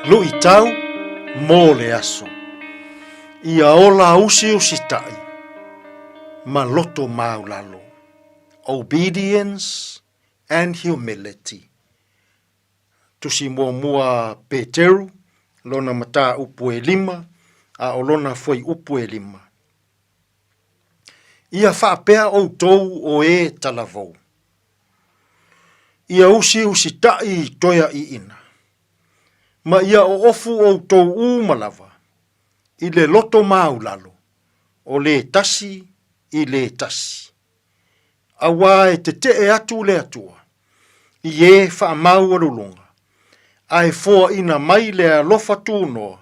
Lu I tau, mō le aso. Ia ola usi tai, ma loto maulalo. Obedience and humility. Tusi mua Peteru, lona mata upu e lima, a o lona foi upu e lima. Ia whaapea o tou o e talavou. Ia usi tai toia I ina. Ma ia o ofu o tou malava. I le loto maulalo. O le tasi I le tasi. Awa e te atu le atua. I e whaamau alulunga. Ai foa ina mai le alofa tūnoa.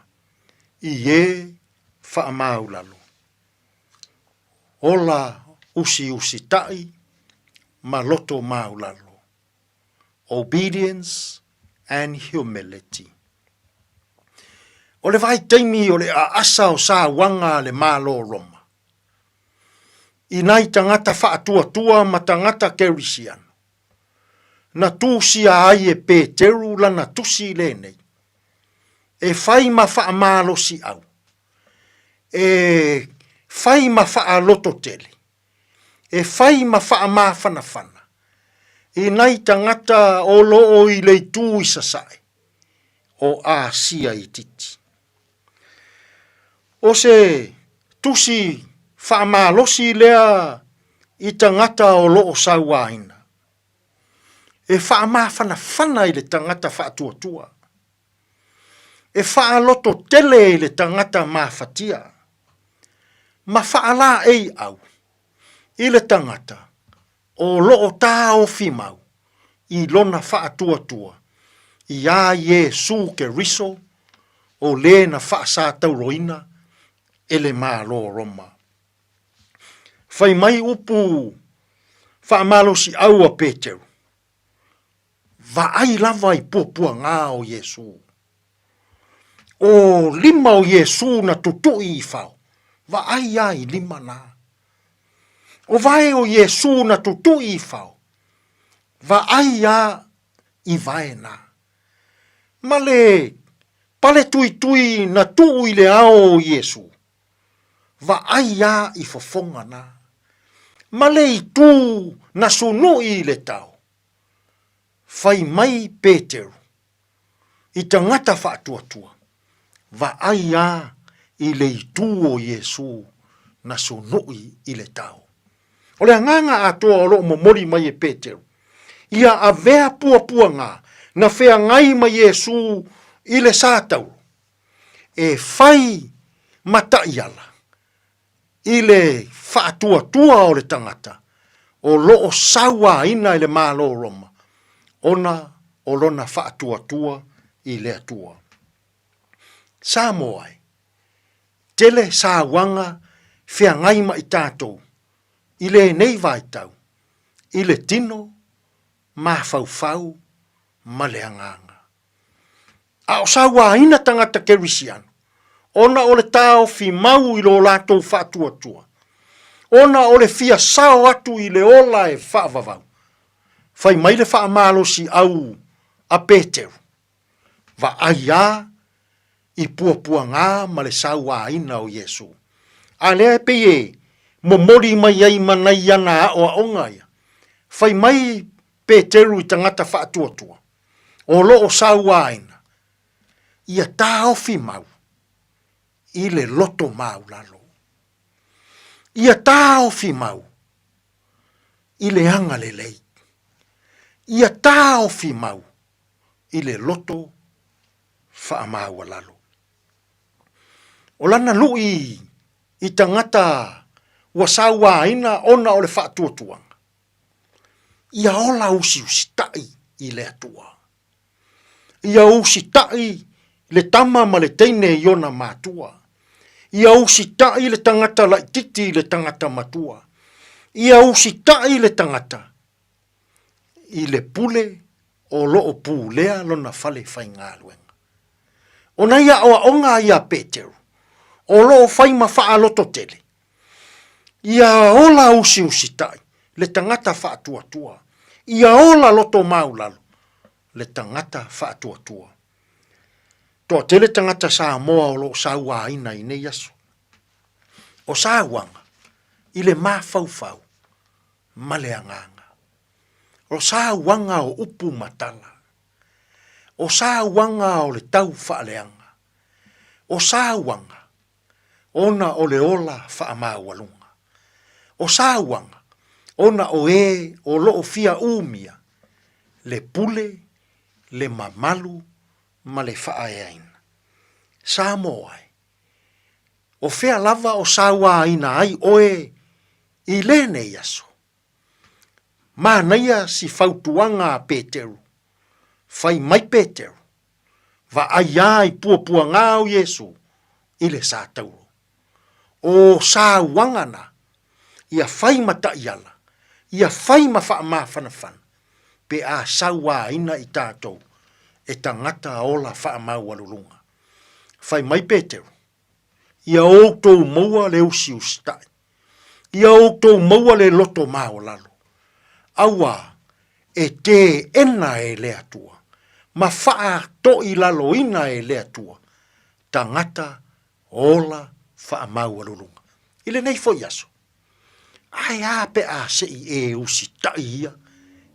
I e whaamau lalo. Ola usi tai ma loto maulalo. Obedience and humility. O le vai taimi o le asa o sa wanga le malo Roma. I nai tangata whaatua ma tangata kerisiano. Na tusi ai e Peteru lana tusi le nei. E whai ma whaamalo si au. E whai ma whaaloto tele. E whai ma whaamawhanawhana. I nai tangata o loo I le tū I sasai. O a sia I titi. O se tusi whaamalosi lea I tangata o loo sauaina. E whaamawhanawhana I le tangata whaatuatua. E whaaloto tele I le tangata mawhatia. Ma whaala ei au. I le tangata. O loo tā o fimau. I lona whaatuatua. I a Yesu ke riso. O le na whaasa tauroina. Ele malo Roma. Whai mai upu. Whaamalo si au a Peteru. Va ai lava I pupua ngā o Yesu. O lima o Yesu na tutui I whao. Va ai ai lima nā. O vai o Yesu na tutui I whao. Va ai a I vai nā. Male pale tui na tui le ao o Yesu. Va ai a I fofonga nā. Male I tū na sunui le tau. Whai mai Peteru. I tangata whaatuatua. Va ai a I le tū o Yesu na sunui I le tau. O le nganga atoa o lo momori mai e Peteru. Ia a vea pua ngā. Na whea ngai mai Yesu I le sātau. E whai mataiala. I le whaatuatua o le tangata. O loo sawa ina I le malo Roma. Ona o lona whaatuatua I le atua. Samoa. Tele sa wanga whea ngai mai tātou. I le nei vai tau. I le tino, ma fau, ma le anganga. A o sawa ina tangata kerisiano. Ona o le tau fi mau I lo latou whaatuatua. Ona o le fia sao atu I le ola e whaavavau. Whai mai le whaamalo si au a Peteru. Va aia I pua ngā ma le sawa ina o Yesu. A lea peye, momori mai ai manai ana o a ongaia. Whai mai Peteru I tangata whaatuatua. O loo sawa ina. Ia tā ofi mau. I le loto mau lalo. Ia tā ofi mau. I le anga le lei. Ia tā ofi mau. I le loto whaamau lalo. O lana lui I tangata wasawa ina ona o le whaatuatuanga. Ia ola usi tai I le atua. Ia usi tai le tama ma le teine I ona mātua. Ia usi tai le tangata la titi le tangata matua. Ia usi tai le tangata. I le pule o loo pūlea lona fale whai ngā luenga. Ona ia oa onga ia Peteru. O loo whai ma wha loto tele. Ia ola usi tai. Le tangata whaatuatua. Ia ola loto maulalo. Le tangata whaatuatua. Toa tele tangata Samoa o lo saua ina i nei aso. O sauanga, i le mafaufau, ma le anganga. O sauanga o upu matala. O sauanga o le tau faaleanga. O sauanga, ona o le ola faamaualunga. O sauanga, ona o o loo fia umia, le pule, le mamalu, ma le faaeaina. Samoa ai. O fea lava o sawa ina ai oe i lene yaso. Ma naia si fautuanga Peteru. Fai mai Peteru. Va ai ai pua ngau Yesu i le sātauro. O sawanga na ia fai mata iala. Ia fai mafa fanafana. Pe a sawa ina i tātou. E tangata ola faa mau alulunga. Fai mai Peteru. Ia outou maua le usi ustai. Ia outou maua le loto mao lalo. Awa e te ena e lea tua. Ma faa to i lalo ina e lea tua. Tangata ola faa mau alulunga. Ile nei fo yaso. Ai ape a se i e usi tai ia.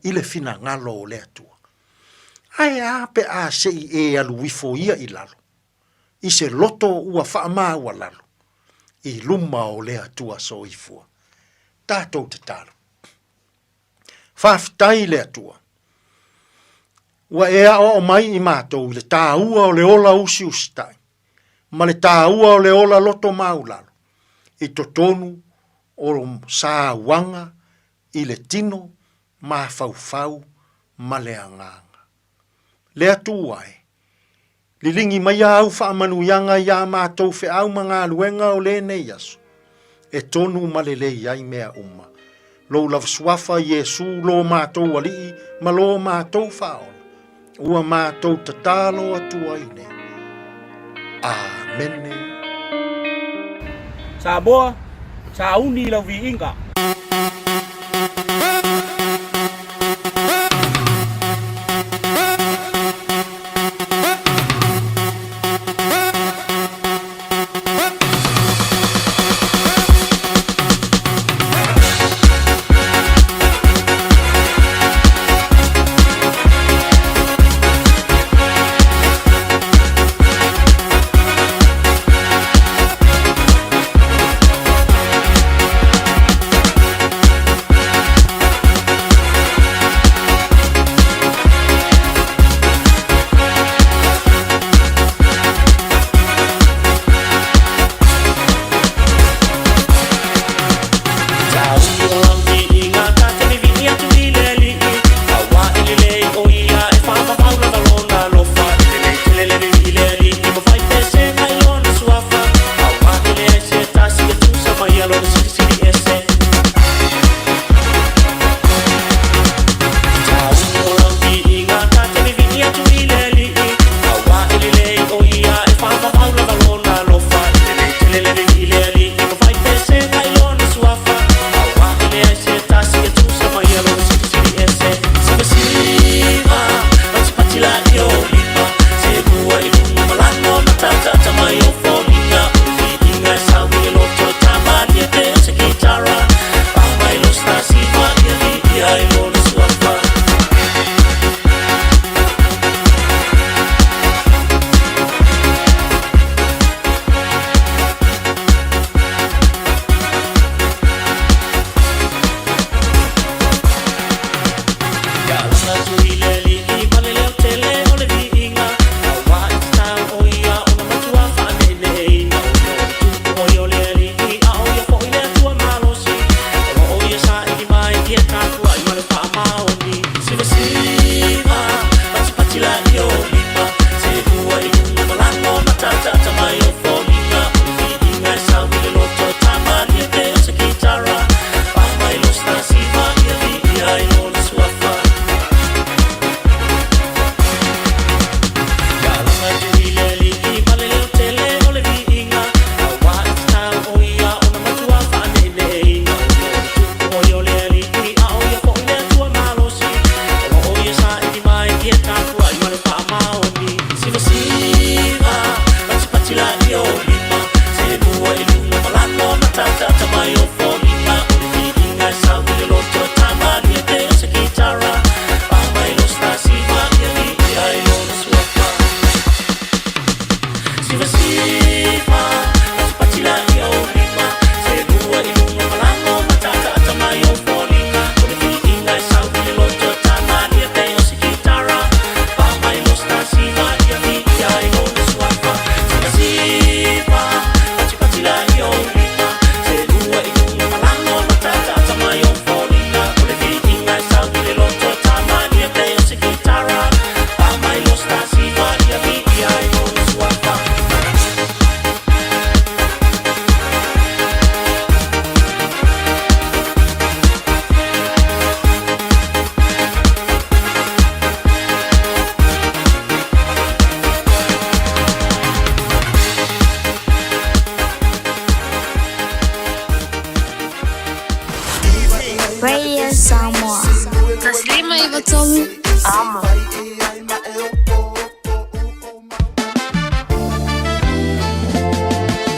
Ile fina ngalo o lea tua. Ai ape a se i e aluifo ia i lalo. I se loto ua wha ua lalo. I luma o lea tua so i fua. Tātou te talo. Whaftai lea tua. Ua ea o mai i mātou le tāua o le ola usi ustai. Ma le tāua o le ola loto mau lalo. I totonu o sā wanga i le tino ma faufau ma le anganga. Lea tua e. Lilingi mai au whaamanuyanga ia mātou fe au mga luenga o le nei aso. E tonu malele iai mea uma. Lo lavswafa Yesu lo mātou alii ma lo mātou whaola. Ua mātou tatalo atua ine. Amene. Samoa, sa uni lau vi inga.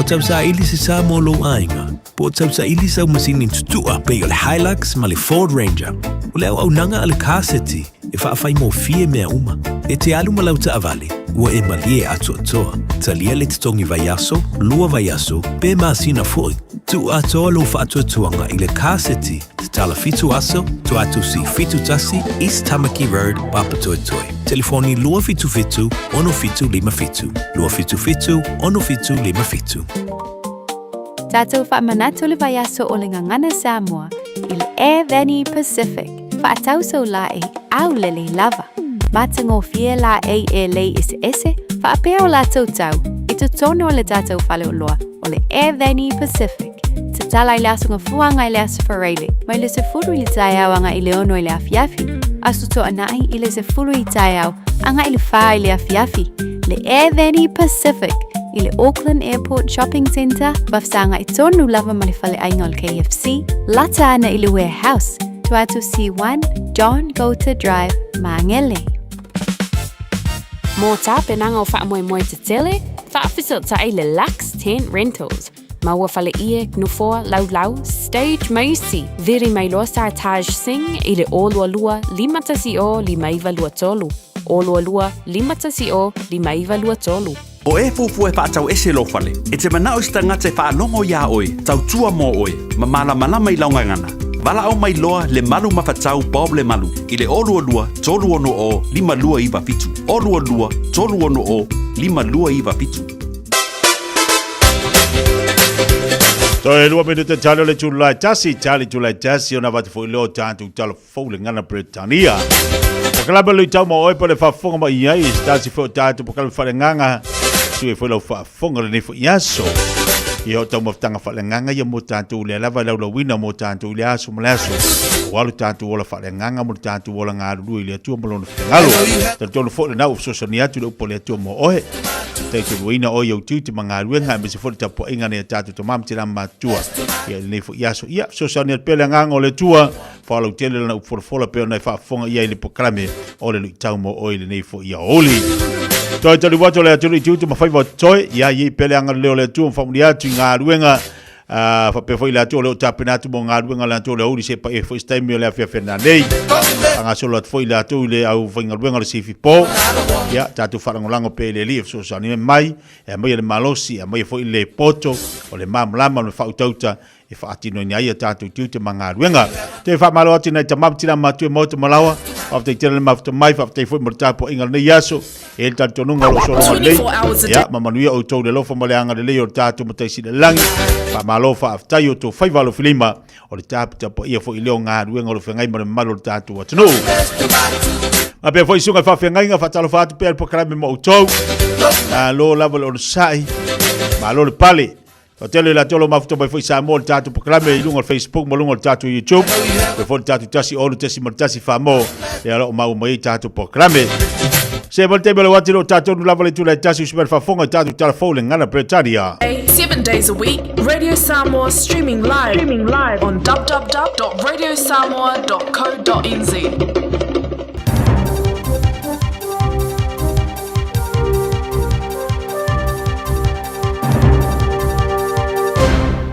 tau sa ili se Samoa lo ainga. Po tau sa ili sa masini tutua pe o le Hilux ma le Ford Ranger. O le au nanga ale kaseti e whaafai mo fie mea uma. E te alu malau ta avale, ua e malie atu atoa. Talia le titongi vaiaso, lua vaiaso, pe masina foi. Tu atoa lo whaatu atuanga i le kaseti te tala fitu aso, tu atu si fitu tasi, East Tamaki Road, Papatoetoe. Telefoni lua fitu fitu, ono fitu lima fitu. Lua fitu fitu, ono fitu lima fitu. Tātou whaamanato le vaiaso o le ngangana Samoa i le Air Veni Pacific. Whaatauso la e au lele lava. Matango fie la e lei ese, whaapea o la tautau i tu tono o le tātou whale o loa o le Air Veni Pacific. Te tala i le asunga fuanga i le asafareile, mai le se furu i le tai au anga i le ono i le afiafi. Asu to anai i le se furu i tai au anga i le wha i le afiafi. Le Air Veni Pacific i le Auckland Airport Shopping Centre, wafsanga i tonu lava ma le whale ainga o le KFC, lata ana i le warehouse, tuatu C1 John Gota Drive, Mangele. Mō tā penanga o whaamoemoe te tele, whaafisa ta i le Lux Tent Rentals. Maua whale ie, nufoa, lau, stage maisi, veri mai loa star Taj Singh i le olua lua, limatasi o limaiva lua tolu. Olua lua, limatasi o limaiva lua tolu. O e fufu e whaatau ese lo whale, e te manao sta ngate whaalongo ia oi, tau tua mō oi, ma malama i launga ngana. Wala au mai loa le malu mawhatau Bob le malu, i le olua lua, tolu ono o, lima lua iwa fitu. Olua lua, tolu ono o, lima lua iwa fitu. Toi lua me te talo le July tasi, ona wate fo ilo tātu talo fau le ngana Britannia. Pakalaba lui tau ma oi pa le whafonga ma iai, tasi fo tātu pakalaba whare nganga, sue fo ilo whafonga le nefo iaso. I o tau maftanga whale nganga ia mo tātu le lava lau wina mo tātu le aso ma le aso. Walu tātu ola whale nganga mo tātu ola ngā ruru i le atua malona whengalo. Tātu tolu fo le nau fsosani atu le upo le atua mo ohe. Teitu luina o iau tiu te mga ruenga me se fo le tapo inga ne tātu to mamtira matua. Ia le nefo iaso. Ia fsosani at pele nganga o le tua. Whalau tele lana ufola peo nei whaafonga ia i le pokrame o le tau mo oi le nefo ia oli. Toi tali wato le aturi tiu te mawhai wa toi, ia i pele anga leo le atu mwhamuri atu i ngā ruenga, whape fwoi le atu o leo tāpena atu mo ngā ruenga le atu o le uri se pa e fwoi staimi o le Fiafia nei, anga solo at fwoi le atu le au whainga ruenga le sifi po, ia tātu wharangolango pe le li, so sa ni mai, e mai le malosi, e mai fwoi le poto, o le mamlama o le whautauta, e whaatino i aia tātu tiu te mga ruenga. Te whaamalo ati nei ta mamtira matu e mauta malawa, whafte tira le mafta mai, whafte fwoi martapo inga nei yaso, e le tātu nunga lo solo lei, ia mamanuia o tau le lofa ma le anga le lei o le tātu mataisi le langi, whaamalo whaaftai o tō whaivalo filima, o le tāpita po ia fwoi leo ngā ruenga o le whengai ma le malo le tātu atanu. Ma pia fwoi sunga whawhengai ngā whatalo whaatu pia le pokarame ma o tau, lo lava le o le sai, ma lo le pale, o tele la tolo mafuto mai foi Samoa le tatu proklame i lunga Facebook mo lunga le tatu YouTube pe foi tatu tasi olu tasi mo tasi famo e ala o mau mai tatu proklame se volte belo watilo tatu no lava le tula tasi super fafonga tatu telefone ngana Britannia 7 days a week, Radio Samoa streaming live on www.radiosamoa.co.nz.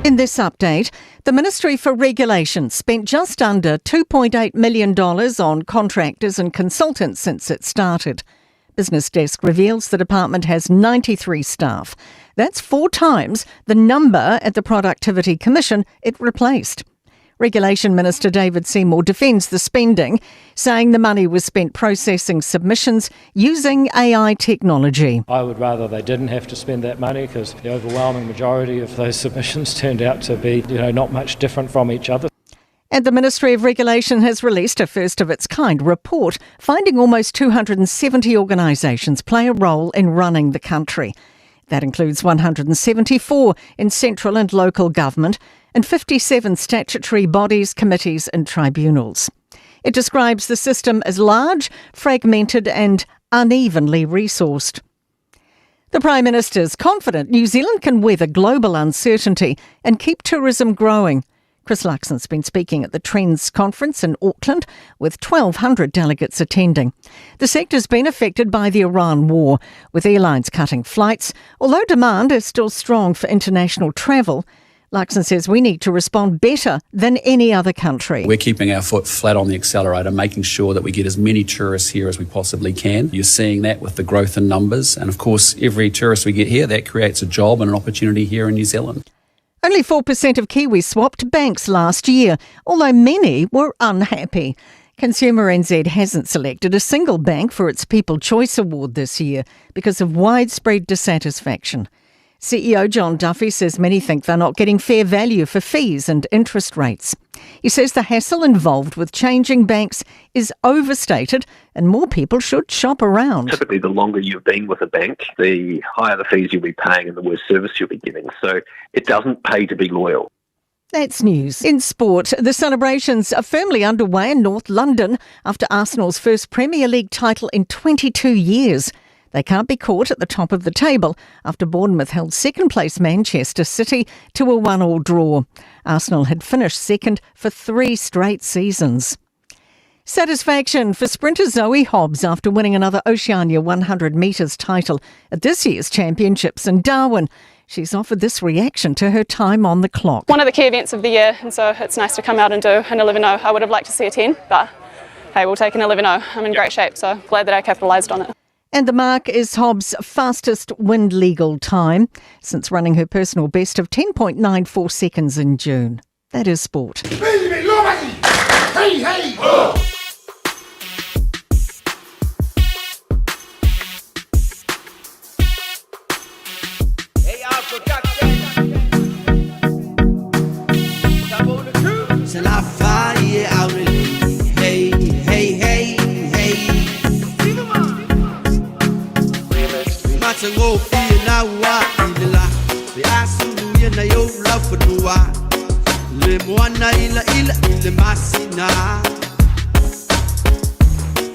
In this update, the Ministry for Regulation spent just under $2.8 million on contractors and consultants since it started. Business Desk reveals the department has 93 staff. That's 4 times the number at the Productivity Commission it replaced. Regulation Minister David Seymour defends the spending, saying the money was spent processing submissions using AI technology. I would rather they didn't have to spend that money because the overwhelming majority of those submissions turned out to be, not much different from each other. And the Ministry of Regulation has released a first-of-its-kind report finding almost 270 organisations play a role in running the country. That includes 174 in central and local government and 57 statutory bodies, committees and tribunals. It describes the system as large, fragmented and unevenly resourced. The Prime Minister is confident New Zealand can weather global uncertainty and keep tourism growing. Chris Luxon's been speaking at the Trends Conference in Auckland with 1,200 delegates attending. The sector's been affected by the Iran war, with airlines cutting flights. Although demand is still strong for international travel, Luxon says we need to respond better than any other country. We're keeping our foot flat on the accelerator, making sure that we get as many tourists here as we possibly can. You're seeing that with the growth in numbers. And of course, every tourist we get here, that creates a job and an opportunity here in New Zealand. Only 4% of Kiwis swapped banks last year, although many were unhappy. Consumer NZ hasn't selected a single bank for its People Choice Award this year because of widespread dissatisfaction. CEO John Duffy says many think they're not getting fair value for fees and interest rates. He says the hassle involved with changing banks is overstated and more people should shop around. Typically, the longer you've been with a bank, the higher the fees you'll be paying and the worse service you'll be getting. So it doesn't pay to be loyal. That's news. In sport, the celebrations are firmly underway in North London after Arsenal's first Premier League title in 22 years. They can't be caught at the top of the table after Bournemouth held second-place Manchester City to a 1-1 draw. Arsenal had finished second for 3 straight seasons. Satisfaction for sprinter Zoe Hobbs after winning another Oceania 100 metres title at this year's championships in Darwin. She's offered this reaction to her time on the clock. One of the key events of the year, and so it's nice to come out and do an 11.0. I would have liked to see a 10, but hey, we'll take an 11.0. I'm in great shape, so glad that I capitalised on it. And the mark is Hobbs' fastest wind legal time since running her personal best of 10.94 seconds in June. That is sport. Hey, hey! C'est la faille out hey, hey, hey, hey. Matango fi na wa ila be asu na yo love for dua le mwana ila masina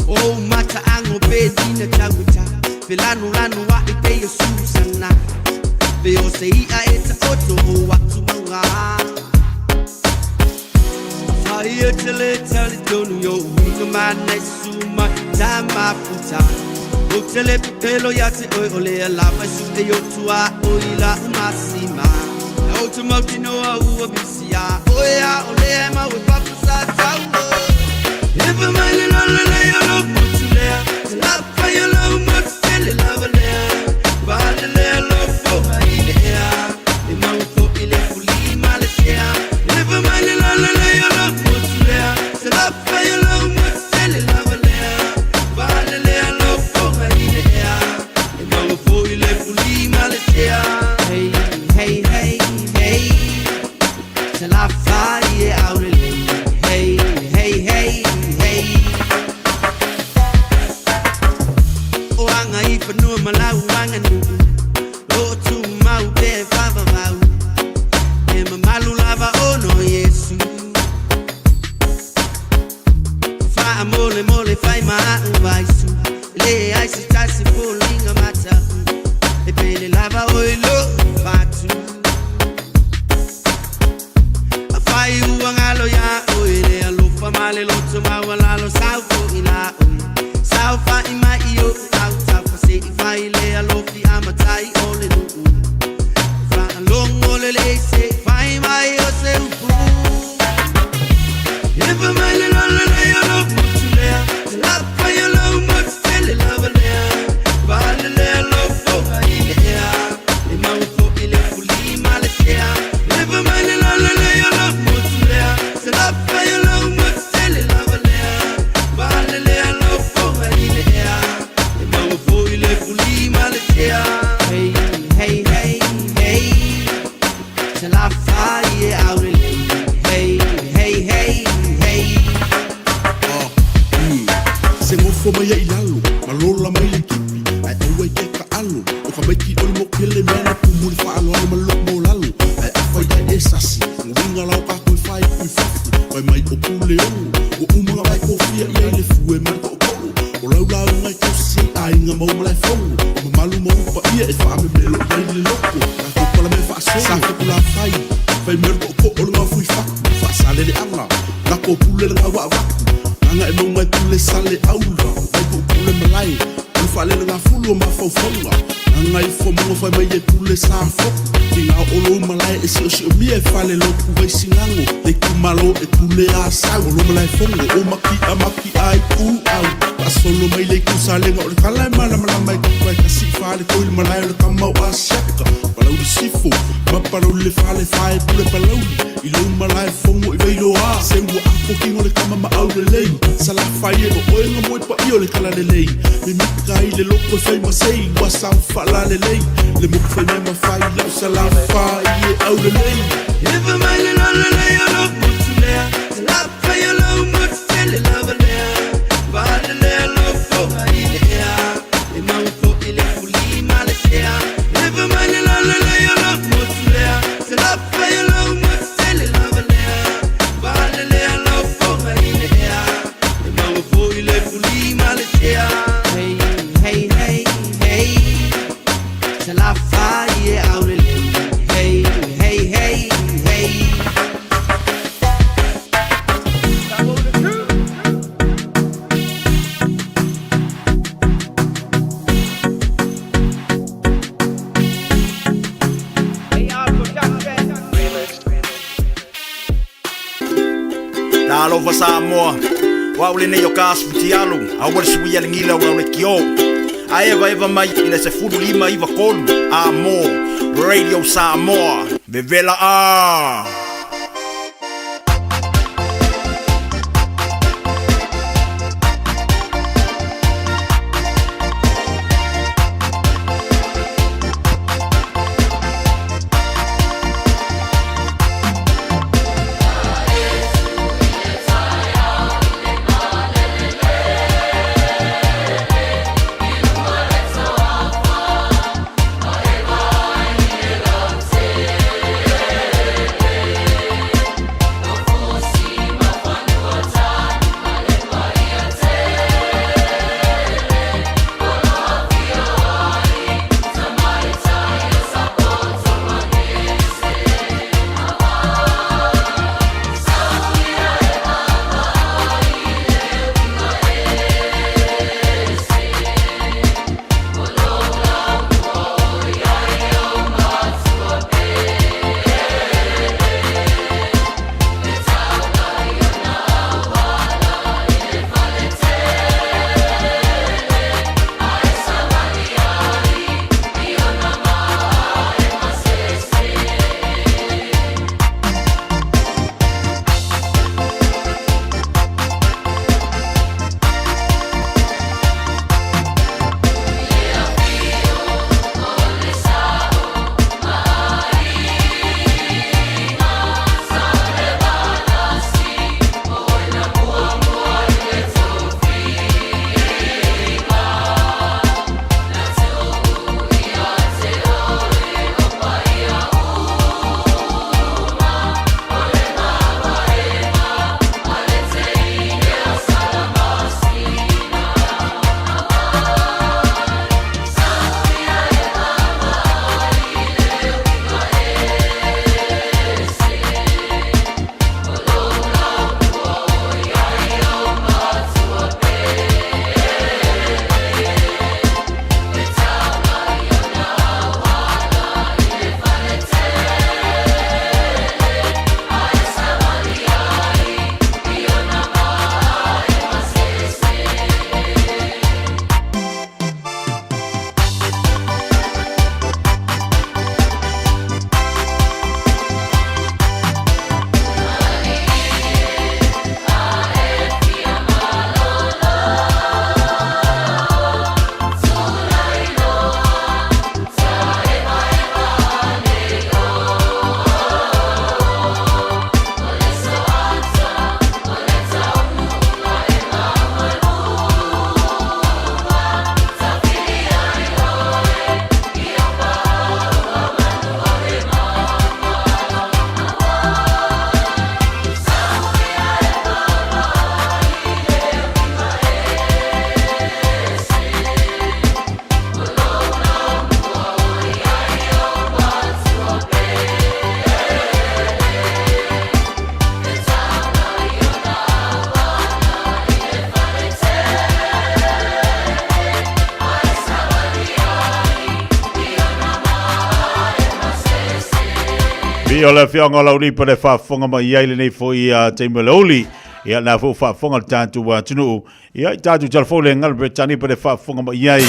oh mata ango be dina taguta filanu lanu wa ite yo susana be o sei a eta oto wa tumanga fire tell it don't yo we man nesuma dama puta Tele pelo yati ole la fasu yo tua oila masima automotive no u bisia oya ole ma we papa sa tawo never mind la yo no mutule la fa yo no mutule la vale ba le lo fo idea e ma fo ile fuli malaysia never mind la yo no mutule la fa yo no mutule la vale ba le lo hey, hey, hey, hey. Till I fire out a hey, hey, hey, hey. Oh, I'm a if no malau, I'm a oh, to my bed, Papa Mau. And my malulava, oh, no, yes. Fire mole, fire my advice. Lay ice, tassi, pulling a matter. E pele lava oilo fatu afai uangalo ya oile alofa male loto mawala lo sauko ila oi saufa ima iyo auta fase ifai le alofi amatai ole no fra longo le se fai mai o se upu eva male lo yo no mutulea la fa yo lo mutele lava le vale le lo Hey, hey, hey, hey. Till I fire out a hey, hey, hey, hey. Se mofo mai ai lalo, malola mai le kipi, ai ewe ke ka alo, o ka maiki oi mo kele mena kumuli fa alo alo malo mo lalo, ai afai ai esasi, winga lau ka koi fai kui fafu, ai mai o pule o umunga mai kofia i ai le fue marka o polo, o lau lau ngai kosi ai nga mau malai fongo, o malu mau pa ia e fa ame melo mai le loko, ka kupala me fa so, sa kukula fai, fai mer ko o nga fui fa fa sale le anga na ko pule nga wa wa nga no mai pule sale aula vai ko pule malai o fa le nga fulu ma fo fonga nga I fo mo fa mai pule sa fo tinga o lo malai e si mi e fa le lo ku vai singango e ku malo e pule a sa o lo malai fonga o maki ai ku au a solo mai le ku sale nga o kala mala mai ko ka si fa le ko il malai o ka mau a shaka para o sifo ma para o le fa le fa e pule palau I lo malai fongo I veilo a se ua ako kingo le kama ma au le lei sala fai e o enga mo pa io le kala le lei me mika I le loko fai ma sei wa sa fala le lei le mo fai me ma fai la sala fai e au le lei If a man in all the lay on up to there, la fay alone but fell in love there. But the lay love for in the air. The man for il fully malasia. If a man in all the lay on up to there, la fay alone but fell in love there. But the lay love for in the air. The man for il fully malasia. Hey, hey, hey, hey. La fay out the hey, hey, hey, hey. Lalo fa Samoa. Wa ule ne yo kas futialu. A wal suia le ngila wa le kio. A eva mai ina se fulu lima iva kolu. Amo. Radio Samoa. Vevela a. Ola fianga lauri pare whafonga mai iai le nei fo i te meloli. Ia na fo whafonga tātu tunu. Ia i tātu telefone ngal Britani pare whafonga mai iai.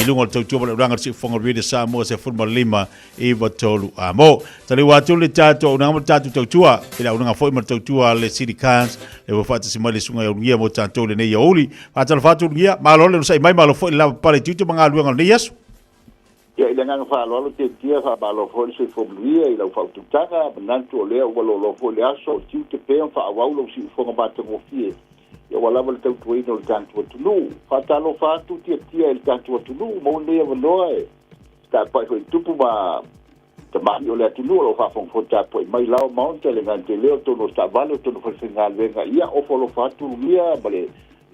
I lunga tautua pare uranga si whafonga rede Samoa se funma lima i watolu a mo. Tali watu le tātu au nangama tātu tautua. Ila unanga fo ima tautua le City Cans. Le wafata si mai le sunga au ngia mo tātu le nei iauli. Whatala whatu ngia. Malo le usai mai malo fo i lava pare tiutu mga aluanga nei yasu. Ya ile nga fa lo te tia fa ba lo fo se fo blia ila fa tu tanga banantu o le o lo fo le aso tiu te pe fa wa lo si fo nga ba te mo fie ya wala wala te tu ino tanto tu lu fa ta lo fa tu tia il tanto tu lu mo le ya lo e ta pa ko tu pu ba te ma yo le tu lu lo fa fo ta po mai la mo te le nga te le to no sta vale to no fa singa venga ia o fo lo fa tu mia bale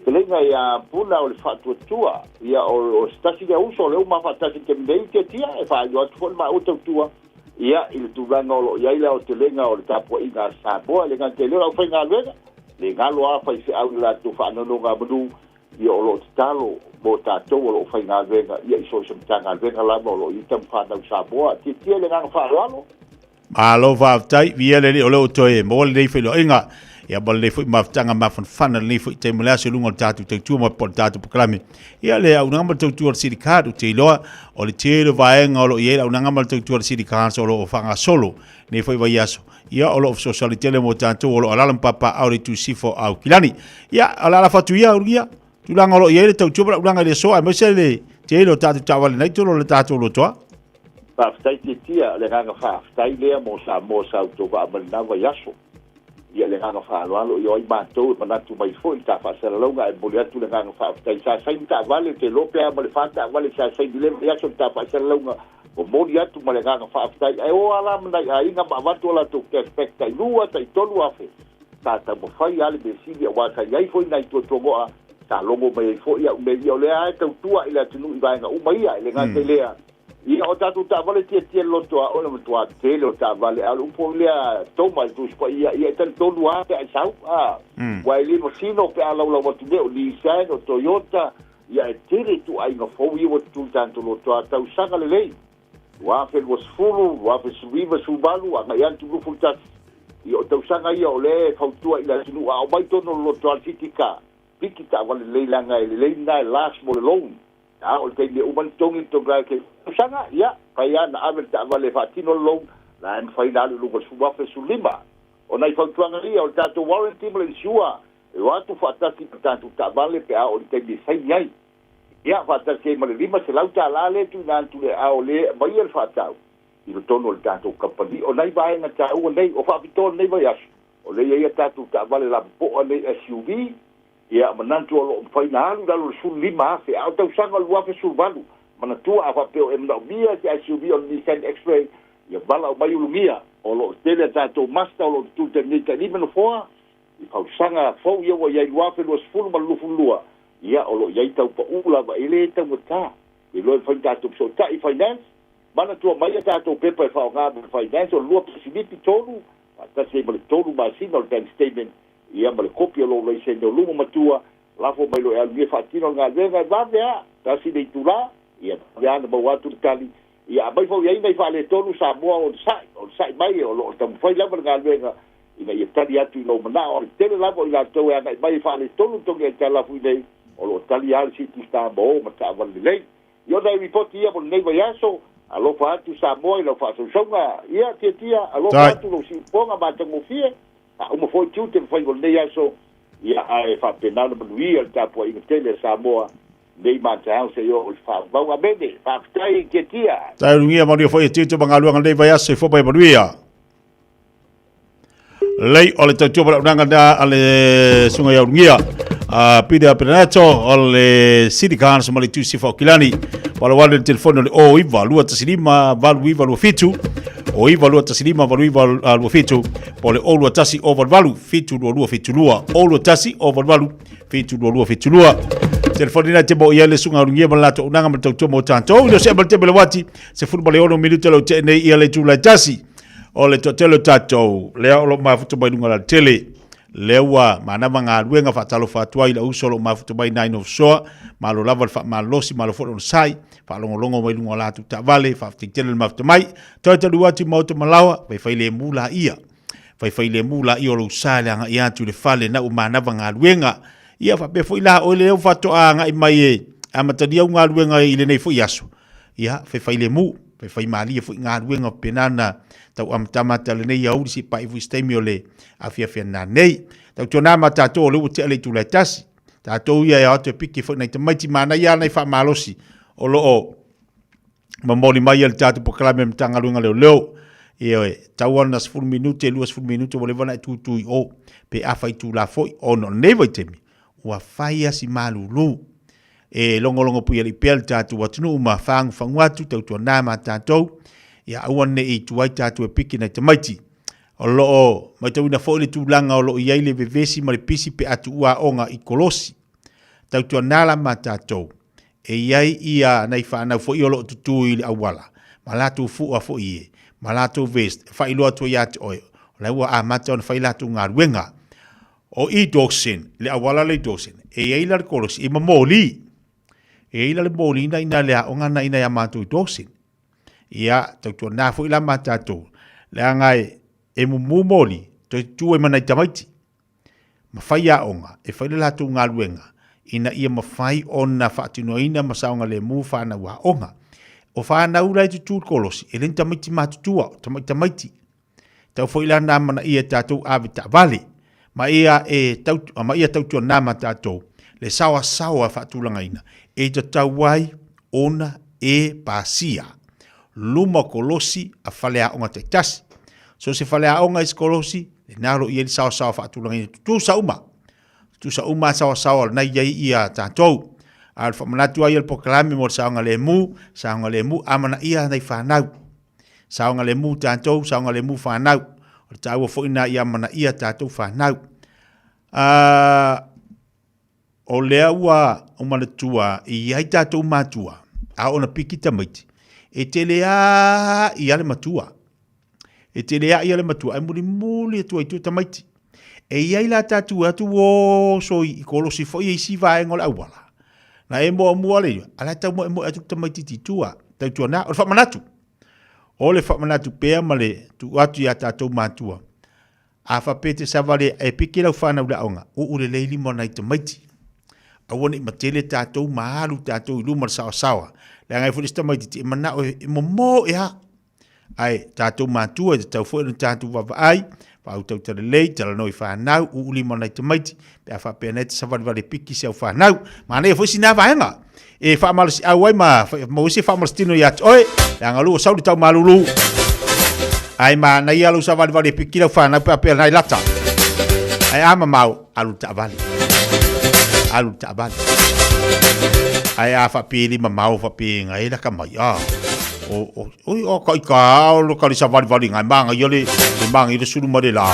Kelenga ya pula o le fatu tua ia o stasi de uso le uma fatasi te mbei tia e fa yo tu ma o tua ia il tu vanga o ia ile o telenga o tapo inga Samoa le nga tele o fa ngalwega le ngalo a fa se au la tu fa no nga bdu ia o lo talo mo tato o lo fa ngalwega ia iso se tanga ngalwega la mo lo itam fa na Samoa tia le nga fa lo Alo va tai via le o lo toe mo le dei felo inga ia bal le foi maftanga mafana le foi te mala se lunga tatu te tu mo por tatu proclame ia le au ngamba te tu siri card te loa o le te le vaenga o ia au ngamba te tu siri card solo o fanga solo ne foi vai aso ia o lo socialite le mo tatu o ala papa au le tu sifo au kilani ia ala la fatu ia uria tu langa o ia le te tu langa le so a mo se le te lo tatu tawale nei to le tatu lo toa pa stai tia le nga fa stai le mo sa to ba na vai aso ia le nga fa alo yo i bato mana tu mai foi ta fa sala longa e bolia tu le nga fa tai sa sai ta vale te lope a le fa ta vale sa sai dile ia so ta fa sala longa o molia tu ma le nga fa tai e o ala mna ai nga ba tu la tu ke aspecta lua tai tolu afe ta mo fai ale be si ia wa sai ai foi nai tu go a ta longo mai foi ia me ia le ai tu tua ila tu nu vai nga u mai ia le nga te lea ia o tatu ta vale tia lo toa o le toa te lo ta vale al un po lea toma tu spa ia tan tolu a pe sau wa ili mo sino pe ala la watu de li sai no Toyota ia tiri tu ai no fo ia tu tanto lo toa ta usanga le lei wa fe was fulu wa fe subiva subalu a ia tu lu fulta ia ta usanga ia o le fautua ila sinu a mai tono lo toa fitika pikita wale le langa le na last mo lo o te le uman tongi to ga ke sanga ya kaya na ave ta vale fatino long la en final lu ko suba fe sulima ona i fautuanga ria o tato warranty mo insua e watu fatasi tanto ta vale pe o te di sai ai ya fatasi mo lima se lauta la le tu nan tu le a o le mai el fatau i lo tono il tato kapali ona i vai na ta o nei o fa vitol nei vai as o le ia tato ta vale la po le SUV ia manantu o lo fainalu dalu sulima fe au tau sanga lua fe sulvalu manatua a papel em no mia que SUV on Nissan X-Ray ia bala o mai ulumia o lo tele tato masta o lo tu te nika ni meno foa i pau sanga fo ia wa ia lua fe lo sfulu ma lufu lua ia o lo ia tau pa ula ba ile tau mata i lo fa tato so ta i finance manatua mai tato pepa fa nga finance o lua possibility tolu ta se mo tolu ba single bank statement ia ma le kopia lo le se no lumo matua la fo mai lo e alvia fatino nga venga va vea ta si dei tula ia ya na ba watu tali ia mai fo ia nei fa le tonu Samoa o sai mai o lo tam foi la nga venga ina ia tali atu no mana o tele la bo ila to ia mai fa le tonu to ke tala fu dei o lo tali al si tu sta bo ma ta va le io dai report ia bo nei vai aso alo fa tu Samoa lo fa so songa ia tia alo fa tu lo si ponga ba tango fie uma foi tudo foi gol nei aso ia ai fa penal no ia ta po in tele Samoa nei mata se yo fa va bene fa tai que tia ta rungia mo foi tito bangaluanga nei vai aso fo bai baruia lei ole tatu bananga da ale sunga ya rungia a pida penato ole City Council mali tu sifo kilani wala wale telefono o iva lua tasilima valu iva lu fitu o iva lua tasilima valu iva lu fitu pole o lua tasi over valu fitu lua fitu lua o lua tasi over valu fitu lua fitu lua telefoni na tebo ia le sunga rungia malato unanga mtauto mo tanto o se balte belwati se football e 1 minuto lo te nei ia le tu la tasi o le totelo tato le o lo mafuto bai lunga la tele lewa mana manga luenga fatalo fatua ila usolo mafuto bai nine of so malo lava fa malosi malo fo sai whaalongolongo mai lunga lātu ta vale, whaafitele mafta mai, tauta ruati mauta malawa, whai le mula ia. Whai le mula ia o lo sale anga ia tu le whale na umanawa ngā luenga. Ia whape fo ila o le leo whatoa anga i mai e, amatari au ngā luenga i le nei fo iaso. Ia, whai le mu, whai maalia fo ngā luenga penana, tau amatamata le nei auri si pa ifu stemi o le a Fiafia nā nei. Tau tōna ma tātou o leo te ale tu lai tasi. Tātou ia e atu e piki fo nei te maiti mana ia nei wha malosi o loo mamoli mai ale tātou pokalame mtanga luenga leo. Ie, tau ana 10 minute, 10 minute, wale wana e tūtui o, pe awhai tū la foi, o no newa i temi, ua whaia si malulu. E longo pui ali pēl tātou atunu, uma whanguatu, tau tua nāma tātou, ia awane i tuai tātou e piki nei te maiti. O loo, mai tau ina foi le tūlanga o loo iai le vevesi ma le pisi pe atu ua onga i kolosi. Tau tua nāla ma tātou, e iai ia nei whanau foi o loo tutui le awala, ma lātou fua foi ie. Malato vest, fai loa to yat oil. La wa amata on fai latu ngar wenga. O I doxin, le awala le doxin. E ila kolos I mamoli. E ila le moli na ina le onga na ina yamato doxin. Ia to na fo ila mata to. Le ngai e mu moli, to tu e mana tamaiti. Ma fai ya onga, e fai latu ngar wenga. Ina ia ma fai ona fatino ina masaunga le mu fa na wa onga. O whanau rai tu tūr kolosi, e len tamaiti mātutua, tamaiti. Tau fo ila nāma na ia tātou awe ta vale, ma ia tautua nāma tātou, le sawa whaatulanga ina, e ta tauai ona e pāsia, luma kolosi a whalea onga te tasi. So se whalea onga is kolosi, le naro ia li sawa whaatulanga ina, tu sa uma sawa na ia tātou. Al whamanatu ai al pokalame mo saonga le mu, amana ia nei whanau. Saonga le mu tātou, saonga le mu whanau. O tau o whoina ia amana ia tātou whanau. O lea ua o manatua, I ai tātou mātua, a ona piki tamaiti. E te lea I ale matua. E muli atua I tu tamaiti. E iai la tātou atu o soi I kolosi fo I si vaengo la awala. Na e moa le, ala tau mo atu tamaiti titua, tau tua na, o le whamanatu. O le whamanatu pēr ma le, tu atu ia tātou mātua. A whapete savale e piki lau whanau la onga, o ure leili mo nai tamaiti. A wane I matele tātou, maalu tātou, I luma sawa. Le ngai fulis tamaiti ti mana o e mo e ha. Ai, tātou mātua, e tau fwere tātou wawa ai, au tau tala lei, tala noi whanau, uli mo nei tamaiti, pe a whapea nei te savale piki siau whanau, ma nei fwisi nā vahenga, e whamalas au ai ma usi whamalas tino i atu, oe, le anga lua sauri tau malulu, ai ma nei alu savale piki lau whanau, pe a pea nei lata, ai ama mau, alu ta avali, ai a whapeli ma mau whapea ngai la kamai, o kai ka o lo kali savali ngai manga yole le manga ile suru mare la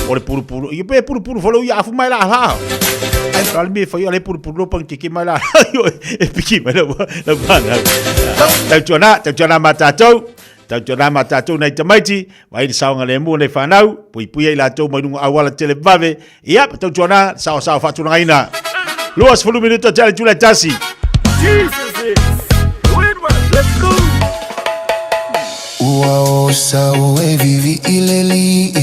o le puru i pe puru folo ya fu mai la ha ai kal mi fa le puru pan ki mai la e piki mai la bana tau tona mata tau nei tamaiti vai saunga le mu nei fanau pui ai la tau mai lunga awala tele vave ia tau tona sawa fa tuna ina luas fulu minuto tele tula tasi let's go. Uau, sao e vivi ileli,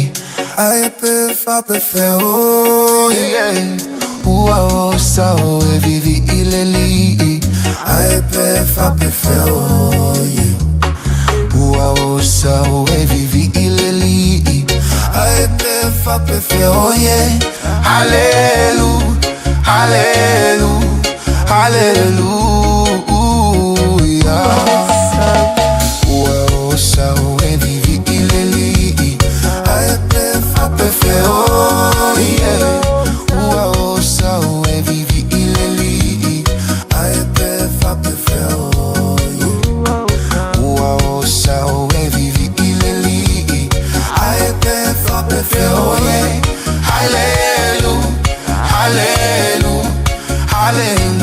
ai pe fa pe feo, yeah. Uau, sao e vivi ileli, ai pe fa pe feo, yeah. Uau, sao e vivi ileli, ai pe fa pe feo, yeah. Hallelujah, hallelujah, hallelujah. Sao e vivi ileli, ai pe fa pe feo, yeah. Uau, sao e vivi ileli, ai pe fa pe feo, yeah. Uau, sao e vivi ileli, ai pe fa pe feo, yeah. Hallelujah, hallelujah, hallelujah.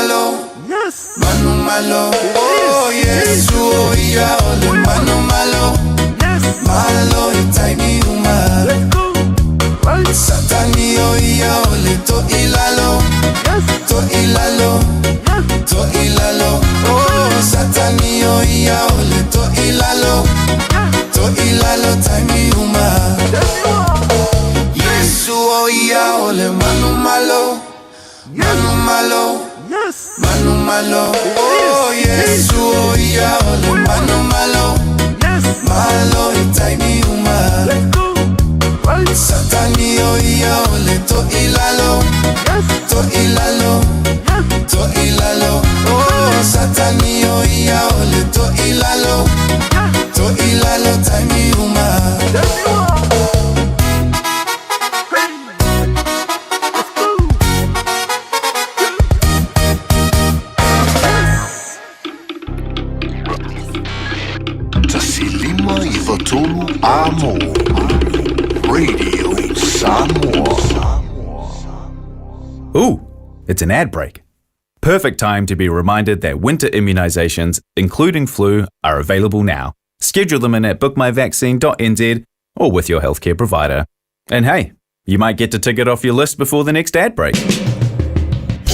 malo. Yes. Manu malo. Oh yes. Oh yeah. Ole manu malo. Yes. Malo itaimi uma. Let's go. Right. Satani oh yeah. Ole to ilalo. Yes. To ilalo. Yes. To ilalo. Oh Satani oh yeah. Ole to ilalo. Yes. To ilalo taimi uma. Yesu oh yeah. Ole manu malo. Manu malo. Yes. Manu malo. Oh Yesu oh yeah. Ole manu malo. Yes. Malo itaimi uma. Let's go. Right. Satani oh yeah. Ole to ilalo. Yes. To ilalo. Yes. To ilalo. Oh Satani oh yeah. Ole to ilalo. Yes. To ilalo taimi uma. Tolu Amo Radio Samoa. Ooh, it's an ad break. Perfect time to be reminded that winter immunisations, including flu, are available now. Schedule them in at bookmyvaccine.nz or with your healthcare provider. And hey, you might get to tick it off your list before the next ad break.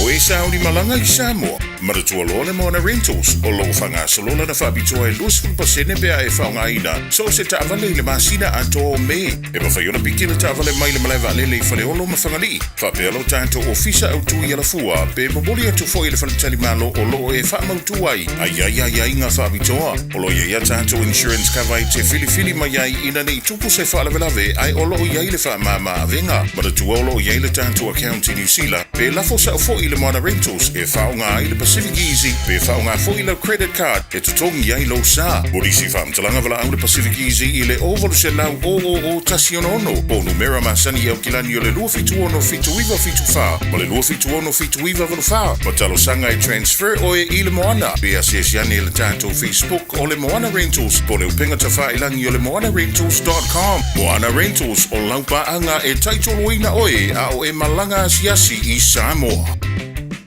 O e sauri malanga I Samoa, maratua loa le moana rentals, o loo whanga salola na whabitoa e luas pasene pea e whaunga ina, so se taavale le masina a tō me, e mawhaiona piki le taavale mai le malaiwa lele I whale olo mawhangali, whapealo tātou ofisa au tui ala fua, pe maboli atu fo I le whanatali malo o loo e whamautu ai, ai ngā whabitoa, o loo ia tātou insurance cover te fili mai ai ina nei tupu se whalavelave, ai o loo iai le whamama avenga, maratua o loo iai le tātou account I New Zealand, pe lafo sa fo I le moana rentals, e whaunga ai le Pacific Easy, pe whaunga fo I le credit card, e tutongi ai lo sa. Morisi whamtalanga wala au le Pacific Easy I le ovalu se lau o tasi ono, o numera masani au kilani o le lua fitu ono fitu iwa fitu wha, ma le lua fitu ono fitu iwa walu wha, ma talo sanga I transfer o e I le moana, pe asiasiani e le tātou Facebook o le moana rentals, po le upenga tawha ilangi o le moanarentals.com. Moana Rentals o laupa anga e taitoloina oe a o e malanga asiasi I Samoa.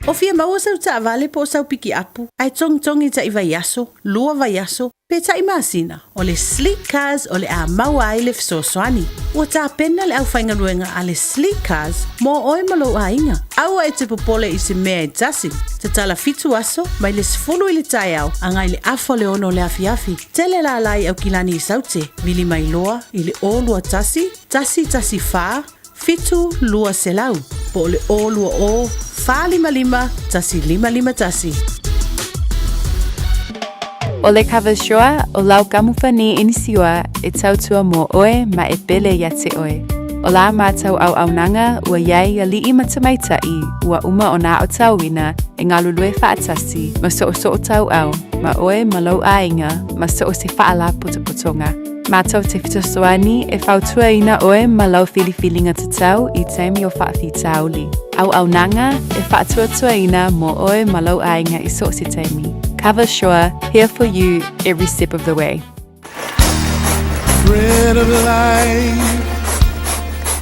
O fia maua sau ta avale po sau piki apu, ai tongi ta iwa yaso, lua va yaso, pe ta imasina, o le sleek cars o le a maua ai le fisosoani. O ta pena le au whainga ruenga a le sleek cars, mo oe malo a inga. Aua e te popole I se mea e tasi, te tala fitu aso, mai le sifulu I le tai au, anga I le afo le ono le afiafi. Tele la alai au kilani I saute, vili mai loa, I le o lua tasi fa, fitu lua selau, po le o lua o, fa lima tasi. O le kawashoa o lau kamufani inisiua e tautua mo oe ma e pele yate oe. O la mātau au nanga ua iai a li matamaitai ua uma o nā o tauina e ngā lulue whaatasi ma so o tau au ma oe ma lau ainga ma so o se whaala putopotonga. Mātou te fitosoani e whautua ina oe ma lau whiliwhilinga tatau I teimi o whaafi tauli. Au nanga e whaatuatua ina mo oe ma lau ainga I so se teimi. Cover Shore, here for you every step of the way. Bread of life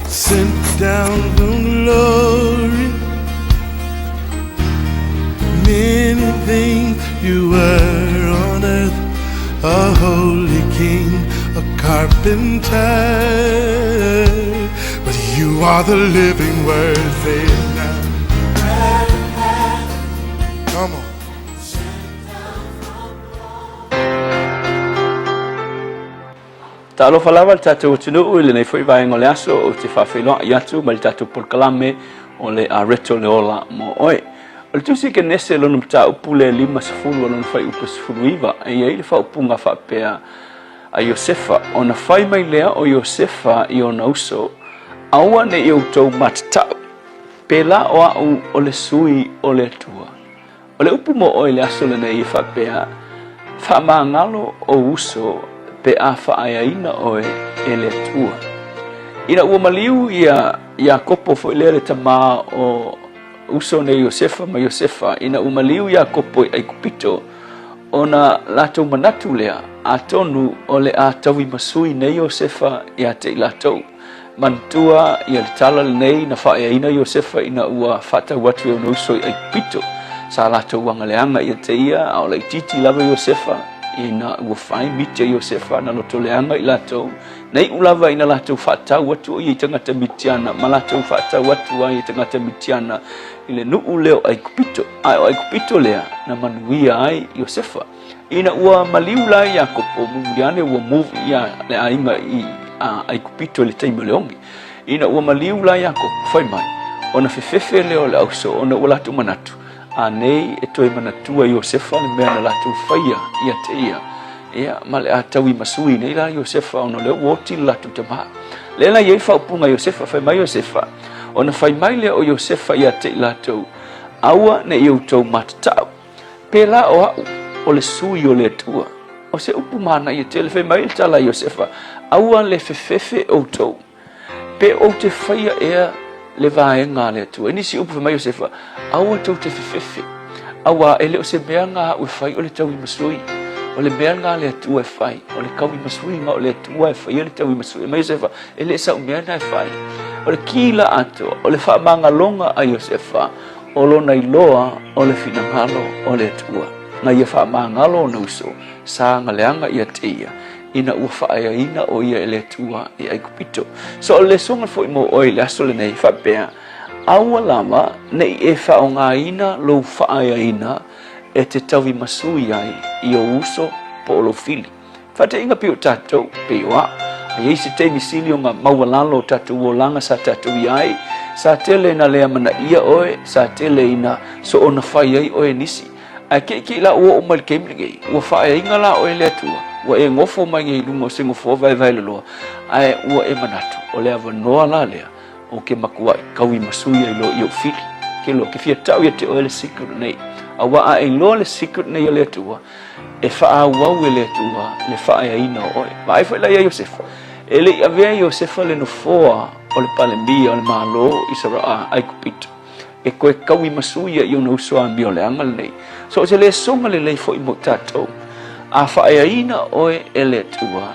sent down from glory. Many things you were on earth, a holy king, a carpenter, but you are the living word. Say it now. Come on. Ta alo falawa tatou tunu ile nei foi vai ngole aso o te fafilo yatu mal tatou por kalame o le areto le ola mo oi o tu si ke nese lo nupta upule lima sefulu lo fai upus fuluiva e ile fa upunga fa pea a Josefa ona fai mai lea o Josefa I ona uso aua ne I utou matata pela o le sui o le tua o le upu mo oi le aso le nei fa pea fa mangalo o uso pe a whaaina oe e le tua. Ina ua maliu ia kopo fo le tama o uso ne Josefa ma Josefa. Ina ua maliu ia kopo ai kupito ona latou manatu lea a tonu o le a tawi masui ne Josefa ia te latou. Mantua ia le tala le nei na whaaina Josefa ina ua whatau atu e uso ai kupito. sa lātou wangaleanga ia te ia au lai titi lava Iosefa ina ua whai mitia Iosefa na loto leanga i lātou nei ulava ina lātou whaatau atu i tangata mitiana ma lātou whaatau atu ai tangata mitiana i le nuu leo ai kupito lea na manuia ai Iosefa ina ua maliu lai Iakopo muliane ua move ia le ainga i ai kupito le taima leongi ina ua maliu lai Iakopo whai mai ona fefefe leo le auso ona ua lātou manatu anei e toi manatua Iosefa le mea na lātou whaia ia te ia ma le atau i masui nei la Iosefa ona leo woti lātou tamaha le la iei whaupunga Iosefa whai mai Iosefa ona whai mai leo o Iosefa ia te lātou aua ne iau tau matatau pela o au o le sui o le atua o se upu mana ia te le whai mai le tala Iosefa aua le fefefe o tau pe o te whaia ea le vaenga le atua ini si upu whai mai Iosefa aua tau te fefefe aua ele o se mea ngā ue whai o le tau i masui o le mea ngā le atua e whai o le kau i masui ngā o le atua e whai o le tau i masui mai Iosefa ele sa umea na e whai o le kila ato o le whaamanga longa a Iosefa o lona iloa o le finangalo o le atua nga ia whaamanga lo na uso sa ngaleanga ia te ia ina ua whaaya ina o ia ele atua i ai kupito so o le songa fo i mo oi le aso le nei whapea aua lama nei e whaonga ina lo whaaya ina e te tawi masui ai i o uso po o lo fili whate inga pio tatou pio a ai se te misili o ngā maualalo tatou o langa sa tatou i ai sa tele na lea mana ia oe sa tele ina so ona whai ai oe nisi a ke la ua o mal kemlige ua whaaya inga la oe le atua ua e ngofo mai ngai lungo se ngofo vai vai loa ai ua e manatu o le avanoa la lea o ke makua kaui masui ai lo i o fili ke lo ke fia tau ia te oe le secret nei a wa a lo le secret nei le atua e wha wau e le atua le whaia ina oe ma ai whaila ia Iosefa e le ia vea Iosefa le no foa o le palembia o le malo i saraa ai kupito e koe kaui masui ai o na usoa mi o le angal nei so se le songa le lei fo i mo tatou a whaia ina oe e le atua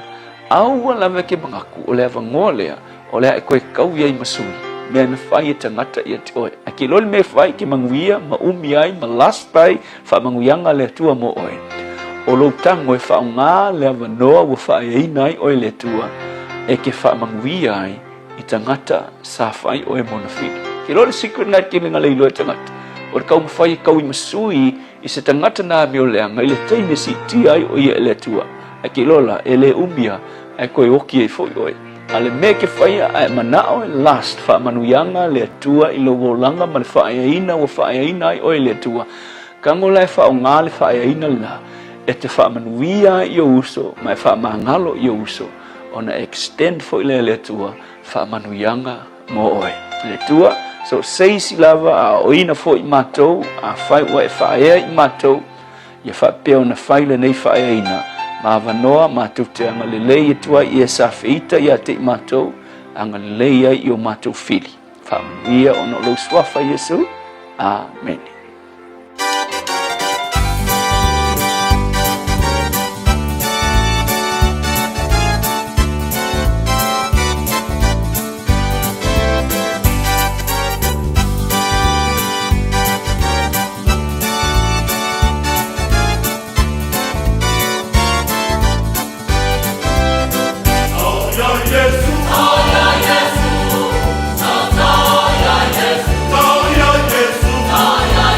aua lave ke mangaku o le avangoa lea o lea e koe kaui ai masui mea na whai e tangata ia te oe a ke lole me whai ke manguia ma umi ai ma laspai wha manguianga le atua mo oe o lo tango e wha ngā le avanoa ua whai e inai oe le atua e ke wha manguia ai i tangata sa whai oe mona whini ke lole secret ngai ke lenga leilo e tangata o le kau mawhai e kau i masui i se tangata nā meo leanga i le teine si ti ai o ia e le atua a ke lola e le umia e koe oki e fo oe ale me ke whaia ai manao e last wha manuianga le atua i lo wolanga ma le whaia ina o whaia ina ai oe le atua kango lai wha o ngā le whaia ina la e te wha manuia i o uso mai wha maangalo i o uso ona extend fo i le atua wha manuianga mo oe le atua so seisi lava a oina fo i matou a whai ua e whaia i matou ia wha peo na whaile nei whaia ina ma vanoa ma tute anga lelei tua i e sa feita ia te matou anga lelei ai i o matou fili whaia ono lo swafa Yesu amen. Oh, yeah,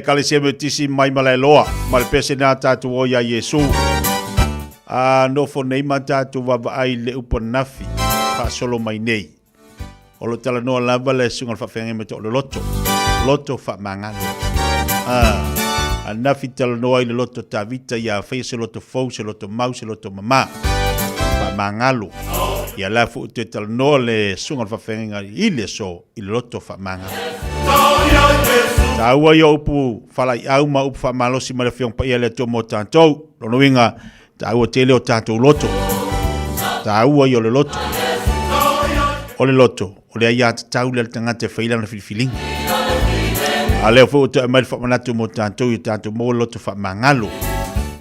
kale se me tisi mai male loa mal pese na tatu o ya Yesu no fo nei matatu wa ai le uponafi fa solo mai nei o lo tala no lava le sunga fa fenga me to loto fa mangalo anafi tala no ai le loto tavita ya fa se loto fo se loto mau se loto mama fa mangalo ya la fu te tala no le sunga fa fenga ile so il loto fa mangalo taua yo upu falai au ma upu fa malosi ma le fiong pa ia le to mo tantou lo winga taua tele o tantou loto taua yo le loto o le loto o le ia tau le tangate faila na filifiling ale fo te mai fa manatu mo tantou yo tantou mo loto fa mangalo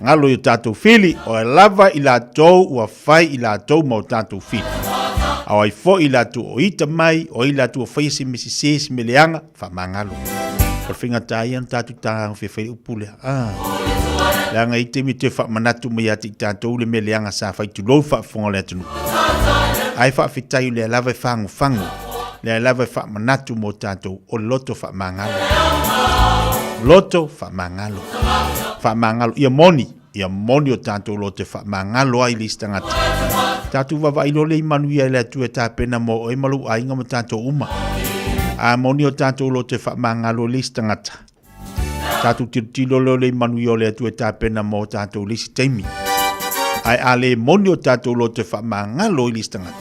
ngalo yo tantou fili o lava ila tou wa fai ila tou mo tantou fili ai fo ila tu o ita mai o ila tu o faisi misisi meleanga fa mangalo por finga taian tatu ta fe fe upule la nga ite mi te fa manatu me ati tanto le meleanga sa fa tu lo fa fon le tu ai fa fitai le lava fangu le lava fa manatu mo tanto o loto fa mangalo ia moni o tanto loto fa mangalo ai listanga tatu va vai lo le manuia le tu eta pena mo e malu ai ngam tanto uma a moni o tanto lo te fa mangalo listanga tatu tilo lo le manuia le tu eta pena mo tanto listemi ai ale moni o tanto lo te fa mangalo listanga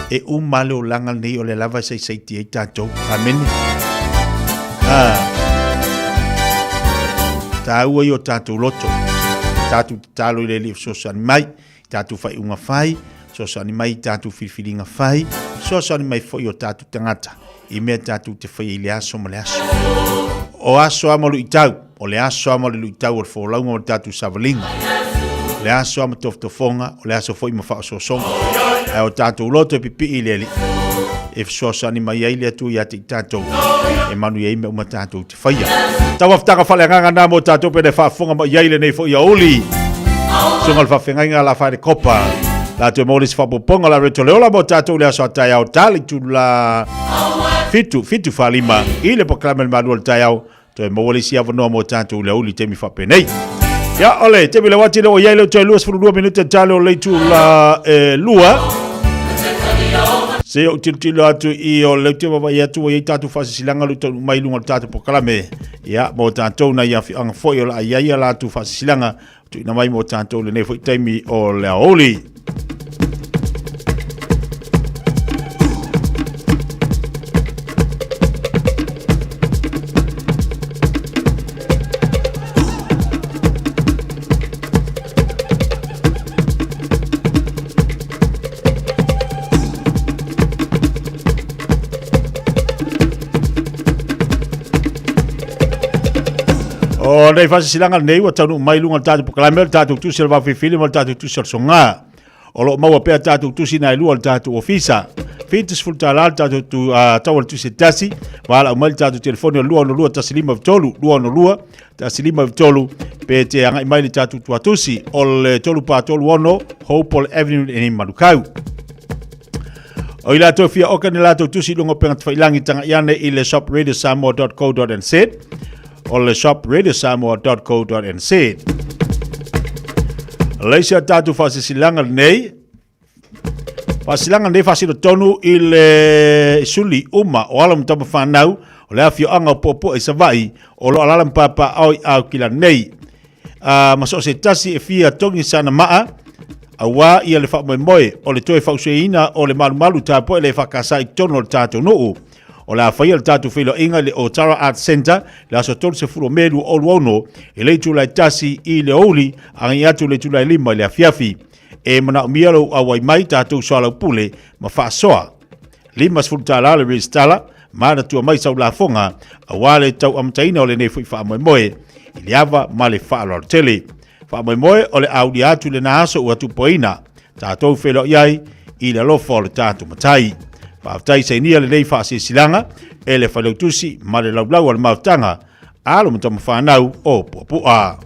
e uma le langal nei o le lava sei ti tanto amen tau yo tanto loto tatu talo le li social mai tatu fai unga fai so sani mai tatu filfilinga fai so sani mai foi o tatu tangata i me tatu te fai le aso mo le aso o aso amolu itau o le aso amolu itau o fo launga o tatu savalinga le aso am toftofonga o le aso foi mo fa so songa o tatu loto pipi ile if so sani mai ai le tu ya tatu e manu ye me o tatu te fai tawa ftaka fale nganga na mo tatu pe de fa fonga mo ye le nei fo ya oli sungal fa fenga la fa de copa la te molis fa poponga la retole ola mo tatu le aso tai au tali tu la fitu fa lima ile proclame le manual tai au to molis ia no mo tatu le oli te mi fa penei ya ole te bile wati le o ye le te luas fu 2 minute talo le tu la lua se o tilo atu I o le te baba ia tu i tatu fa silanga lu tu mai lunga tatu proclame ya mo tatu na ia fi ang foi la ia la tu fa silanga tu na mai mo tatu le ne foi taimi o le oli o nei fase silanga nei wa tanu mai lunga tatu proclame tatu tu silva fi film tatu tu songa o lo mau pe tatu tu sina lu tatu ofisa fitis fultala tatu tu tawal tu sitasi wala mal tatu telefoni lu taslima tolu lu taslima tolu pe te anga mai tatu tu atusi o tolu pa tolu ono Hopewell Avenue in Madukau o ila to fia okanela tu si lunga pe tfailangi tanga yane ile shopradio.samoa.co.nz o le shop radiosamoa.co.nz Leisa tatu fasisilanga nei fasilo tonu ile suli uma o alam tama whanau o le afio anga popo e savai o lo alalam papa au kila nei maso se tasi e fia tongi sana maa awa ia le wha moe o le toe whauseina o le malu tapo e le whakasai tono o le tatu nuu o la faia le tatu filo inga le Otara Art Center le aso tolu se furo meru o luono e le tula tasi I le oli angi atu le tula lima le afiafi e mana umialo awai mai tatu soala pule ma whaasoa lima sfurtala le restala mana tua mai sau la fonga awale tau amtaina o le nefu I wha moe ili ava ma le wha alor tele wha moe o le audi atu le na aso ua tupoina tatu filo iai I le lofo le tatu matai Whaftai sei nia le nei whaase silanga, e le whaleutusi ma le laulau al mautanga, alo mtama whanau o puapua.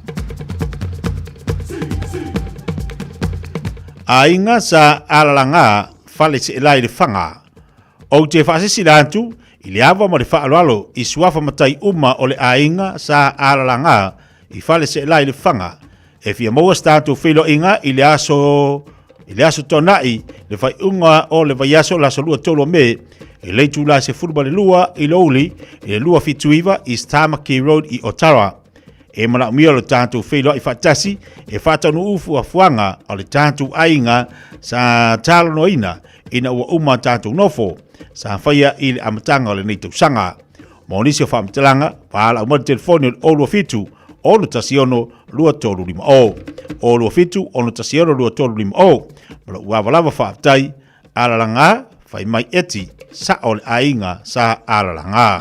A inga sa alalanga whale se elai le whanga. O te whaase silantu, I le ava ma le whaalalo I suafa matai uma o le ainga sa alalanga I whale se lai le whanga. E fia maua statu whilo inga I le aso tonai le whai unga o le vaiaso la solua tolo me I le tula se furuba le lua I le uli I le lua fituiva I Stamaki Road I Ottawa. E mana umia le tātou whilo I whatasi e whatanu ufu a fuanga o le tātou ainga sa talo noina ina ua uma tātou nofo sa whaia I le amatanga o le nei tausanga. Monisi o whamtalanga wala umar telefoni o lua fitu o le tasiono lua tolu lima o. O lua fitu o le tasiono lua tolu lima o. Mala uawalawa whaaftai alalanga whai mai eti sa o le ainga sa alalanga.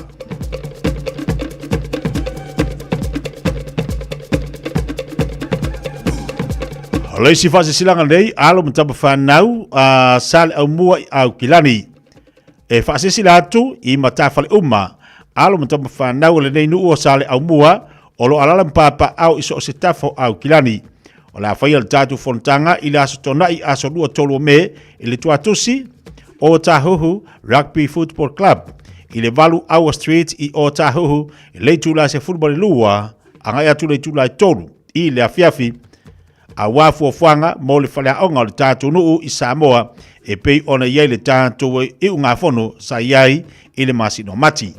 Leisi fase silanga nei alo mtapa whanau sale au mua au kilani. E fase silatu I matafale uma alo mtapa whanau le nei nuu o sale au mua o lo alala mpapa au iso o se tafo au kilani. O la whaia le tatu fontanga I le aso tona I aso lua tolu me I le tuatusi o Tahuhu Rugby Football Club. I le valu Aua Street I o Tahuhu I le tula se football lua angai atu le tula tolu I le afiafi a wafu o fuanga mo le whale aonga o le tātou nuu I Samoa e pei ona iei le tātou I unga whono sa iai I le masino mati.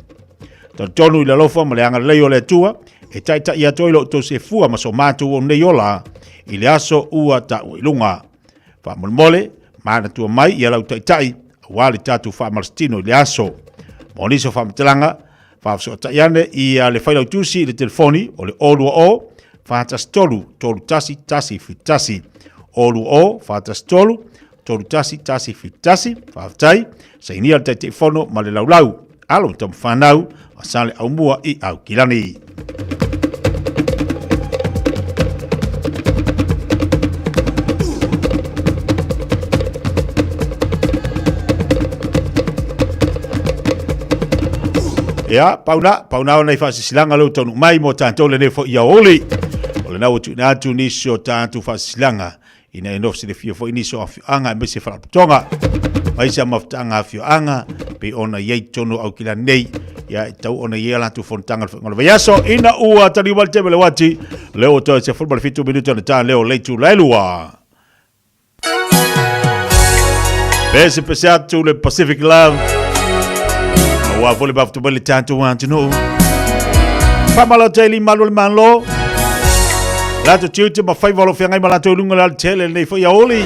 Tonu I le lofa ma le anga leo le tua e taita I atoi lo to se fua ma so mātou o neiola I le aso ua ta uilunga. Wha mole mana tua mai I alau taitai a wale tātou wha marstino I le aso. Moniso wha mtelanga wha so taiane I le whailau tusi I le telefoni o le olua o Fatas tolu tasi fitasi. Olu o fatas tolu tasi fitasi. Faaftai sa inia te telefono ma le laulau. Alo tam whanau a sale au mua I au kilani. Ia, pauna nei whasisilanga lau tonu mai mo tāntole ne fo ia oli. Ole nau tu natu nisio tātu whasilanga ina e nofsi le fio fo iniso a fioanga e mese whalaputonga. Mai sa maftanga a fioanga pe ona iei tonu au kila nei ia e tau ona iei alatu fontanga le vaiaso ina ua tani wale tebe le wati leo toi se football fitu minuto na tā leo leitu lailua. Pese pese atu le Pacific Love Wa vole baftu bali tanto wantu no. Famalo teli malo le manlo. Lato tiuti ma fai volo fiangai malato lunga la tele nei fo ya oli.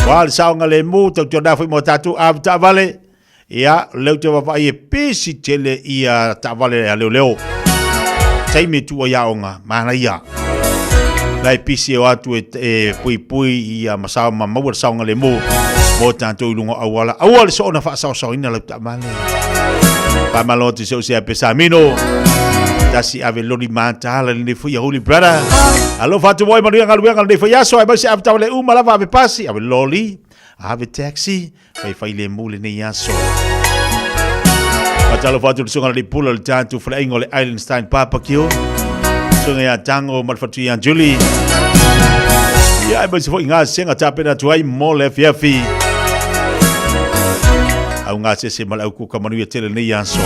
Wa saunga le mu to da fo mo tatu av ta vale. Ya leu te va ye pesi tele ia ta vale ya leo. Sai me tu ya onga mana ya. Lai pisi o atu e pui ia masao ma mo saunga le mu. Mo tanto lunga awala. Awala so na fa sa ina la ta male. Pamaloti so se pesamino tasi ave lori mata la ni fu ya holy brother alo fatu boy maria ngalu ni fu ya so ai basi afta le uma lava ave pasi ave loli ave taxi fai le mule ni ya so patalo fatu so ngala di pula le tantu fla ingole Islandstein barbecue so ya tango mal fatu ya Julie ya basi fo inga senga tapena tuai mole fiafi au ngā se malau kuka manuia tele nei anso.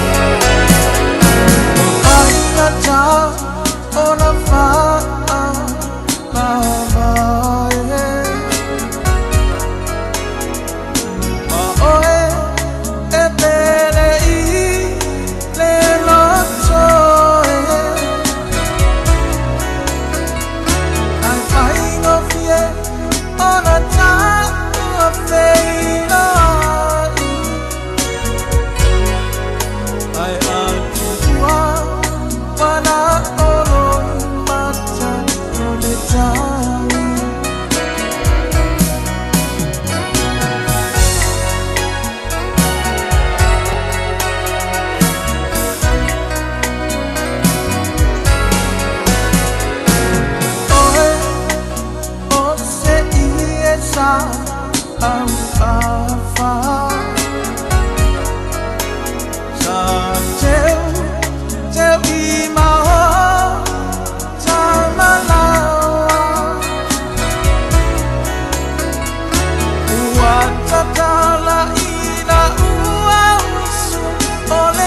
Ole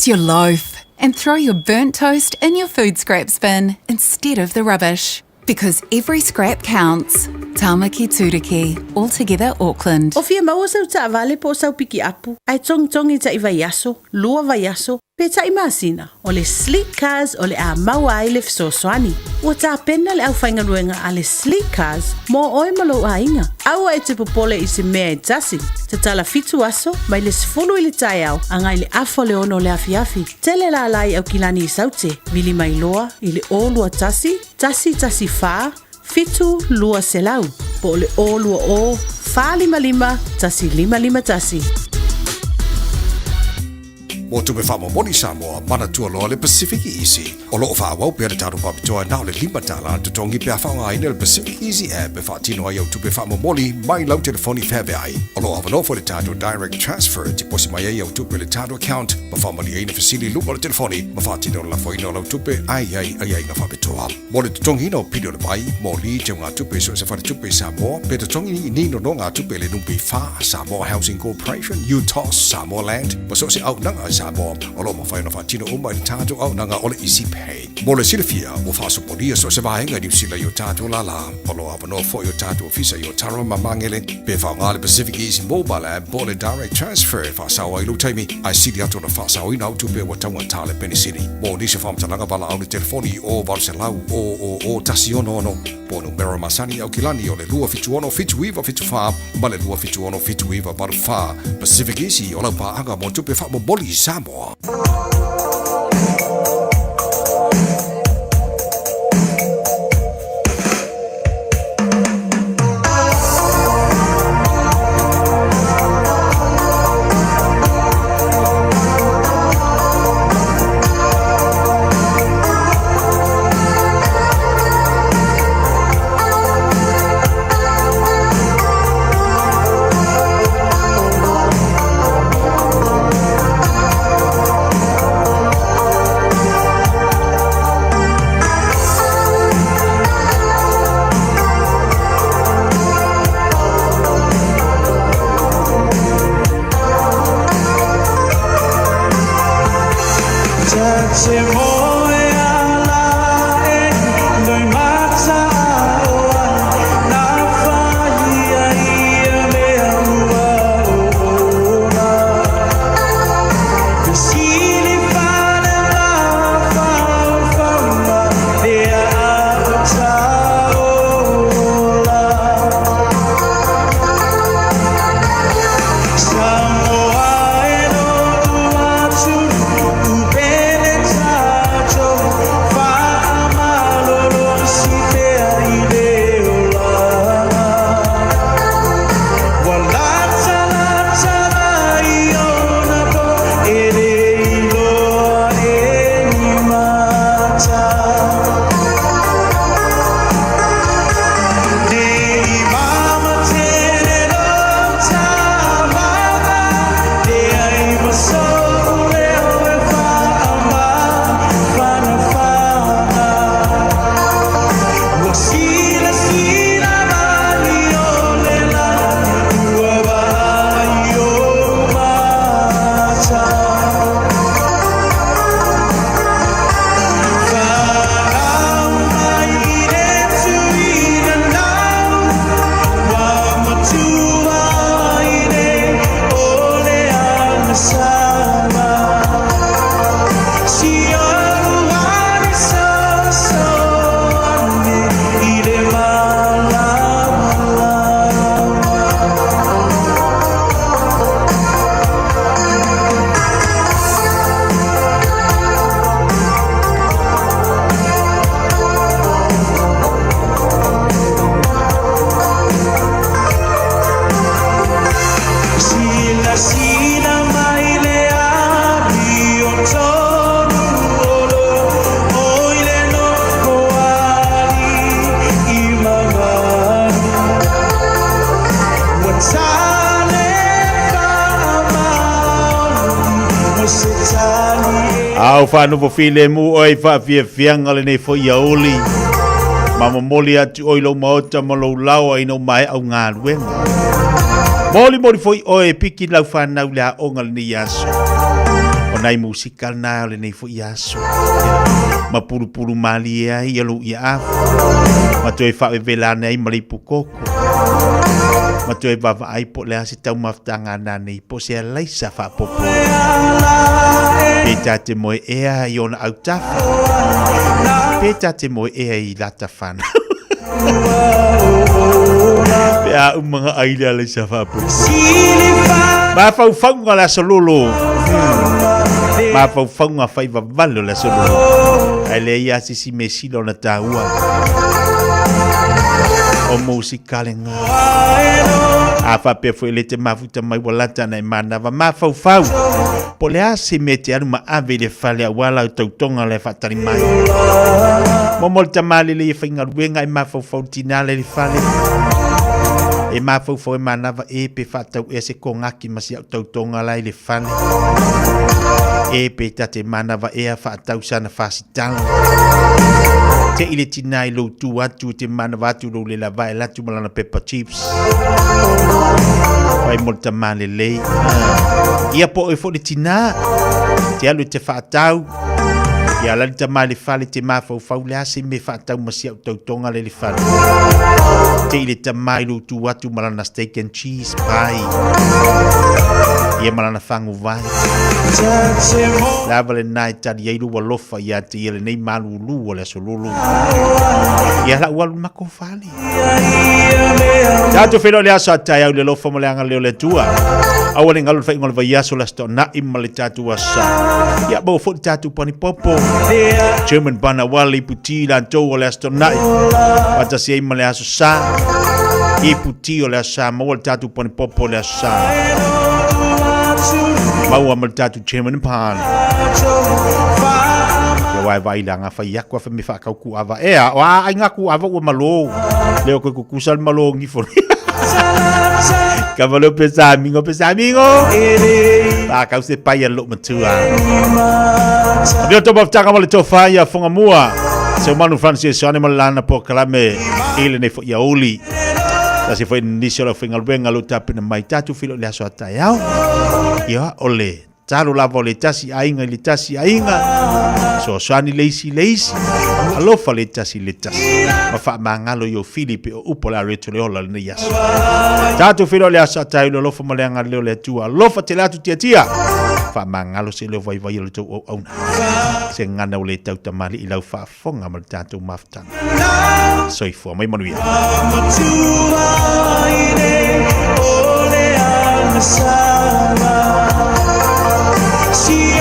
Choose your loaf and throw your burnt toast in your food scraps bin instead of the rubbish. Because every scrap counts. Tāmaki Turiki, all together Auckland. O fia maua sau ta vale po sau piki apu. Ai tong i ta i vaiaso, lua vaiaso, pe ta i masina. O le sleek cars o le a maua ai le fsoswani. O ta pena le au whaingaruenga a le sleek cars, mo oi malo a inga. Aua e te popole i se mea e tasi. Te tala fitu aso, mai le sifulu i le tai au, angai le afo le ono le afiafi. Tele la lai au kilani i saute, vili mai loa, i le olua tasi fa, fitu lua selau, po le o lua o, fa lima, tasi lima tasi. Mo tupe whamomoni Samoa, mana tua loa le Pacific Easy. O loo whaawau pia le taro papitoa nao le lima tala tu tongi pia whaonga aina le Pacific Easy app e whaatino ai au tupe whamomoni mai lau telefoni Fiafia ai. O loo awanofo le taro direct transfer ti posi mai ai au tupe le taro account ma whamali aina fasili lupa le telefoni ma whaatino la foino lau tupe ai na whapitoa. Mo le tutongi no pido le pai, mo li te ngā tupe so se whare tupe Samoa, pe tutongi ni no ngā tupe le numpi wha Samoa Housing Corporation, UTOS, Samoa Land, ma so se au nanga Samoa, o lo ma whaina whaatino o mai tātou au nanga o le Easy Pay. Mo le silifia, o whaasoporia so se wahenga New Zealand i o tātou la, o lo awano fo i o tātou ofisa i o tara mamangele, pe whaonga le Pacific Easy Mobile app, mo le direct transfer, whaasawa i lutaimi, ai sili ato na whaasawa i nau tupe wa taunga tāle penisini. Mo nisi whamtalanga wala au le telefoni o Valselau, o tasi ono, po numero masani au kilani o le lua fitu ono, fitu iwa, fitu wha, ma le lua fitu ono, fitu iwa, baru wha, Pacific Easy, o lau paanga mo tupe wha mo boli Samoa. Au whanu po while mu oi whaafianga le nei fo ia oli. Mama moli atu oi lau maota ma lau lau ai nau mai au ngā ruenga. Moli fo oi piki lau whanau lea onga le nei aso. O nai musika na le nei fo iaso ma puru mali ai alu ia ma toi fa vela nei mali pukoko ma toi va ai po le asi tau maftanga na nei po se laisa fa popo peta te moe ea i ona autafa peta te moe ea i lata fana pea umanga aile laisa fa popo ma fau ngala sololo ma fau nga fai va valo la sololo ele ia si mesilo na taua o musikale nga afa pe foi le te mafuta mai walata na mana va ma fau po le asi mete alu ma ave le fale wala tautonga le fatari mai momol tamale le finga ruenga e ma fau tinale le fale e ma fau mana va e pe fatau e se kongaki masi tautonga lai le fale e pe tate mana va e fa tau sana fasitang te ile tinai lo tu atu te mana va tu lo le lava e la tu malana pepper chips vai molta male le ia po e fo le tina te alu te fa tau ia la te male fale te ma fau le ase me fa tau masi tautonga le fale te ile te mai lo tu atu malana steak and cheese pie ia malana fangu vai lava le nai tadi ilu walofa ia te ile nei malulu o le solulu ia la walu mako fale tatu felo le asa tai au le lofa mo le anga le tua awale ngalu fa ngol vai aso la sto na imale tatu asa ia bo fo tatu pani popo German bana wali puti la to le sto na wata si imale aso sa i puti o le asa mo tatu pani popo le asa mau amal tatu German pan ya vai langa fa yakwa fa mi fa ka ku ava e wa ai ngaku ava o malo leo ko kusal malo ngi fo Cavalo pesa amigo pa ka se pa ya lo matua abio to bafta ka mo to fa ya fonga mua se manu Francis ane malana po kalame ile ne fo ya oli la se foi inicio la fingal benga lo tapina mai tatu filo le aso ata ya ole talo la voletasi ainga litasi ainga so sani leisi alofa letasi ma fa mangalo yo Filipe o upola retole ola ne yas tatu filo le asa tai lo lofa malanga le tu alofa telatu tia fa mangalo se le vai lo to ona se ngana o le tau tamali i lau fa fonga mal tatu maftang so ifo mai manuia see